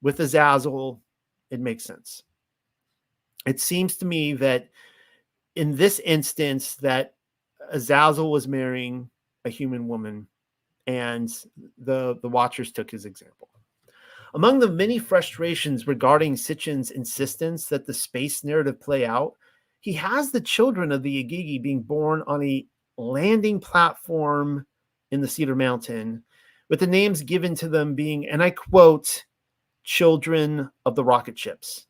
with Azazel, it makes sense. It seems to me that in this instance that Azazel was marrying a human woman, and the Watchers took his example. Among the many frustrations regarding Sitchin's insistence that the space narrative play out, he has the children of the Igigi being born on a landing platform in the Cedar Mountain, with the names given to them being, and I quote, children of the rocket ships.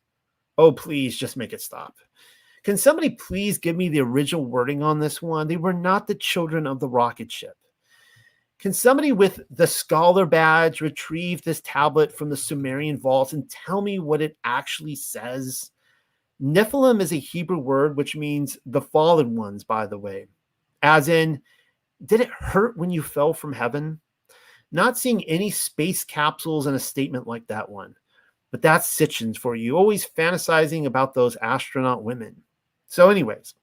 Oh, please just make it stop. Can somebody please give me the original wording on this one? They were not the children of the rocket ship. Can somebody with the scholar badge retrieve this tablet from the Sumerian vaults and tell me what it actually says? Nephilim is a Hebrew word which means the fallen ones, by the way. As in, did it hurt when you fell from heaven? Not seeing any space capsules in a statement like that one. But that's Sitchin's for you, always fantasizing about those astronaut women. So anyways,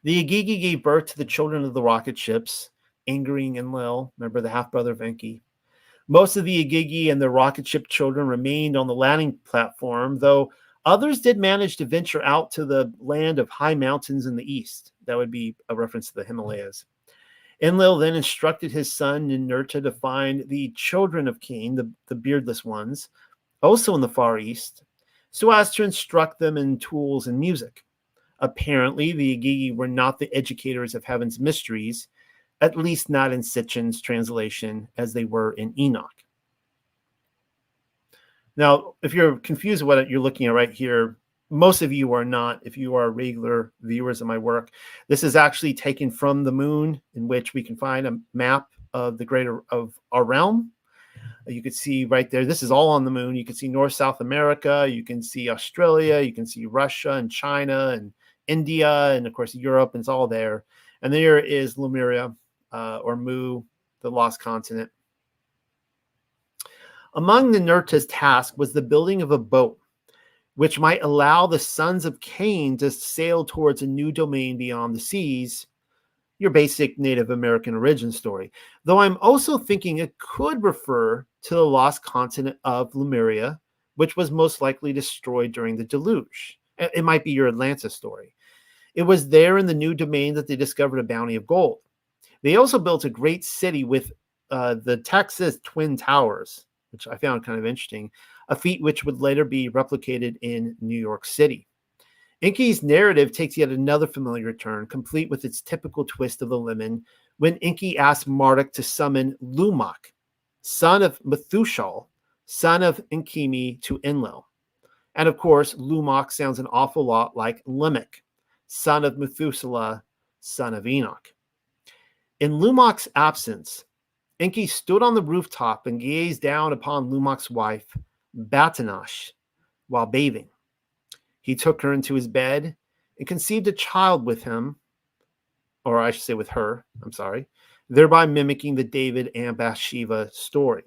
the Igigi gave birth to the children of the rocket ships, Angering and Lil, remember the half-brother of Enki. Most of the Igigi and their rocket ship children remained on the landing platform, though others did manage to venture out to the land of high mountains in the east. That would be a reference to the Himalayas. Enlil then instructed his son Ninurta to find the children of Cain, the beardless ones, also in the Far East, so as to instruct them in tools and music. Apparently, the Igigi were not the educators of heaven's mysteries, at least not in Sitchin's translation, as they were in Enoch. Now, if you're confused with what you're looking at right here, most of you are not. If you are regular viewers of my work, this is actually taken from the moon, in which we can find a map of the greater of our realm. You can see right there, this is all on the moon. You can see North, South America. You can see Australia. You can see Russia and China and India, and of course Europe, and it's all there. And there is Lemuria, or Mu, the lost continent. Among Ninurta's tasks was the building of a boat, which might allow the sons of Cain to sail towards a new domain beyond the seas. Your basic Native American origin story. Though I'm also thinking it could refer to the lost continent of Lemuria, which was most likely destroyed during the deluge. It might be your Atlantis story. It was there in the new domain that they discovered a bounty of gold. They also built a great city with the Texas Twin Towers, which I found kind of interesting, a feat which would later be replicated in New York City. Enki's narrative takes yet another familiar turn, complete with its typical twist of the lemon, when Enki asks Marduk to summon Lumak, son of Methushal, son of Enkimi, to Enlil. And of course, Lumak sounds an awful lot like Lamech, son of Methuselah, son of Enoch. In Lumak's absence, Enki stood on the rooftop and gazed down upon Lumak's wife, Batanash, while bathing. He took her into his bed and conceived a child with him, or I should say with her, I'm sorry, thereby mimicking the David and Bathsheba story.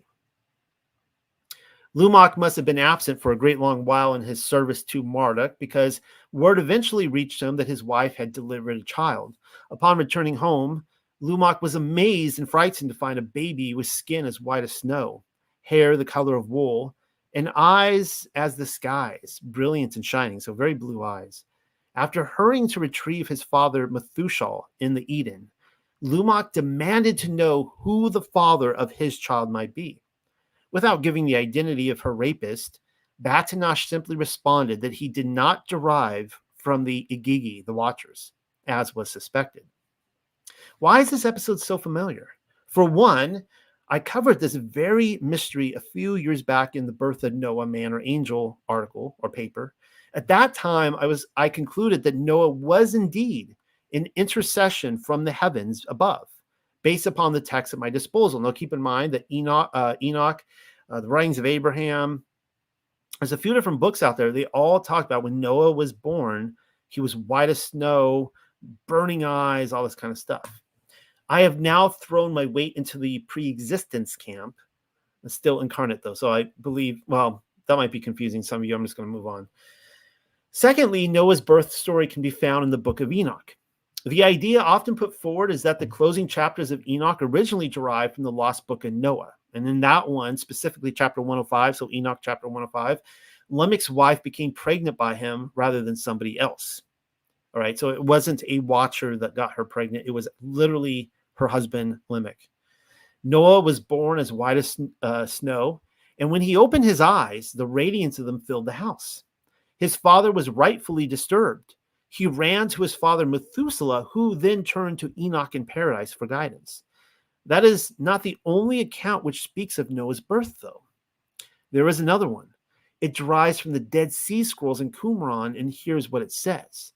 Lumak must have been absent for a great long while in his service to Marduk, because word eventually reached him that his wife had delivered a child. Upon returning home, Lumak was amazed and frightened to find a baby with skin as white as snow, hair the color of wool, and eyes as the skies, brilliant and shining, so very blue eyes. After hurrying to retrieve his father Methushal in the Eden, Lumak demanded to know who the father of his child might be. Without giving the identity of her rapist, Batanash simply responded that he did not derive from the Igigi, the Watchers, as was suspected. Why is this episode so familiar? For one, I covered this very mystery a few years back in the Birth of Noah, Man or Angel article or paper. At that time, I concluded that Noah was indeed an intercession from the heavens above, based upon the text at my disposal. Now, keep in mind that Enoch, the writings of Abraham, there's a few different books out there. They all talk about when Noah was born, he was white as snow, burning eyes, all this kind of stuff. I have now thrown my weight into the pre-existence camp. It's still incarnate, though. So I believe, well, that might be confusing some of you. I'm just going to move on. Secondly, Noah's birth story can be found in the book of Enoch. The idea often put forward is that the closing chapters of Enoch originally derived from the lost book of Noah. And in that one, specifically chapter 105, so Enoch chapter 105, Lamech's wife became pregnant by him rather than somebody else. All right, so it wasn't a watcher that got her pregnant. It was literally her husband, Lamech. Noah was born as white as snow, and when he opened his eyes, the radiance of them filled the house. His father was rightfully disturbed. He ran to his father Methuselah, who then turned to Enoch in paradise for guidance. That is not the only account which speaks of Noah's birth, though. There is another one. It derives from the Dead Sea Scrolls in Qumran, and here's what it says.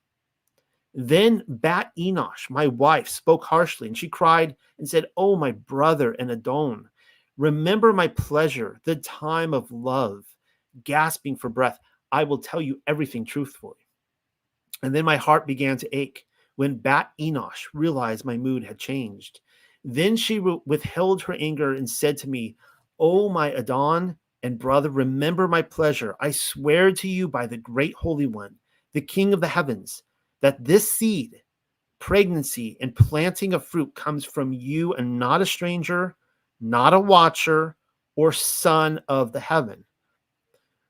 Then Bat Enosh, my wife, spoke harshly, and she cried and said, "Oh, my brother and Adon, remember my pleasure, the time of love." Gasping for breath, I will tell you everything truthfully. And then my heart began to ache when Bat Enosh realized my mood had changed. Then she withheld her anger and said to me, "Oh, my Adon and brother, remember my pleasure. I swear to you by the great Holy One, the King of the heavens, that this seed, pregnancy, and planting of fruit comes from you and not a stranger, not a watcher, or son of the heaven.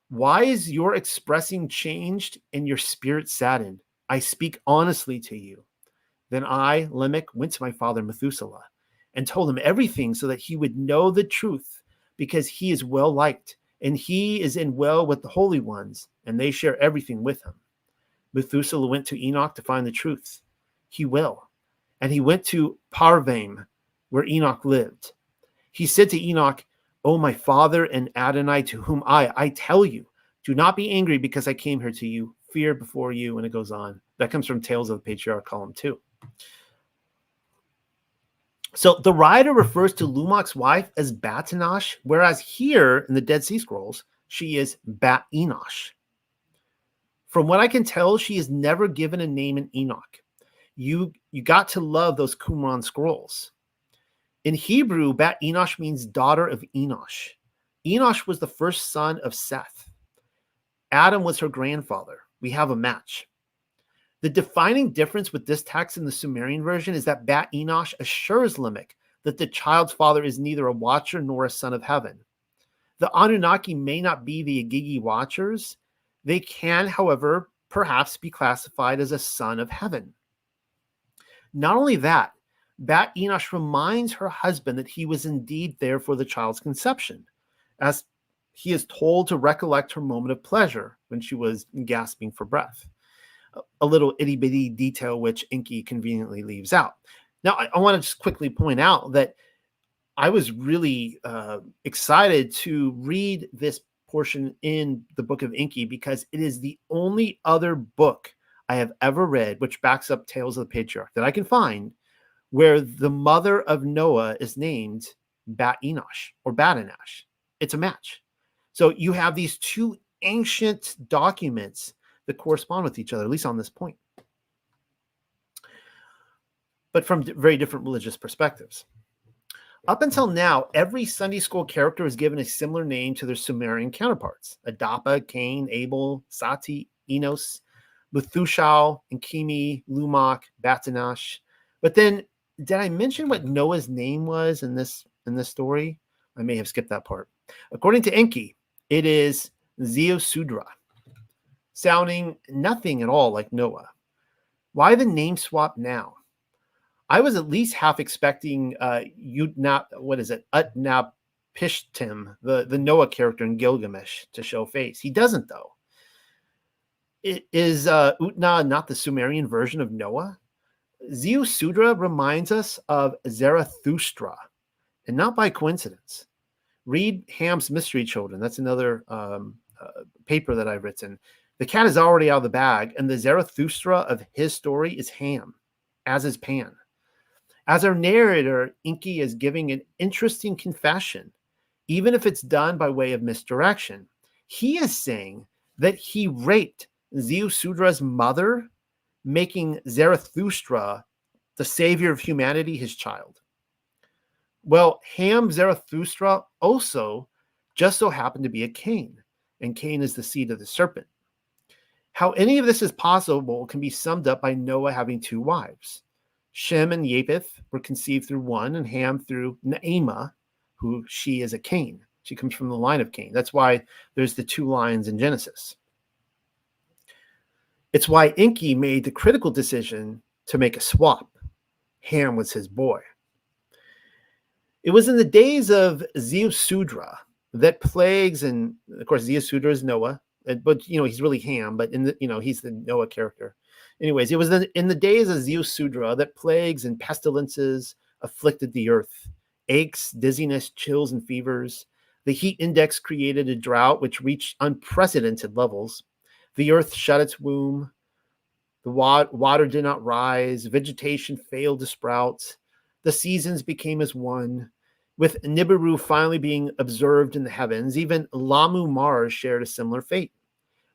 Why is your expressing changed and your spirit saddened? I speak honestly to you." Then I, Lamech, went to my father Methuselah and told him everything so that he would know the truth, because he is well liked and he is in well with the holy ones, and they share everything with him. Methuselah went to Enoch to find the truth. He will. And he went to Parvaim, where Enoch lived. He said to Enoch, O my father and Adonai, to whom I tell you, do not be angry because I came here to you, fear before you, and it goes on. That comes from Tales of the Patriarch, column 2. So the writer refers to Lumach's wife as Bat-Enosh, whereas here in the Dead Sea Scrolls, she is Bat-Enosh. From what I can tell, she is never given a name in Enoch. You got to love those Qumran scrolls. In Hebrew, Bat-Enosh means daughter of Enosh. Enosh was the first son of Seth. Adam was her grandfather. We have a match. The defining difference with this text in the Sumerian version is that Bat-Enosh assures Lamech that the child's father is neither a watcher nor a son of heaven. The Anunnaki may not be the Agigi watchers. They can, however, perhaps be classified as a son of heaven. Not only that, Bat-Enosh reminds her husband that he was indeed there for the child's conception, as he is told to recollect her moment of pleasure when she was gasping for breath. A little itty-bitty detail which Enki conveniently leaves out. Now, I want to just quickly point out that I was really excited to read this portion in the book of Enki because it is the only other book I have ever read which backs up Tales of the Patriarch that I can find where the mother of Noah is named Bat-Enosh or Bat-Enosh. It's a match. So you have these two ancient documents that correspond with each other, at least on this point, but from very different religious perspectives. Up until now, every Sunday school character is given a similar name to their Sumerian counterparts: Adapa, Cain, Abel, Sati, Enos, Methushal, Enkimi, Lumach, Bat-Enosh. But then, did I mention what Noah's name was in this story? I may have skipped that part. According to Enki, it is Zeusudra, sounding nothing at all like Noah. Why the name swap now? I was at least half expecting Utnapishtim, the Noah character in Gilgamesh, to show face. He doesn't, though. Is Utna not the Sumerian version of Noah? Zeusudra reminds us of Zarathustra, and not by coincidence. Read Ham's Mystery Children. That's another paper that I've written. The cat is already out of the bag, and the Zarathustra of his story is Ham, as is Pan. As our narrator, Enki is giving an interesting confession, even if it's done by way of misdirection. He is saying that he raped Zeusudra's mother, making Zarathustra, the savior of humanity, his child. Well, Ham Zarathustra also just so happened to be a Cain, and Cain is the seed of the serpent. How any of this is possible can be summed up by Noah having two wives. Shem and Japheth were conceived through one, and Ham through Naamah, who she is a Cain. She comes from the line of Cain. That's why there's the two lines in Genesis. It's why Enki made the critical decision to make a swap. Ham was his boy. It was in the days of Zeusudra that plagues, and of course Zeusudra is Noah, but he's really Ham, but he's the Noah character. Anyways, it was in the days of Zeusudra that plagues and pestilences afflicted the earth. Aches, dizziness, chills, and fevers. The heat index created a drought which reached unprecedented levels. The earth shut its womb. The water did not rise. Vegetation failed to sprout. The seasons became as one. With Nibiru finally being observed in the heavens, even Lamu Mars shared a similar fate.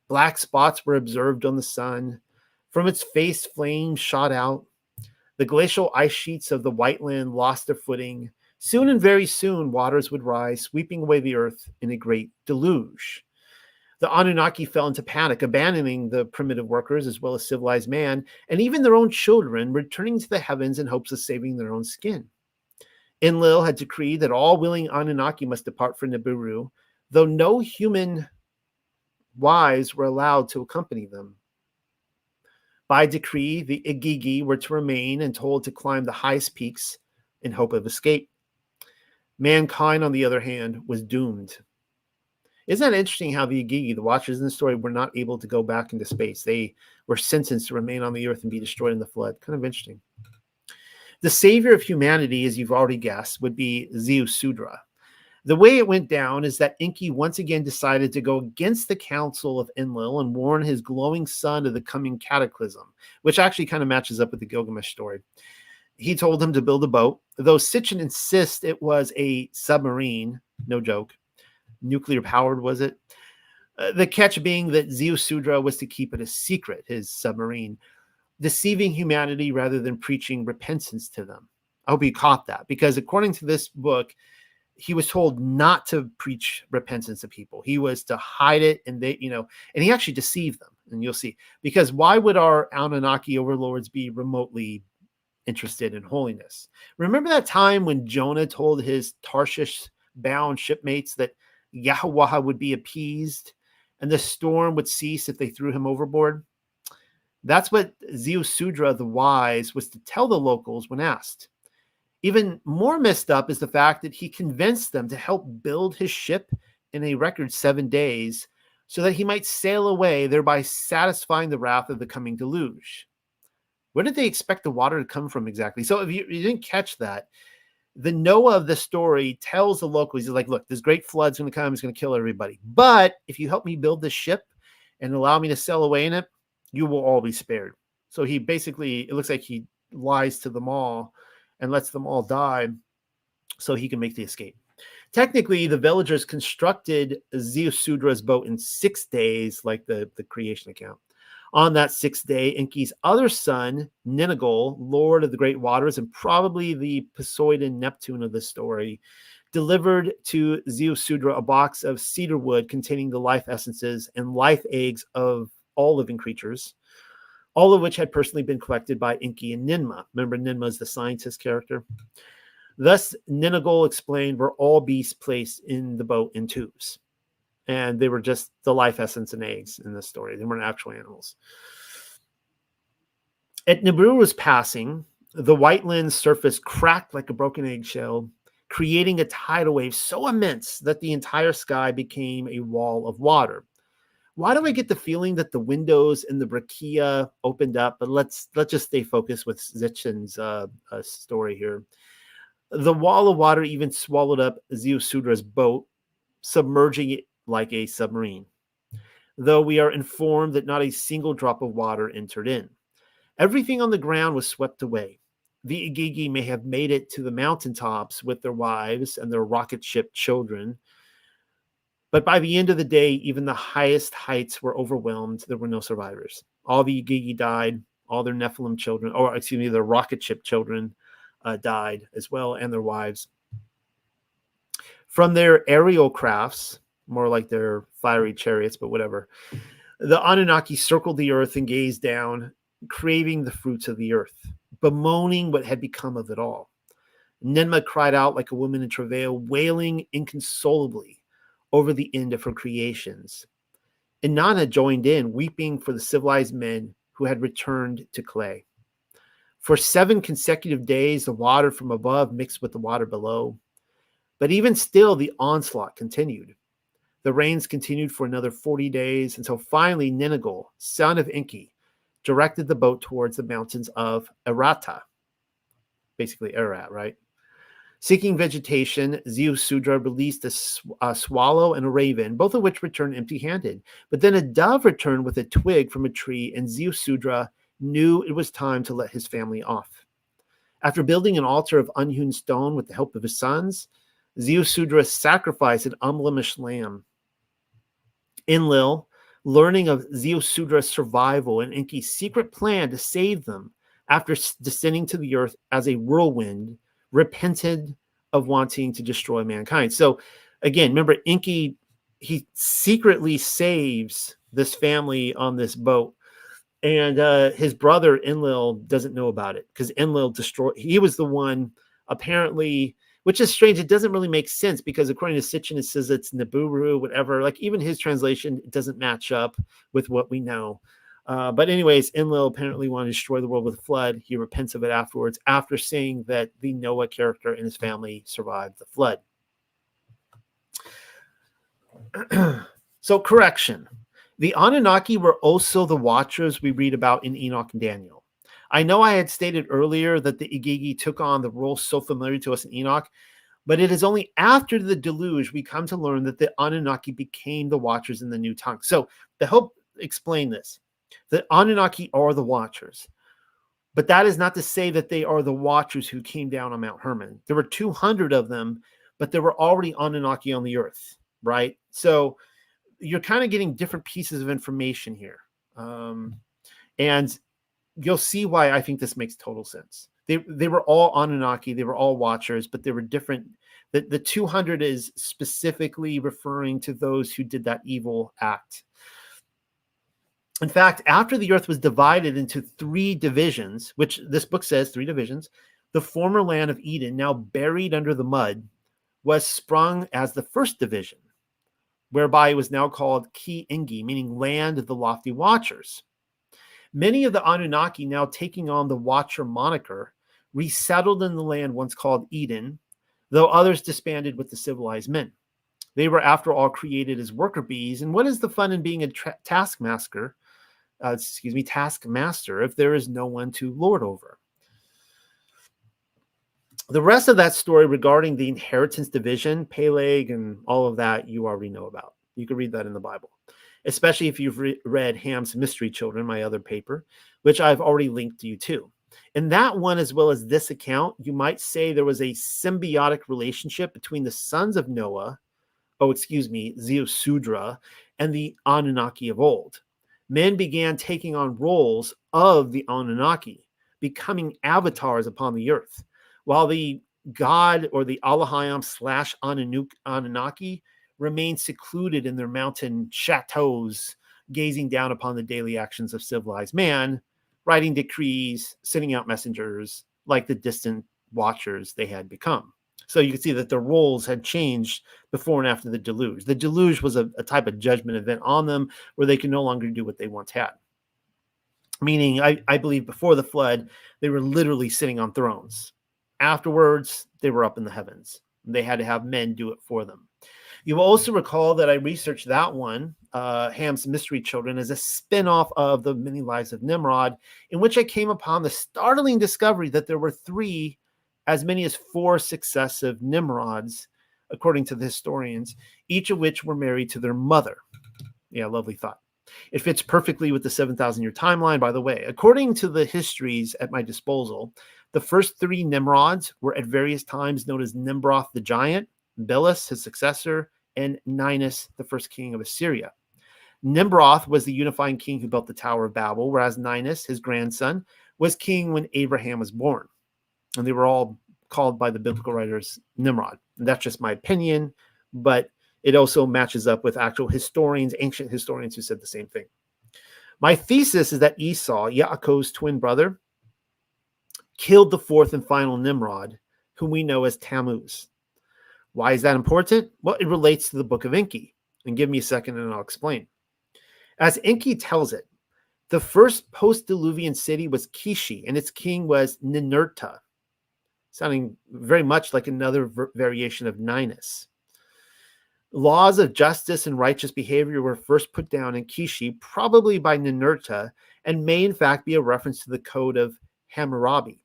Black spots were observed on the sun. From its face, flames shot out. The glacial ice sheets of the White Land lost their footing. Soon and very soon, waters would rise, sweeping away the earth in a great deluge. The Anunnaki fell into panic, abandoning the primitive workers as well as civilized man, and even their own children, returning to the heavens in hopes of saving their own skin. Enlil had decreed that all willing Anunnaki must depart for Nibiru, though no human wives were allowed to accompany them. By decree, the Igigi were to remain and told to climb the highest peaks in hope of escape. Mankind, on the other hand, was doomed. Isn't that interesting how the Igigi, the Watchers in the story, were not able to go back into space? They were sentenced to remain on the earth and be destroyed in the flood. Kind of interesting. The savior of humanity, as you've already guessed, would be Zeusudra. The way it went down is that Enki once again decided to go against the counsel of Enlil and warn his glowing son of the coming cataclysm, which actually kind of matches up with the Gilgamesh story. He told him to build a boat, though Sitchin insists it was a submarine. No joke. Nuclear powered, was it? The catch being that Zeusudra was to keep it a secret, his submarine, deceiving humanity rather than preaching repentance to them. I hope you caught that, because according to this book, he was told not to preach repentance to people. He was to hide it, and and he actually deceived them. And you'll see, because why would our Anunnaki overlords be remotely interested in holiness? Remember that time when Jonah told his Tarshish-bound shipmates that Yahweh would be appeased and the storm would cease if they threw him overboard? That's what Zeusudra the Wise was to tell the locals when asked. Even more messed up is the fact that he convinced them to help build his ship in a record 7 days so that he might sail away, thereby satisfying the wrath of the coming deluge. Where did they expect the water to come from exactly? So if you didn't catch that, the Noah of the story tells the locals, he's like, look, this great flood's going to come. It's going to kill everybody. But if you help me build this ship and allow me to sail away in it, you will all be spared. So he basically, it looks like he lies to them all and lets them all die so he can make the escape. Technically, the villagers constructed Zeussudra's boat in 6 days, like the creation account. On that 6th day, Enki's other son, Ninigol, lord of the great waters, and probably the Poseidon Neptune of the story, delivered to Zeusudra a box of cedar wood containing the life essences and life eggs of all living creatures, all of which had personally been collected by Enki and Ninmah. Remember, Ninmah is the scientist character. Thus, Ninigol explained were all beasts placed in the boat in tubes. And they were just the life essence and eggs in this story. They weren't actual animals. At Nibiru's passing, the white lens surface cracked like a broken eggshell, creating a tidal wave so immense that the entire sky became a wall of water. Why do I get the feeling that the windows in the Brachia opened up? But let's just stay focused with Zichin's story here. The wall of water even swallowed up Zeussudra's boat, submerging it like a submarine, though we are informed that not a single drop of water entered in. Everything on the ground was swept away. The Igigi may have made it to the mountaintops with their wives and their rocket ship children, but by the end of the day, even the highest heights were overwhelmed. There were no survivors. All the Igigi died, all their Nephilim children, or excuse me, their rocket ship children died as well, and their wives. From their aerial crafts, more like their fiery chariots, but whatever, the Anunnaki circled the earth and gazed down, craving the fruits of the earth, bemoaning what had become of it all. Ninmah cried out like a woman in travail, wailing inconsolably over the end of her creations. Inanna joined in, weeping for the civilized men who had returned to clay. For 7 consecutive days, the water from above mixed with the water below. But even still, the onslaught continued. The rains continued for another 40 days until finally Ninigol, son of Enki, directed the boat towards the mountains of Arata. Basically Ararat, right? Seeking vegetation, Zeusudra released a swallow and a raven, both of which returned empty-handed. But then a dove returned with a twig from a tree, and Zeusudra knew it was time to let his family off. After building an altar of unhewn stone with the help of his sons, Zeusudra sacrificed an unblemished lamb. Enlil, learning of Zeussudra's survival and Enki's secret plan to save them after descending to the earth as a whirlwind, repented of wanting to destroy mankind. So again, remember, Enki, he secretly saves this family on this boat. And his brother Enlil doesn't know about it because Enlil he was the one apparently, which is strange. It doesn't really make sense because according to Sitchin, it says it's Nibiru, whatever. Like even his translation doesn't match up with what we know. But anyways, Enlil apparently wanted to destroy the world with a flood. He repents of it afterwards after seeing that the Noah character and his family survived the flood. So, correction. The Anunnaki were also the watchers we read about in Enoch and Daniel. I know I had stated earlier that the Igigi took on the role so familiar to us in Enoch, but it is only after the deluge we come to learn that the Anunnaki became the watchers in the new tongue. So, to help explain this, the Anunnaki are the watchers, but that is not to say that they are the watchers who came down on Mount Hermon. There were 200 of them, but there were already Anunnaki on the earth, right? So, you're kind of getting different pieces of information here. And you'll see why I think this makes total sense. They were all Anunnaki, they were all watchers, but they were different. The 200 is specifically referring to those who did that evil act. In fact, after the earth was divided into 3 divisions, which this book says 3 divisions, the former land of Eden, now buried under the mud, was sprung as the first division, whereby it was now called Ki Ingi, meaning land of the lofty watchers. Many of the Anunnaki, now taking on the Watcher moniker, resettled in the land once called Eden, though others disbanded with the civilized men. They were, after all, created as worker bees. And what is the fun in being a taskmaster if there is no one to lord over? The rest of that story regarding the inheritance division, Peleg, and all of that, you already know about. You can read that in the Bible, especially if you've read Ham's Mystery Children, my other paper, which I've already linked to you too. In that one, as well as this account, you might say there was a symbiotic relationship between the sons of Noah, Zeusudra, and the Anunnaki of old. Men began taking on roles of the Anunnaki, becoming avatars upon the earth, while the god or the Alahayam / Anunnaki remained secluded in their mountain chateaus, gazing down upon the daily actions of civilized man, writing decrees, sending out messengers, like the distant watchers they had become. So you can see that their roles had changed before and after the deluge. The deluge was a type of judgment event on them where they could no longer do what they once had. Meaning, I believe before the flood, they were literally sitting on thrones. Afterwards, they were up in the heavens. They had to have men do it for them. You will also recall that I researched that one, Ham's Mystery Children, as a spin-off of The Many Lives of Nimrod, in which I came upon the startling discovery that there were 3, as many as 4 successive Nimrods, according to the historians, each of which were married to their mother. Yeah, lovely thought. It fits perfectly with the 7,000-year timeline, by the way. According to the histories at my disposal, the first 3 Nimrods were at various times known as Nimroth the Giant, Belus, his successor, and Ninus, the first king of Assyria. Nimroth was the unifying king who built the Tower of Babel, whereas Ninus, his grandson, was king when Abraham was born. And they were all called by the biblical writers Nimrod. And that's just my opinion, but it also matches up with actual historians, ancient historians who said the same thing. My thesis is that Esau, Yaakov's twin brother, killed the 4th and final Nimrod, whom we know as Tammuz. Why is that important? Well, it relates to the book of Enki. And give me a second and I'll explain. As Enki tells it, the first post-Diluvian city was Kishi, and its king was Ninurta, sounding very much like another variation of Ninus. Laws of justice and righteous behavior were first put down in Kishi, probably by Ninurta, and may in fact be a reference to the code of Hammurabi.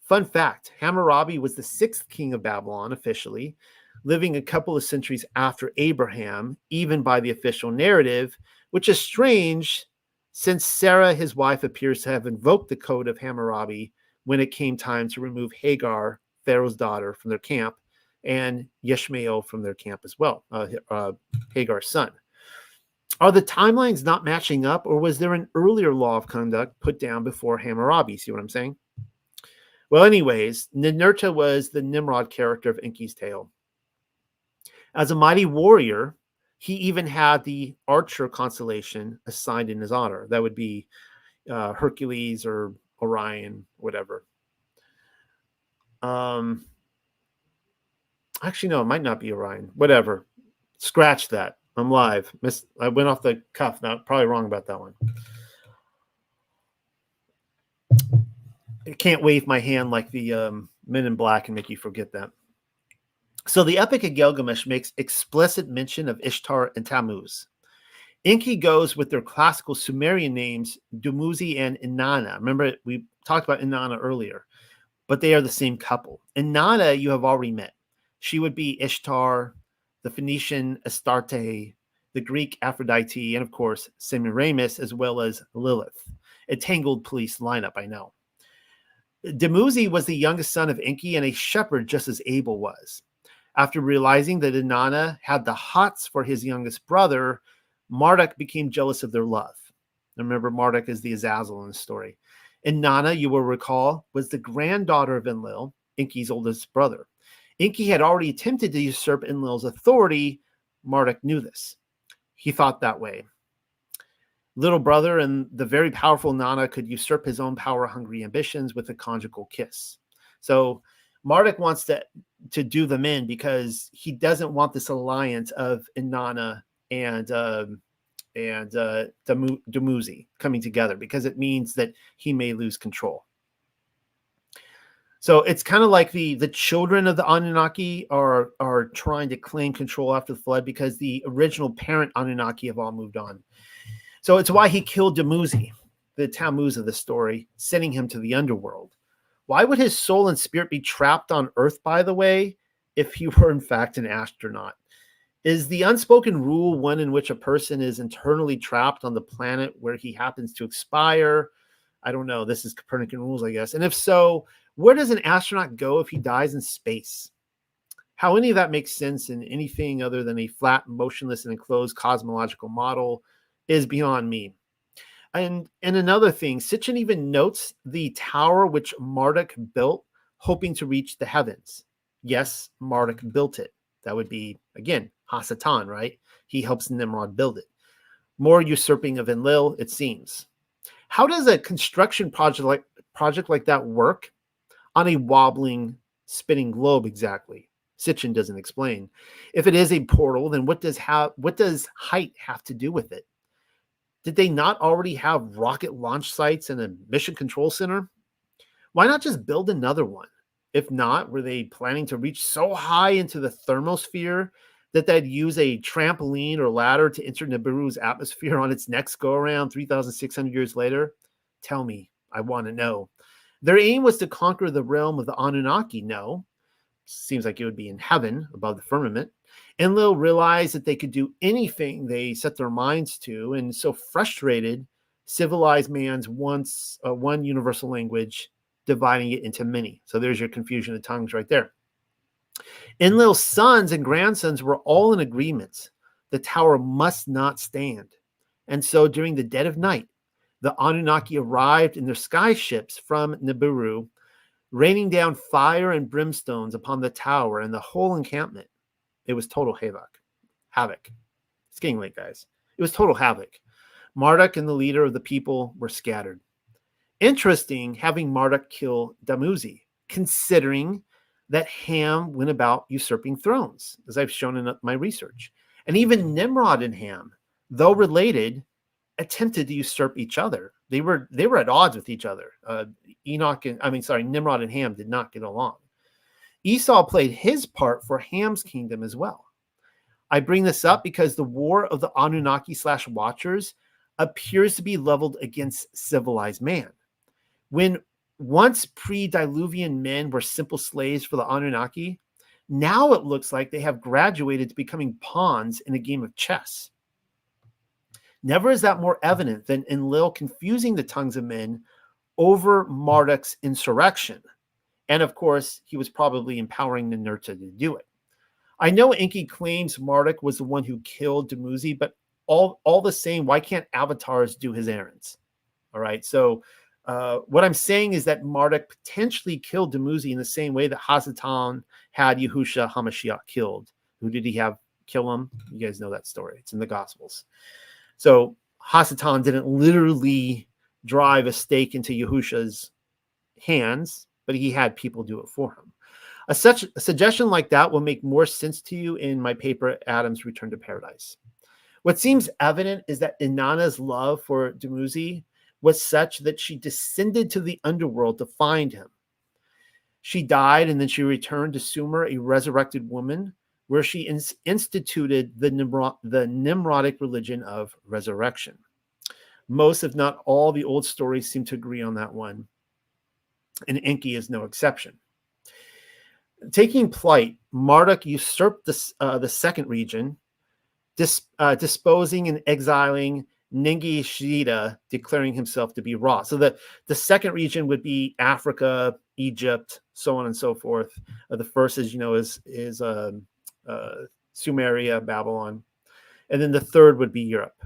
Fun fact, Hammurabi was the 6th king of Babylon officially, living a couple of centuries after Abraham, even by the official narrative, which is strange since Sarah, his wife, appears to have invoked the code of Hammurabi when it came time to remove Hagar, Pharaoh's daughter, from their camp, and Yishmael from their camp as well, Hagar's son. Are the timelines not matching up, or was there an earlier law of conduct put down before Hammurabi? See what I'm saying? Well, anyways, Ninurta was the Nimrod character of Enki's tale. As a mighty warrior, he even had the archer constellation assigned in his honor. That would be Hercules or Orion, whatever. Actually, no, it might not be Orion. Whatever. Scratch that. I'm live. I went off the cuff. Now, probably wrong about that one. I can't wave my hand like the Men in Black and make you forget that. So the Epic of Gilgamesh makes explicit mention of Ishtar and Tammuz. Enki goes with their classical Sumerian names, Dumuzi and Inanna. Remember, we talked about Inanna earlier, but they are the same couple. Inanna, you have already met. She would be Ishtar, the Phoenician Astarte, the Greek Aphrodite, and of course, Semiramis, as well as Lilith. A tangled police lineup, I know. Dumuzi was the youngest son of Enki and a shepherd just as Abel was. After realizing that Inanna had the hots for his youngest brother, Marduk became jealous of their love. Remember, Marduk is the Azazel in the story. Inanna, you will recall, was the granddaughter of Enlil, Enki's oldest brother. Enki had already attempted to usurp Enlil's authority. Marduk knew this. He thought that way. Little brother and the very powerful Nana could usurp his own power-hungry ambitions with a conjugal kiss. So Marduk wants to do them in because he doesn't want this alliance of Inanna and Dumuzi coming together, because it means that he may lose control. So it's kind of like the children of the Anunnaki are trying to claim control after the flood, because the original parent Anunnaki have all moved on. So it's why he killed Dumuzi, the Tammuz of the story, sending him to the underworld. Why would his soul and spirit be trapped on Earth, by the way, if he were in fact an astronaut? Is the unspoken rule one in which a person is internally trapped on the planet where he happens to expire? I don't know. This is Copernican rules, I guess. And if so, where does an astronaut go if he dies in space? How any of that makes sense in anything other than a flat, motionless, and enclosed cosmological model is beyond me. And another thing, Sitchin even notes the tower which Marduk built, hoping to reach the heavens. Yes, Marduk built it. That would be, again, Hasatan, right? He helps Nimrod build it. More usurping of Enlil, it seems. How does a construction project like that work on a wobbling, spinning globe exactly? Sitchin doesn't explain. If it is a portal, then what does height have to do with it? Did they not already have rocket launch sites and a mission control center? Why not just build another one? If not, were they planning to reach so high into the thermosphere that they'd use a trampoline or ladder to enter Nibiru's atmosphere on its next go-around 3,600 years later? Tell me. I want to know. Their aim was to conquer the realm of the Anunnaki, no. Seems like it would be in heaven, above the firmament. Enlil realized that they could do anything they set their minds to, and so frustrated, civilized man's one universal language, dividing it into many. So there's your confusion of tongues right there. Enlil's sons and grandsons were all in agreement. The tower must not stand. And so during the dead of night, the Anunnaki arrived in their sky ships from Nibiru, raining down fire and brimstones upon the tower and the whole encampment. It was total havoc. It's getting late, guys. It was total havoc. Marduk and the leader of the people were scattered. Interesting having Marduk kill Dumuzi, considering that Ham went about usurping thrones, as I've shown in my research. And even Nimrod and Ham, though related, attempted to usurp each other. They were at odds with each other. Nimrod and Ham did not get along. Esau played his part for Ham's kingdom as well. I bring this up because the war of the Anunnaki/Watchers appears to be leveled against civilized man. When once pre-Diluvian men were simple slaves for the Anunnaki, now it looks like they have graduated to becoming pawns in a game of chess. Never is that more evident than Enlil confusing the tongues of men over Marduk's insurrection. And of course, he was probably empowering Ninurta to do it. I know Enki claims Marduk was the one who killed Dumuzi, but all the same, why can't avatars do his errands? All right, so what I'm saying is that Marduk potentially killed Dumuzi in the same way that Hasatan had Yahusha HaMashiach killed. Who did he have kill him? You guys know that story. It's in the Gospels. So Hasatan didn't literally drive a stake into Yahusha's hands, but he had people do it for him. A suggestion like that will make more sense to you in my paper, Adam's Return to Paradise. What seems evident is that Inanna's love for Dumuzi was such that she descended to the underworld to find him. She died, and then she returned to Sumer, a resurrected woman, where she instituted the Nimrodic religion of resurrection. Most, if not all, the old stories seem to agree on that one, and Enki is no exception. Taking plight, Marduk usurped the second region, disposing and exiling Ningishita, declaring himself to be Ra. So the second region would be Africa, Egypt, so on and so forth. The first, as you know, is Sumeria, Babylon. And then the third would be Europe.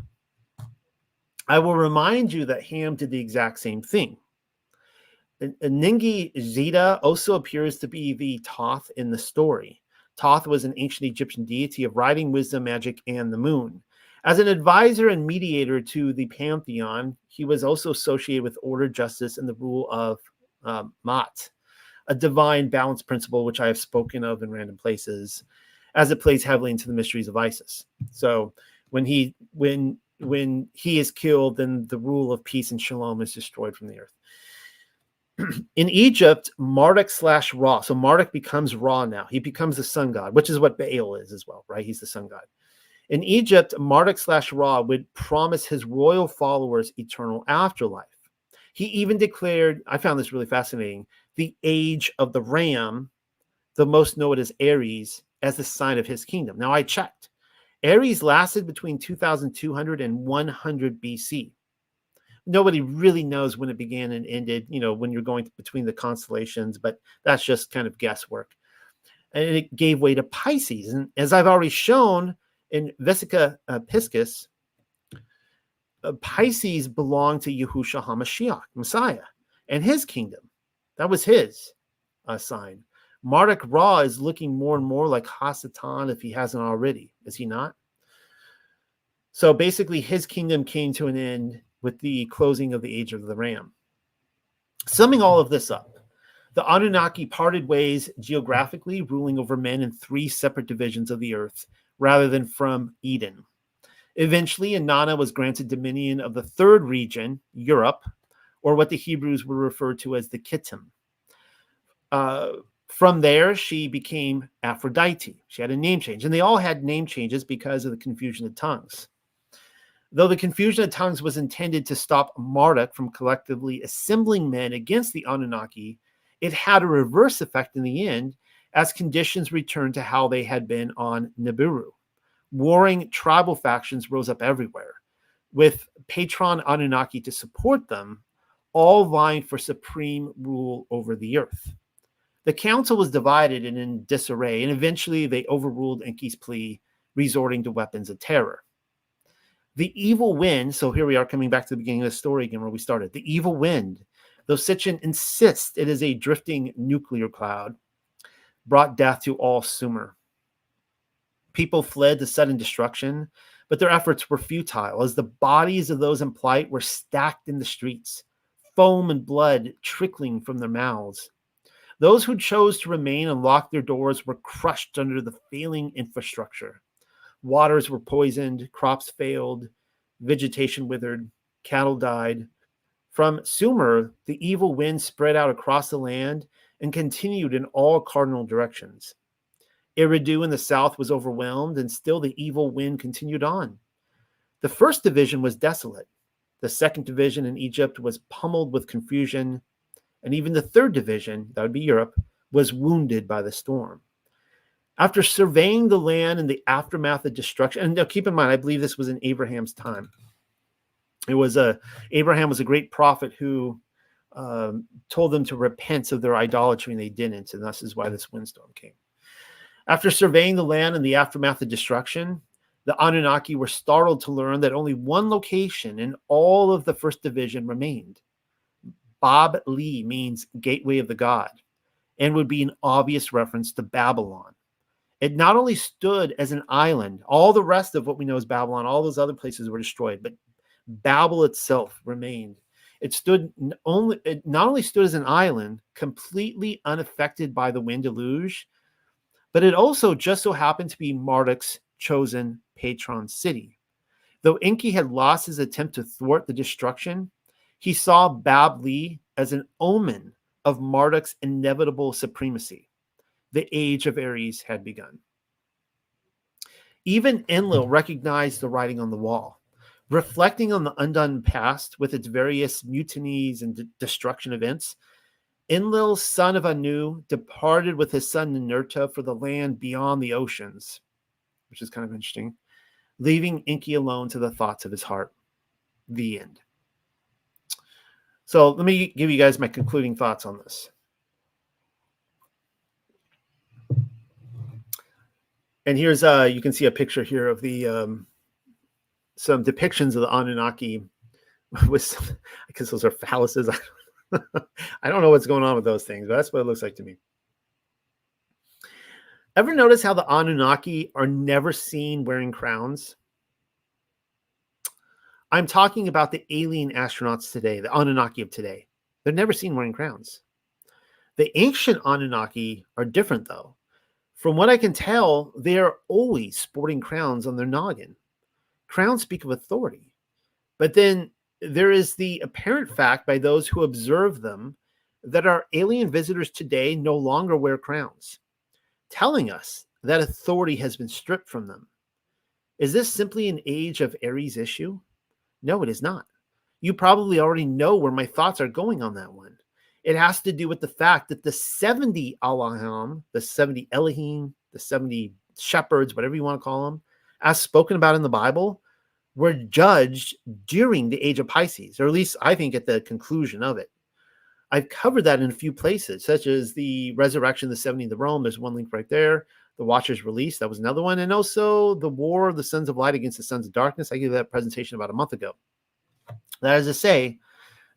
I will remind you that Ham did the exact same thing. Ningishita also appears to be the Thoth in the story. Thoth was an ancient Egyptian deity of writing, wisdom, magic, and the moon. As an advisor and mediator to the pantheon, he was also associated with order, justice, and the rule of Mat, a divine balance principle, which I have spoken of in random places, as it plays heavily into the mysteries of Isis. So when he is killed, then the rule of peace and shalom is destroyed from the earth. In Egypt, Marduk / Ra. So Marduk becomes Ra now. He becomes the sun god, which is what Baal is as well, right? He's the sun god. In Egypt, Marduk / Ra would promise his royal followers eternal afterlife. He even declared, I found this really fascinating, the age of the ram, the most known as Aries, as the sign of his kingdom. Now I checked. Aries lasted between 2200 and 100 BC. Nobody really knows when it began and ended, when you're going between the constellations, but that's just kind of guesswork. And it gave way to Pisces. And as I've already shown in Vesica Piscis, Pisces belonged to Yahushua HaMashiach, Messiah, and his kingdom. That was his sign. Marduk Ra is looking more and more like Hasatan if he hasn't already. Is he not? So basically, his kingdom came to an end with the closing of the age of the ram. Summing all of this up, the Anunnaki parted ways geographically, ruling over men in 3 separate divisions of the earth, rather than from Eden. Eventually, Inanna was granted dominion of the third region, Europe, or what the Hebrews would refer to as the Kittim. From there, she became Aphrodite. She had a name change, and they all had name changes because of the confusion of tongues. Though the confusion of tongues was intended to stop Marduk from collectively assembling men against the Anunnaki, it had a reverse effect in the end as conditions returned to how they had been on Nibiru. Warring tribal factions rose up everywhere, with patron Anunnaki to support them, all vying for supreme rule over the earth. The council was divided and in disarray, and eventually they overruled Enki's plea, resorting to weapons of terror. The evil wind, so here we are coming back to the beginning of the story again where we started. The evil wind, though Sitchin insists it is a drifting nuclear cloud, brought death to all Sumer. People fled to sudden destruction, but their efforts were futile as the bodies of those in plight were stacked in the streets, foam and blood trickling from their mouths. Those who chose to remain and lock their doors were crushed under the failing infrastructure. Waters were poisoned, crops failed, vegetation withered, cattle died. From Sumer, the evil wind spread out across the land and continued in all cardinal directions. Eridu in the south was overwhelmed, and still the evil wind continued on. The first division was desolate. The second division in Egypt was pummeled with confusion, and even the third division, that would be Europe, was wounded by the storm. After surveying the land in the aftermath of destruction, and now keep in mind, I believe this was in Abraham's time. Abraham was a great prophet who told them to repent of their idolatry, and they didn't, and this is why this windstorm came. After surveying the land in the aftermath of destruction, the Anunnaki were startled to learn that only one location in all of the first division remained. Bab Li means gateway of the god, and would be an obvious reference to Babylon. It not only stood as an island, all the rest of what we know as Babylon, all those other places were destroyed, but Babel itself remained. It not only stood as an island, completely unaffected by the wind deluge, but it also just so happened to be Marduk's chosen patron city. Though Enki had lost his attempt to thwart the destruction, he saw Bab Li as an omen of Marduk's inevitable supremacy. The age of Aries had begun. Even Enlil recognized the writing on the wall. Reflecting on the undone past with its various mutinies and destruction events, Enlil, son of Anu, departed with his son Ninurta for the land beyond the oceans, which is kind of interesting, leaving Enki alone to the thoughts of his heart. The end. So let me give you guys my concluding thoughts on this. And here's you can see a picture here of the some depictions of the Anunnaki with, I guess those are phalluses. I don't know what's going on with those things, but that's what it looks like to me. Ever notice how the Anunnaki are never seen wearing crowns? I'm talking about the alien astronauts today, the Anunnaki of today. They're never seen wearing crowns. The ancient Anunnaki are different, though. From what I can tell, they are always sporting crowns on their noggin. Crowns speak of authority. But then there is the apparent fact by those who observe them that our alien visitors today no longer wear crowns, telling us that authority has been stripped from them. Is this simply an age of Aries issue? No, it is not. You probably already know where my thoughts are going on that one. It has to do with the fact that the 70 Elohim, the 70 Elohim, the 70 shepherds, whatever you want to call them, as spoken about in the Bible, were judged during the age of Pisces, or at least I think at the conclusion of it. I've covered that in a few places, such as the resurrection of the 70 of the Rome. There's one link right there. The Watcher's Release, that was another one. And also the war of the sons of light against the sons of darkness. I gave that presentation about a month ago. That is to say,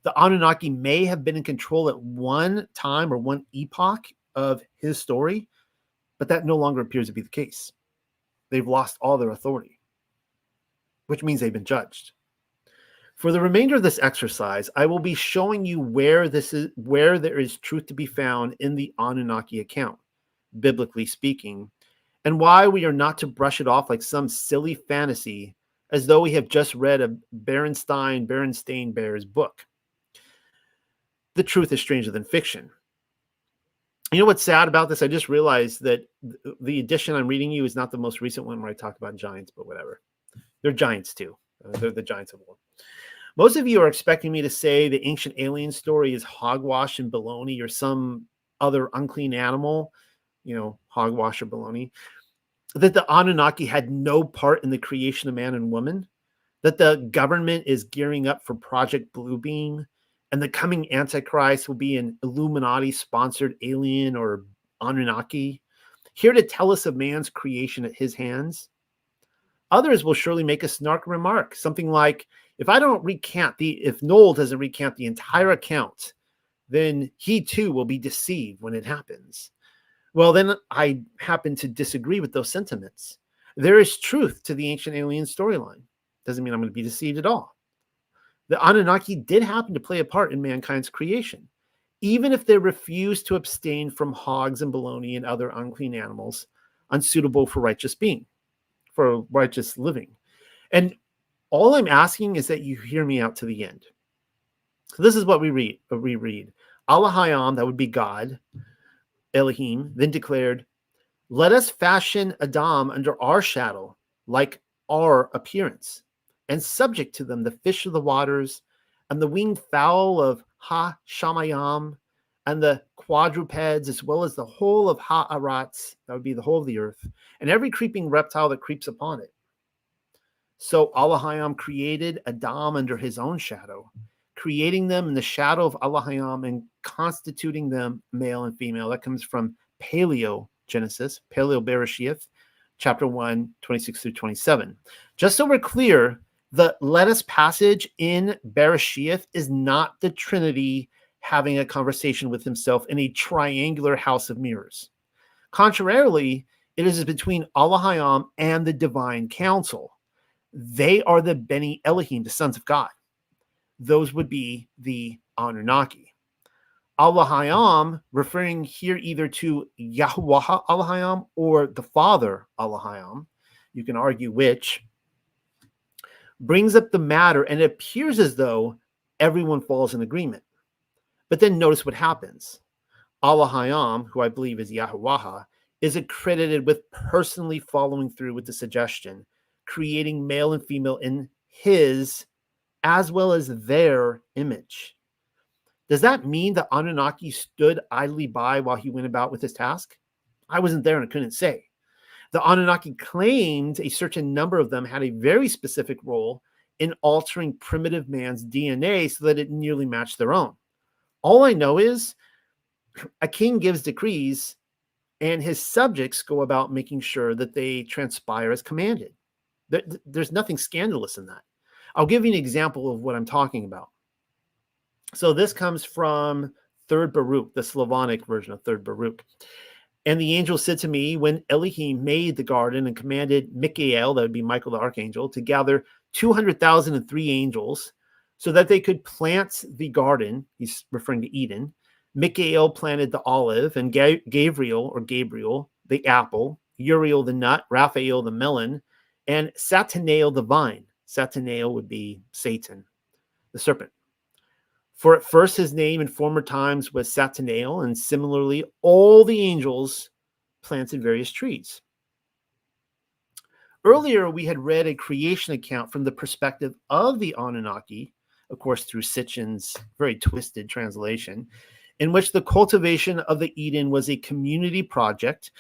the Anunnaki may have been in control at one time or one epoch of his story, but that no longer appears to be the case. They've lost all their authority, which means they've been judged. For the remainder of this exercise, I will be showing you where there is truth to be found in the Anunnaki account, biblically speaking, and why we are not to brush it off like some silly fantasy as though we have just read a Berenstain Bears book. The truth is stranger than fiction. You know what's sad about this? I just realized that the edition I'm reading you is not the most recent one where I talk about giants, but whatever. They're giants too. They're the giants of war. Most of you are expecting me to say the ancient alien story is hogwash and baloney or some other unclean animal, hogwash or baloney, that the Anunnaki had no part in the creation of man and woman, that the government is gearing up for Project Bluebeam, and the coming Antichrist will be an Illuminati-sponsored alien or Anunnaki, here to tell us of man's creation at his hands. Others will surely make a snark remark, something like, if Noel doesn't recant the entire account, then he too will be deceived when it happens. Well, then I happen to disagree with those sentiments. There is truth to the ancient alien storyline. Doesn't mean I'm going to be deceived at all. The Anunnaki did happen to play a part in mankind's creation, even if they refused to abstain from hogs and baloney and other unclean animals unsuitable for righteous living. And all I'm asking is that you hear me out to the end. So this is what we read. Elohim, that would be God, Elohim, then declared, let us fashion Adam under our shadow, like our appearance, and subject to them the fish of the waters, and the winged fowl of Ha-Shamayam, and the quadrupeds, as well as the whole of Ha-Arats, that would be the whole of the earth, and every creeping reptile that creeps upon it. So Elohim created Adam under his own shadow, creating them in the shadow of Elohim and constituting them male and female. That comes from Paleo-Genesis, Paleo-Bereshith, chapter 1, 26 through 27. Just so we're clear, the let us passage in Bereshith is not the Trinity having a conversation with himself in a triangular house of mirrors. Contrarily, it is between Elohim and the divine council. They are the Beni Elohim, the sons of God. Those would be the Anunnaki. Elohim, referring here either to Yahweh Elohim or the Father Elohim, you can argue which, brings up the matter, and it appears as though everyone falls in agreement. But then notice what happens. Allahayam, who I believe is Yahuwah, is accredited with personally following through with the suggestion, creating male and female in his as well as their image. Does that mean that Anunnaki stood idly by while he went about with his task? I wasn't there and I couldn't say. The Anunnaki claimed a certain number of them had a very specific role in altering primitive man's DNA so that it nearly matched their own. All I know is a king gives decrees and his subjects go about making sure that they transpire as commanded. There's nothing scandalous in that. I'll give you an example of what I'm talking about. So this comes from 3rd Baruch, the Slavonic version of 3rd Baruch. And the angel said to me, when Elohim made the garden and commanded Michael, that would be Michael the archangel, to gather 200,003 angels so that they could plant the garden, he's referring to Eden. Michael planted the olive, and Gabriel, the apple, Uriel the nut, Raphael the melon, and Satanael the vine. Satanael would be Satan, the serpent. For at first his name in former times was Satanael, and similarly all the angels planted various trees. Earlier, we had read a creation account from the perspective of the Anunnaki, of course, through Sitchin's very twisted translation, in which the cultivation of the Eden was a community project.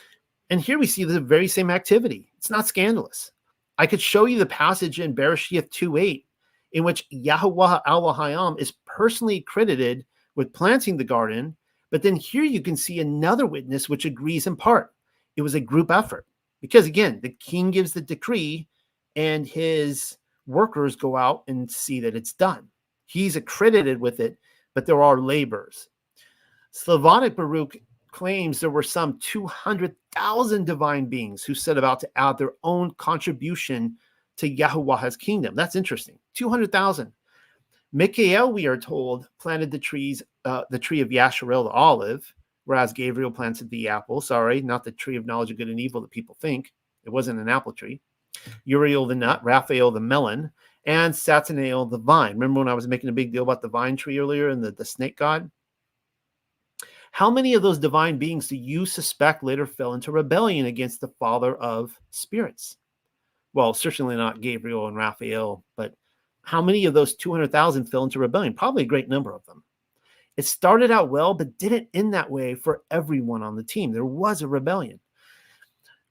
And here we see the very same activity. It's not scandalous. I could show you the passage in Bereshith 2:8, in which Yahuwah Elohim is personally credited with planting the garden. But then here you can see another witness which agrees in part. It was a group effort. Because again, the king gives the decree and his workers go out and see that it's done. He's accredited with it, but there are laborers. Slavonic Baruch claims there were some 200,000 divine beings who set about to add their own contribution to Yahuwah's kingdom. That's interesting. 200,000. Michael, we are told, planted the tree of Yasharel, the olive, whereas Gabriel planted the apple. Sorry, not the tree of knowledge of good and evil that people think. It wasn't an apple tree. Uriel the nut, Raphael the melon, and Satanael the vine. Remember when I was making a big deal about the vine tree earlier and the snake god? How many of those divine beings do you suspect later fell into rebellion against the father of spirits? Well, certainly not Gabriel and Raphael, but how many of those 200,000 fell into rebellion? Probably a great number of them. It started out well, but didn't end that way for everyone on the team. There was a rebellion.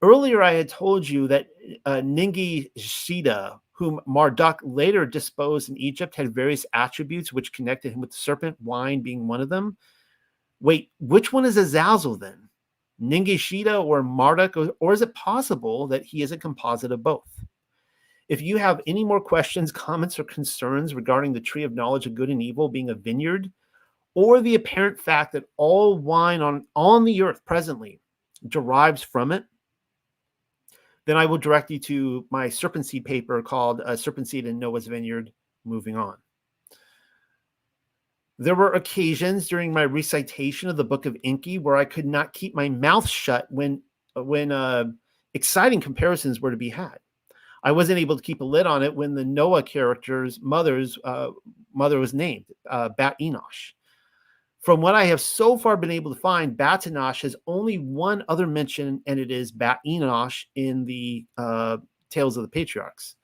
Earlier, I had told you that Ningi Shida, whom Marduk later disposed in Egypt, had various attributes which connected him with the serpent, wine being one of them. Wait, which one is Azazel then? Ningi Shida or Marduk, or is it possible that he is a composite of both? If you have any more questions, comments, or concerns regarding the tree of knowledge of good and evil being a vineyard, or the apparent fact that all wine on the earth presently derives from it, then I will direct you to my Serpent Seed paper called Serpent Seed in Noah's Vineyard, Moving On. There were occasions during my recitation of the book of Enki where I could not keep my mouth shut when exciting comparisons were to be had. I wasn't able to keep a lid on it when the Noah character's mother was named, Bat Enosh. From what I have so far been able to find, Bat Enosh has only one other mention, and it is Bat Enosh in the Tales of the Patriarchs.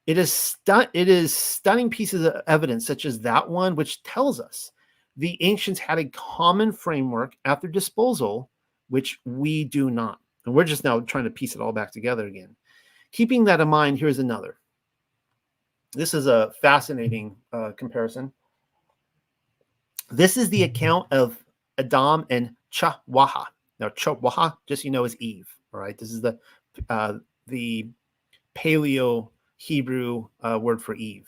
It is stunning pieces of evidence, such as that one, which tells us the ancients had a common framework at their disposal, which we do not. And we're just now trying to piece it all back together again. Keeping that in mind, here's another. This is a fascinating comparison. This is the account of Adam and Chahwaha. Now, Chahwaha, just so you know, is Eve. All right, this is the Paleo Hebrew word for Eve.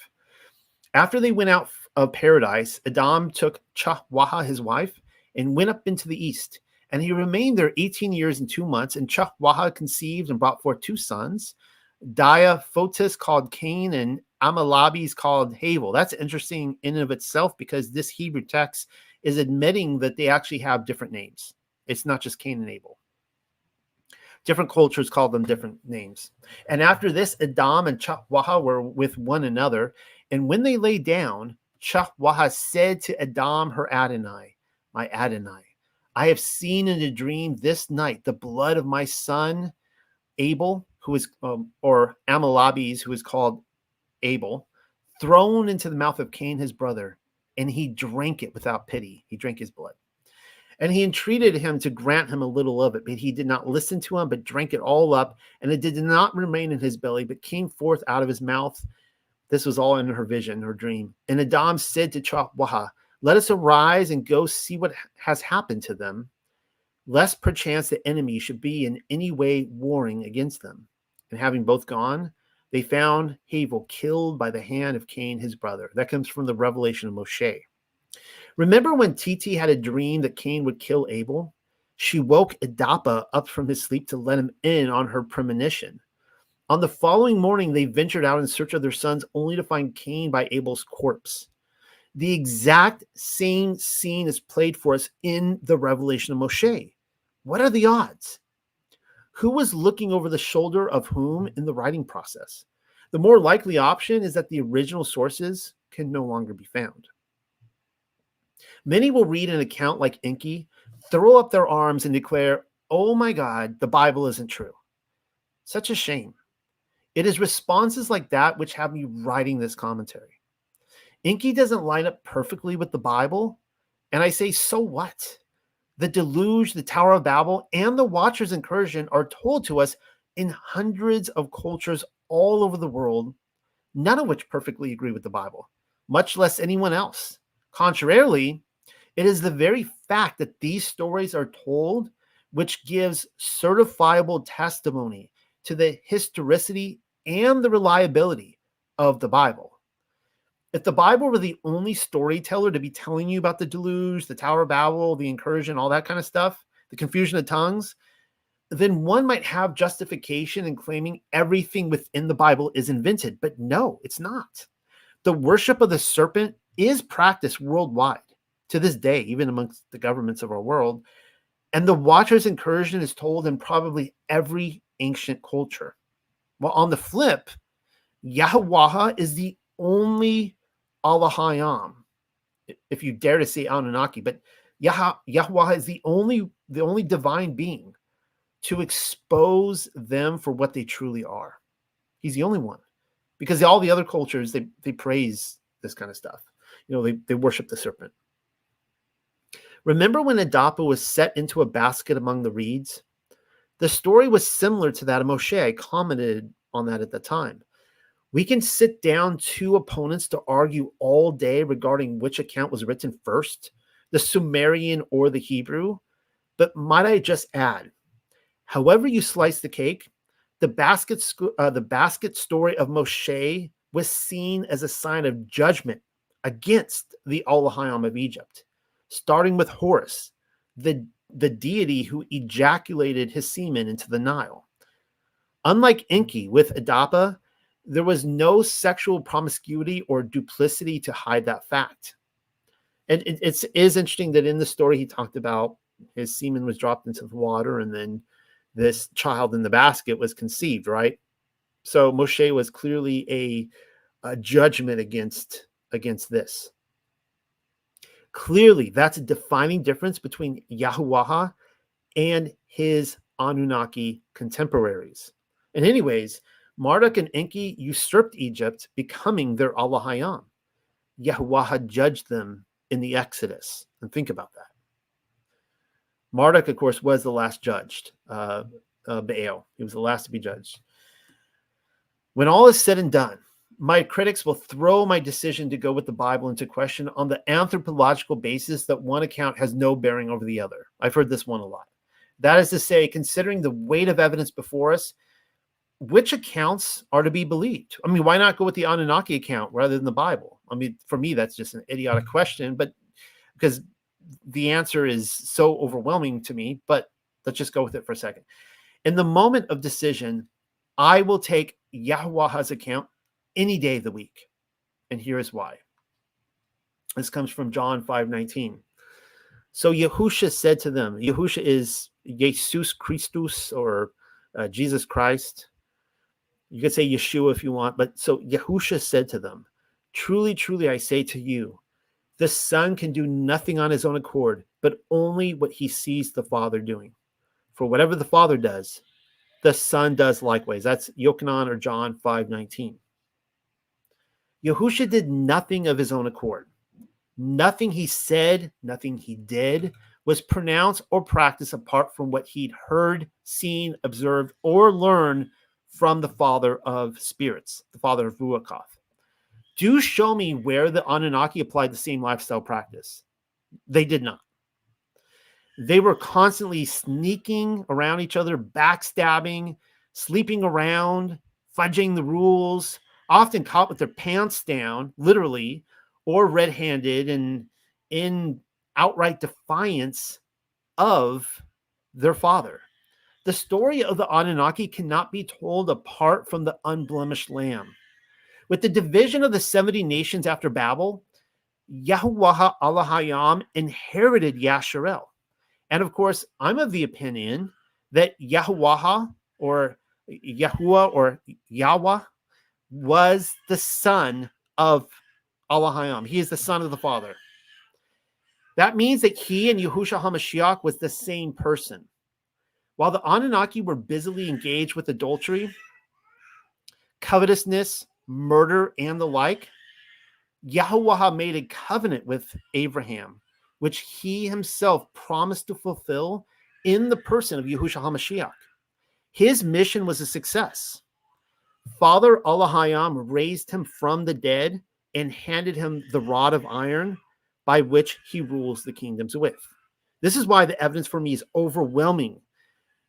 After they went out of paradise, Adam took Chahwaha, his wife, and went up into the east. And he remained there 18 years and 2 months. And Chahwaha conceived and brought forth 2 sons. Diaphotus called Cain and Amalabes called Havel. That's interesting in and of itself because this Hebrew text is admitting that they actually have different names. It's not just Cain and Abel. Different cultures call them different names. And after this, Adam and Chahwaha were with one another. And when they lay down, Chahwah said to Adam, her Adonai, my Adonai, I have seen in a dream this night the blood of my son Abel, who is, or Amalabes, who is called Abel, thrown into the mouth of Cain, his brother, and he drank it without pity. He drank his blood. And he entreated him to grant him a little of it, but he did not listen to him, but drank it all up, and it did not remain in his belly, but came forth out of his mouth. This was all in her vision, her dream. And Adam said to Chahwah, let us arise and go see what has happened to them, lest perchance the enemy should be in any way warring against them. And having both gone, they found Abel killed by the hand of Cain, his brother. That comes from the revelation of Moshe. Remember when Titi had a dream that Cain would kill Abel? She woke Adapa up from his sleep to let him in on her premonition. On the following morning, they ventured out in search of their sons, only to find Cain by Abel's corpse. The exact same scene is played for us in the revelation of Moshe. What are the odds? Who was looking over the shoulder of whom in the writing process? The more likely option is that the original sources can no longer be found. Many will read an account like Enki, throw up their arms and declare, oh my God, the Bible isn't true. Such a shame. It is responses like that which have me writing this commentary. Enki doesn't line up perfectly with the Bible, and I say, so what? The deluge, the Tower of Babel, and the Watcher's incursion are told to us in hundreds of cultures all over the world, none of which perfectly agree with the Bible, much less anyone else. Contrarily, it is the very fact that these stories are told which gives certifiable testimony to the historicity and the reliability of the Bible. If the Bible were the only storyteller to be telling you about the deluge, the Tower of Babel, the incursion, all that kind of stuff, the confusion of tongues, then one might have justification in claiming everything within the Bible is invented. But no, it's not. The worship of the serpent is practiced worldwide to this day, even amongst the governments of our world. And the Watcher's incursion is told in probably every ancient culture. Well, on the flip, Yahweh is the only Allahayam, if you dare to say Anunnaki, but Yahweh is the only divine being to expose them for what they truly are. He's the only one, because all the other cultures, they praise this kind of stuff. They worship the serpent. Remember when Adapa was set into a basket among the reeds? The story was similar to that of Moshe. I commented on that at the time. We can sit down two opponents to argue all day regarding which account was written first, the Sumerian or the Hebrew. But might I just add, however you slice the cake, the basket story of Moshe was seen as a sign of judgment against the Allahayam of Egypt, starting with Horus, the deity who ejaculated his semen into the Nile. Unlike Enki with Adapa, there was no sexual promiscuity or duplicity to hide that fact. And it is interesting that in the story he talked about his semen was dropped into the water and then this child in the basket was conceived, right? So Moshe was clearly a judgment against this. Clearly, that's a defining difference between Yahuwah and his Anunnaki contemporaries. And anyways, Marduk and Enki usurped Egypt, becoming their Allahayam. Yahuwah judged them in the Exodus. And think about that. Marduk, of course, was the last judged. Baal. He was the last to be judged. When all is said and done, my critics will throw my decision to go with the Bible into question on the anthropological basis that one account has no bearing over the other. I've heard this one a lot. That is to say, considering the weight of evidence before us, which accounts are to be believed? I mean, why not go with the Anunnaki account rather than the Bible? I mean, for me, that's just an idiotic question, but because the answer is so overwhelming to me, but let's just go with it for a second. In the moment of decision, I will take Yahuwah's account any day of the week. And here is why. This comes from John 5:19. So Yahusha said to them, Yahusha is Jesus Christus or Jesus Christ. You could say Yeshua if you want, but so Yahusha said to them, Truly, truly, I say to you, the Son can do nothing on his own accord, but only what he sees the Father doing. For whatever the Father does, the Son does likewise. That's Yochanan or John 5:19. Yahusha did nothing of his own accord. Nothing he said, nothing he did was pronounced or practiced apart from what he'd heard, seen, observed, or learned from the Father of spirits, the Father of Ruachoth. Do show me where the Anunnaki applied the same lifestyle practice. They did not. They were constantly sneaking around each other, backstabbing, sleeping around, fudging the rules, often caught with their pants down, literally, or red-handed and in outright defiance of their father. The story of the Anunnaki cannot be told apart from the unblemished lamb. With the division of the 70 nations after Babel, Yahuwah Allahayam inherited Yasharel. And of course, I'm of the opinion that Yahuwah or Yahuwah or Yahweh was the son of Allahayam. He is the son of the Father. That means that he and Yahushua HaMashiach was the same person. While the Anunnaki were busily engaged with adultery, covetousness, murder, and the like, Yahuwah made a covenant with Abraham, which he himself promised to fulfill in the person of Yahushua HaMashiach. His mission was a success. Father Allahayam raised him from the dead and handed him the rod of iron by which he rules the kingdoms with. This is why the evidence for me is overwhelming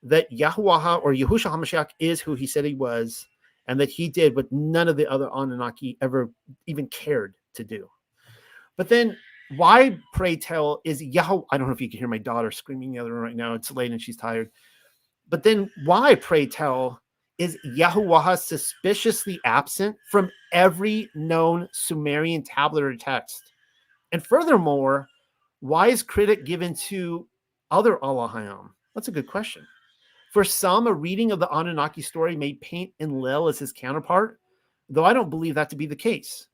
that Yahuwah or Yahushua HaMashiach is who he said he was, and that he did what none of the other Anunnaki ever even cared to do. But then why, pray tell, is Yahweh? I don't know if you can hear my daughter screaming in the other room right now. It's late and she's tired. But then why, pray tell, is Yahuwah suspiciously absent from every known Sumerian tablet or text? And furthermore, why is credit given to other Allahayam? That's a good question. For some, a reading of the Anunnaki story may paint Enlil as his counterpart, though I don't believe that to be the case.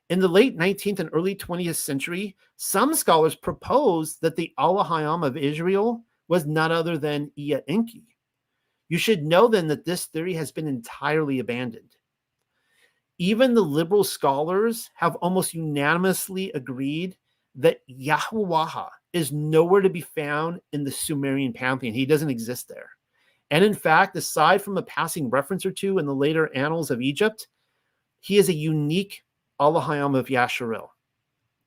In the late 19th and early 20th century, some scholars proposed that the Allahayam of Israel was none other than Ea Enki. You should know then that this theory has been entirely abandoned. Even the liberal scholars have almost unanimously agreed that Yahuwah is nowhere to be found in the Sumerian pantheon. He doesn't exist there. And in fact, aside from a passing reference or two in the later annals of Egypt, he is a unique Allahayam of Yasharel,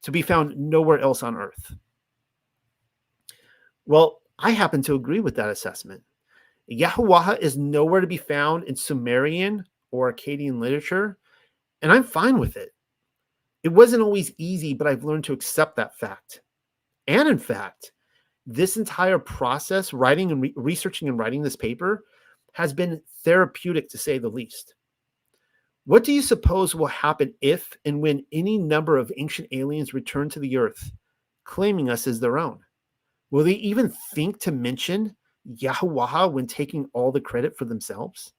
to be found nowhere else on earth. Well, I happen to agree with that assessment. Yahuwah is nowhere to be found in Sumerian or Akkadian literature, and I'm fine with it. It wasn't always easy, but I've learned to accept that fact. And in fact, this entire process, writing and researching and writing this paper, has been therapeutic to say the least. What do you suppose will happen if and when any number of ancient aliens return to the earth, claiming us as their own? Will they even think to mention Yahuwah when taking all the credit for themselves?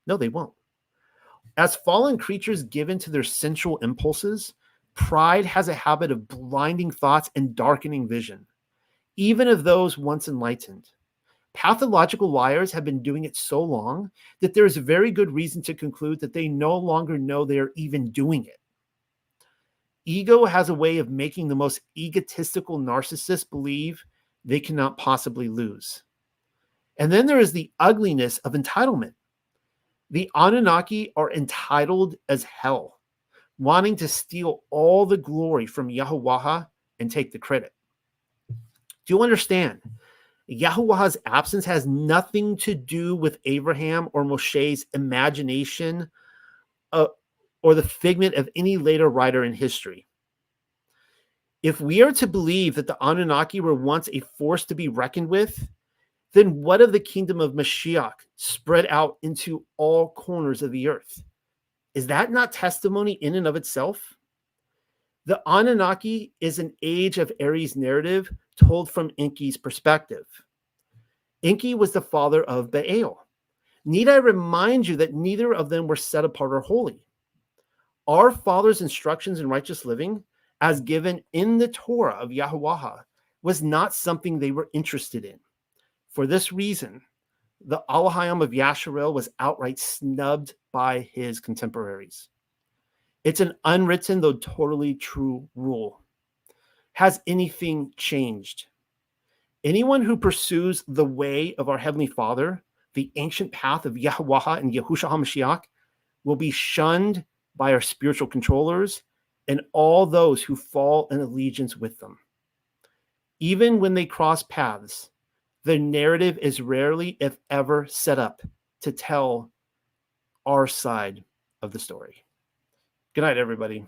No, they won't. As fallen creatures given to their sensual impulses, pride has a habit of blinding thoughts and darkening vision, even of those once enlightened. Pathological liars have been doing it so long that there is a very good reason to conclude that they no longer know they are even doing it. Ego has a way of making the most egotistical narcissists believe they cannot possibly lose. And then there is the ugliness of entitlement. The Anunnaki are entitled as hell, wanting to steal all the glory from Yahuwah and take the credit. Do you understand? Yahuwah's absence has nothing to do with Abraham or Moshe's imagination or the figment of any later writer in history. If we are to believe that the Anunnaki were once a force to be reckoned with, then what of the kingdom of Mashiach spread out into all corners of the earth? Is that not testimony in and of itself? The Anunnaki is an age of Aries narrative told from Enki's perspective. Enki was the father of Baal. Need I remind you that neither of them were set apart or holy? Our Father's instructions in righteous living, as given in the Torah of Yahuwah, was not something they were interested in. For this reason, the Alahayim of Yasharel was outright snubbed by his contemporaries. It's an unwritten, though totally true rule. Has anything changed? Anyone who pursues the way of our Heavenly Father, the ancient path of Yahuwah and Yahushua HaMashiach, will be shunned by our spiritual controllers and all those who fall in allegiance with them. Even when they cross paths, the narrative is rarely, if ever, set up to tell our side of the story. Good night, everybody.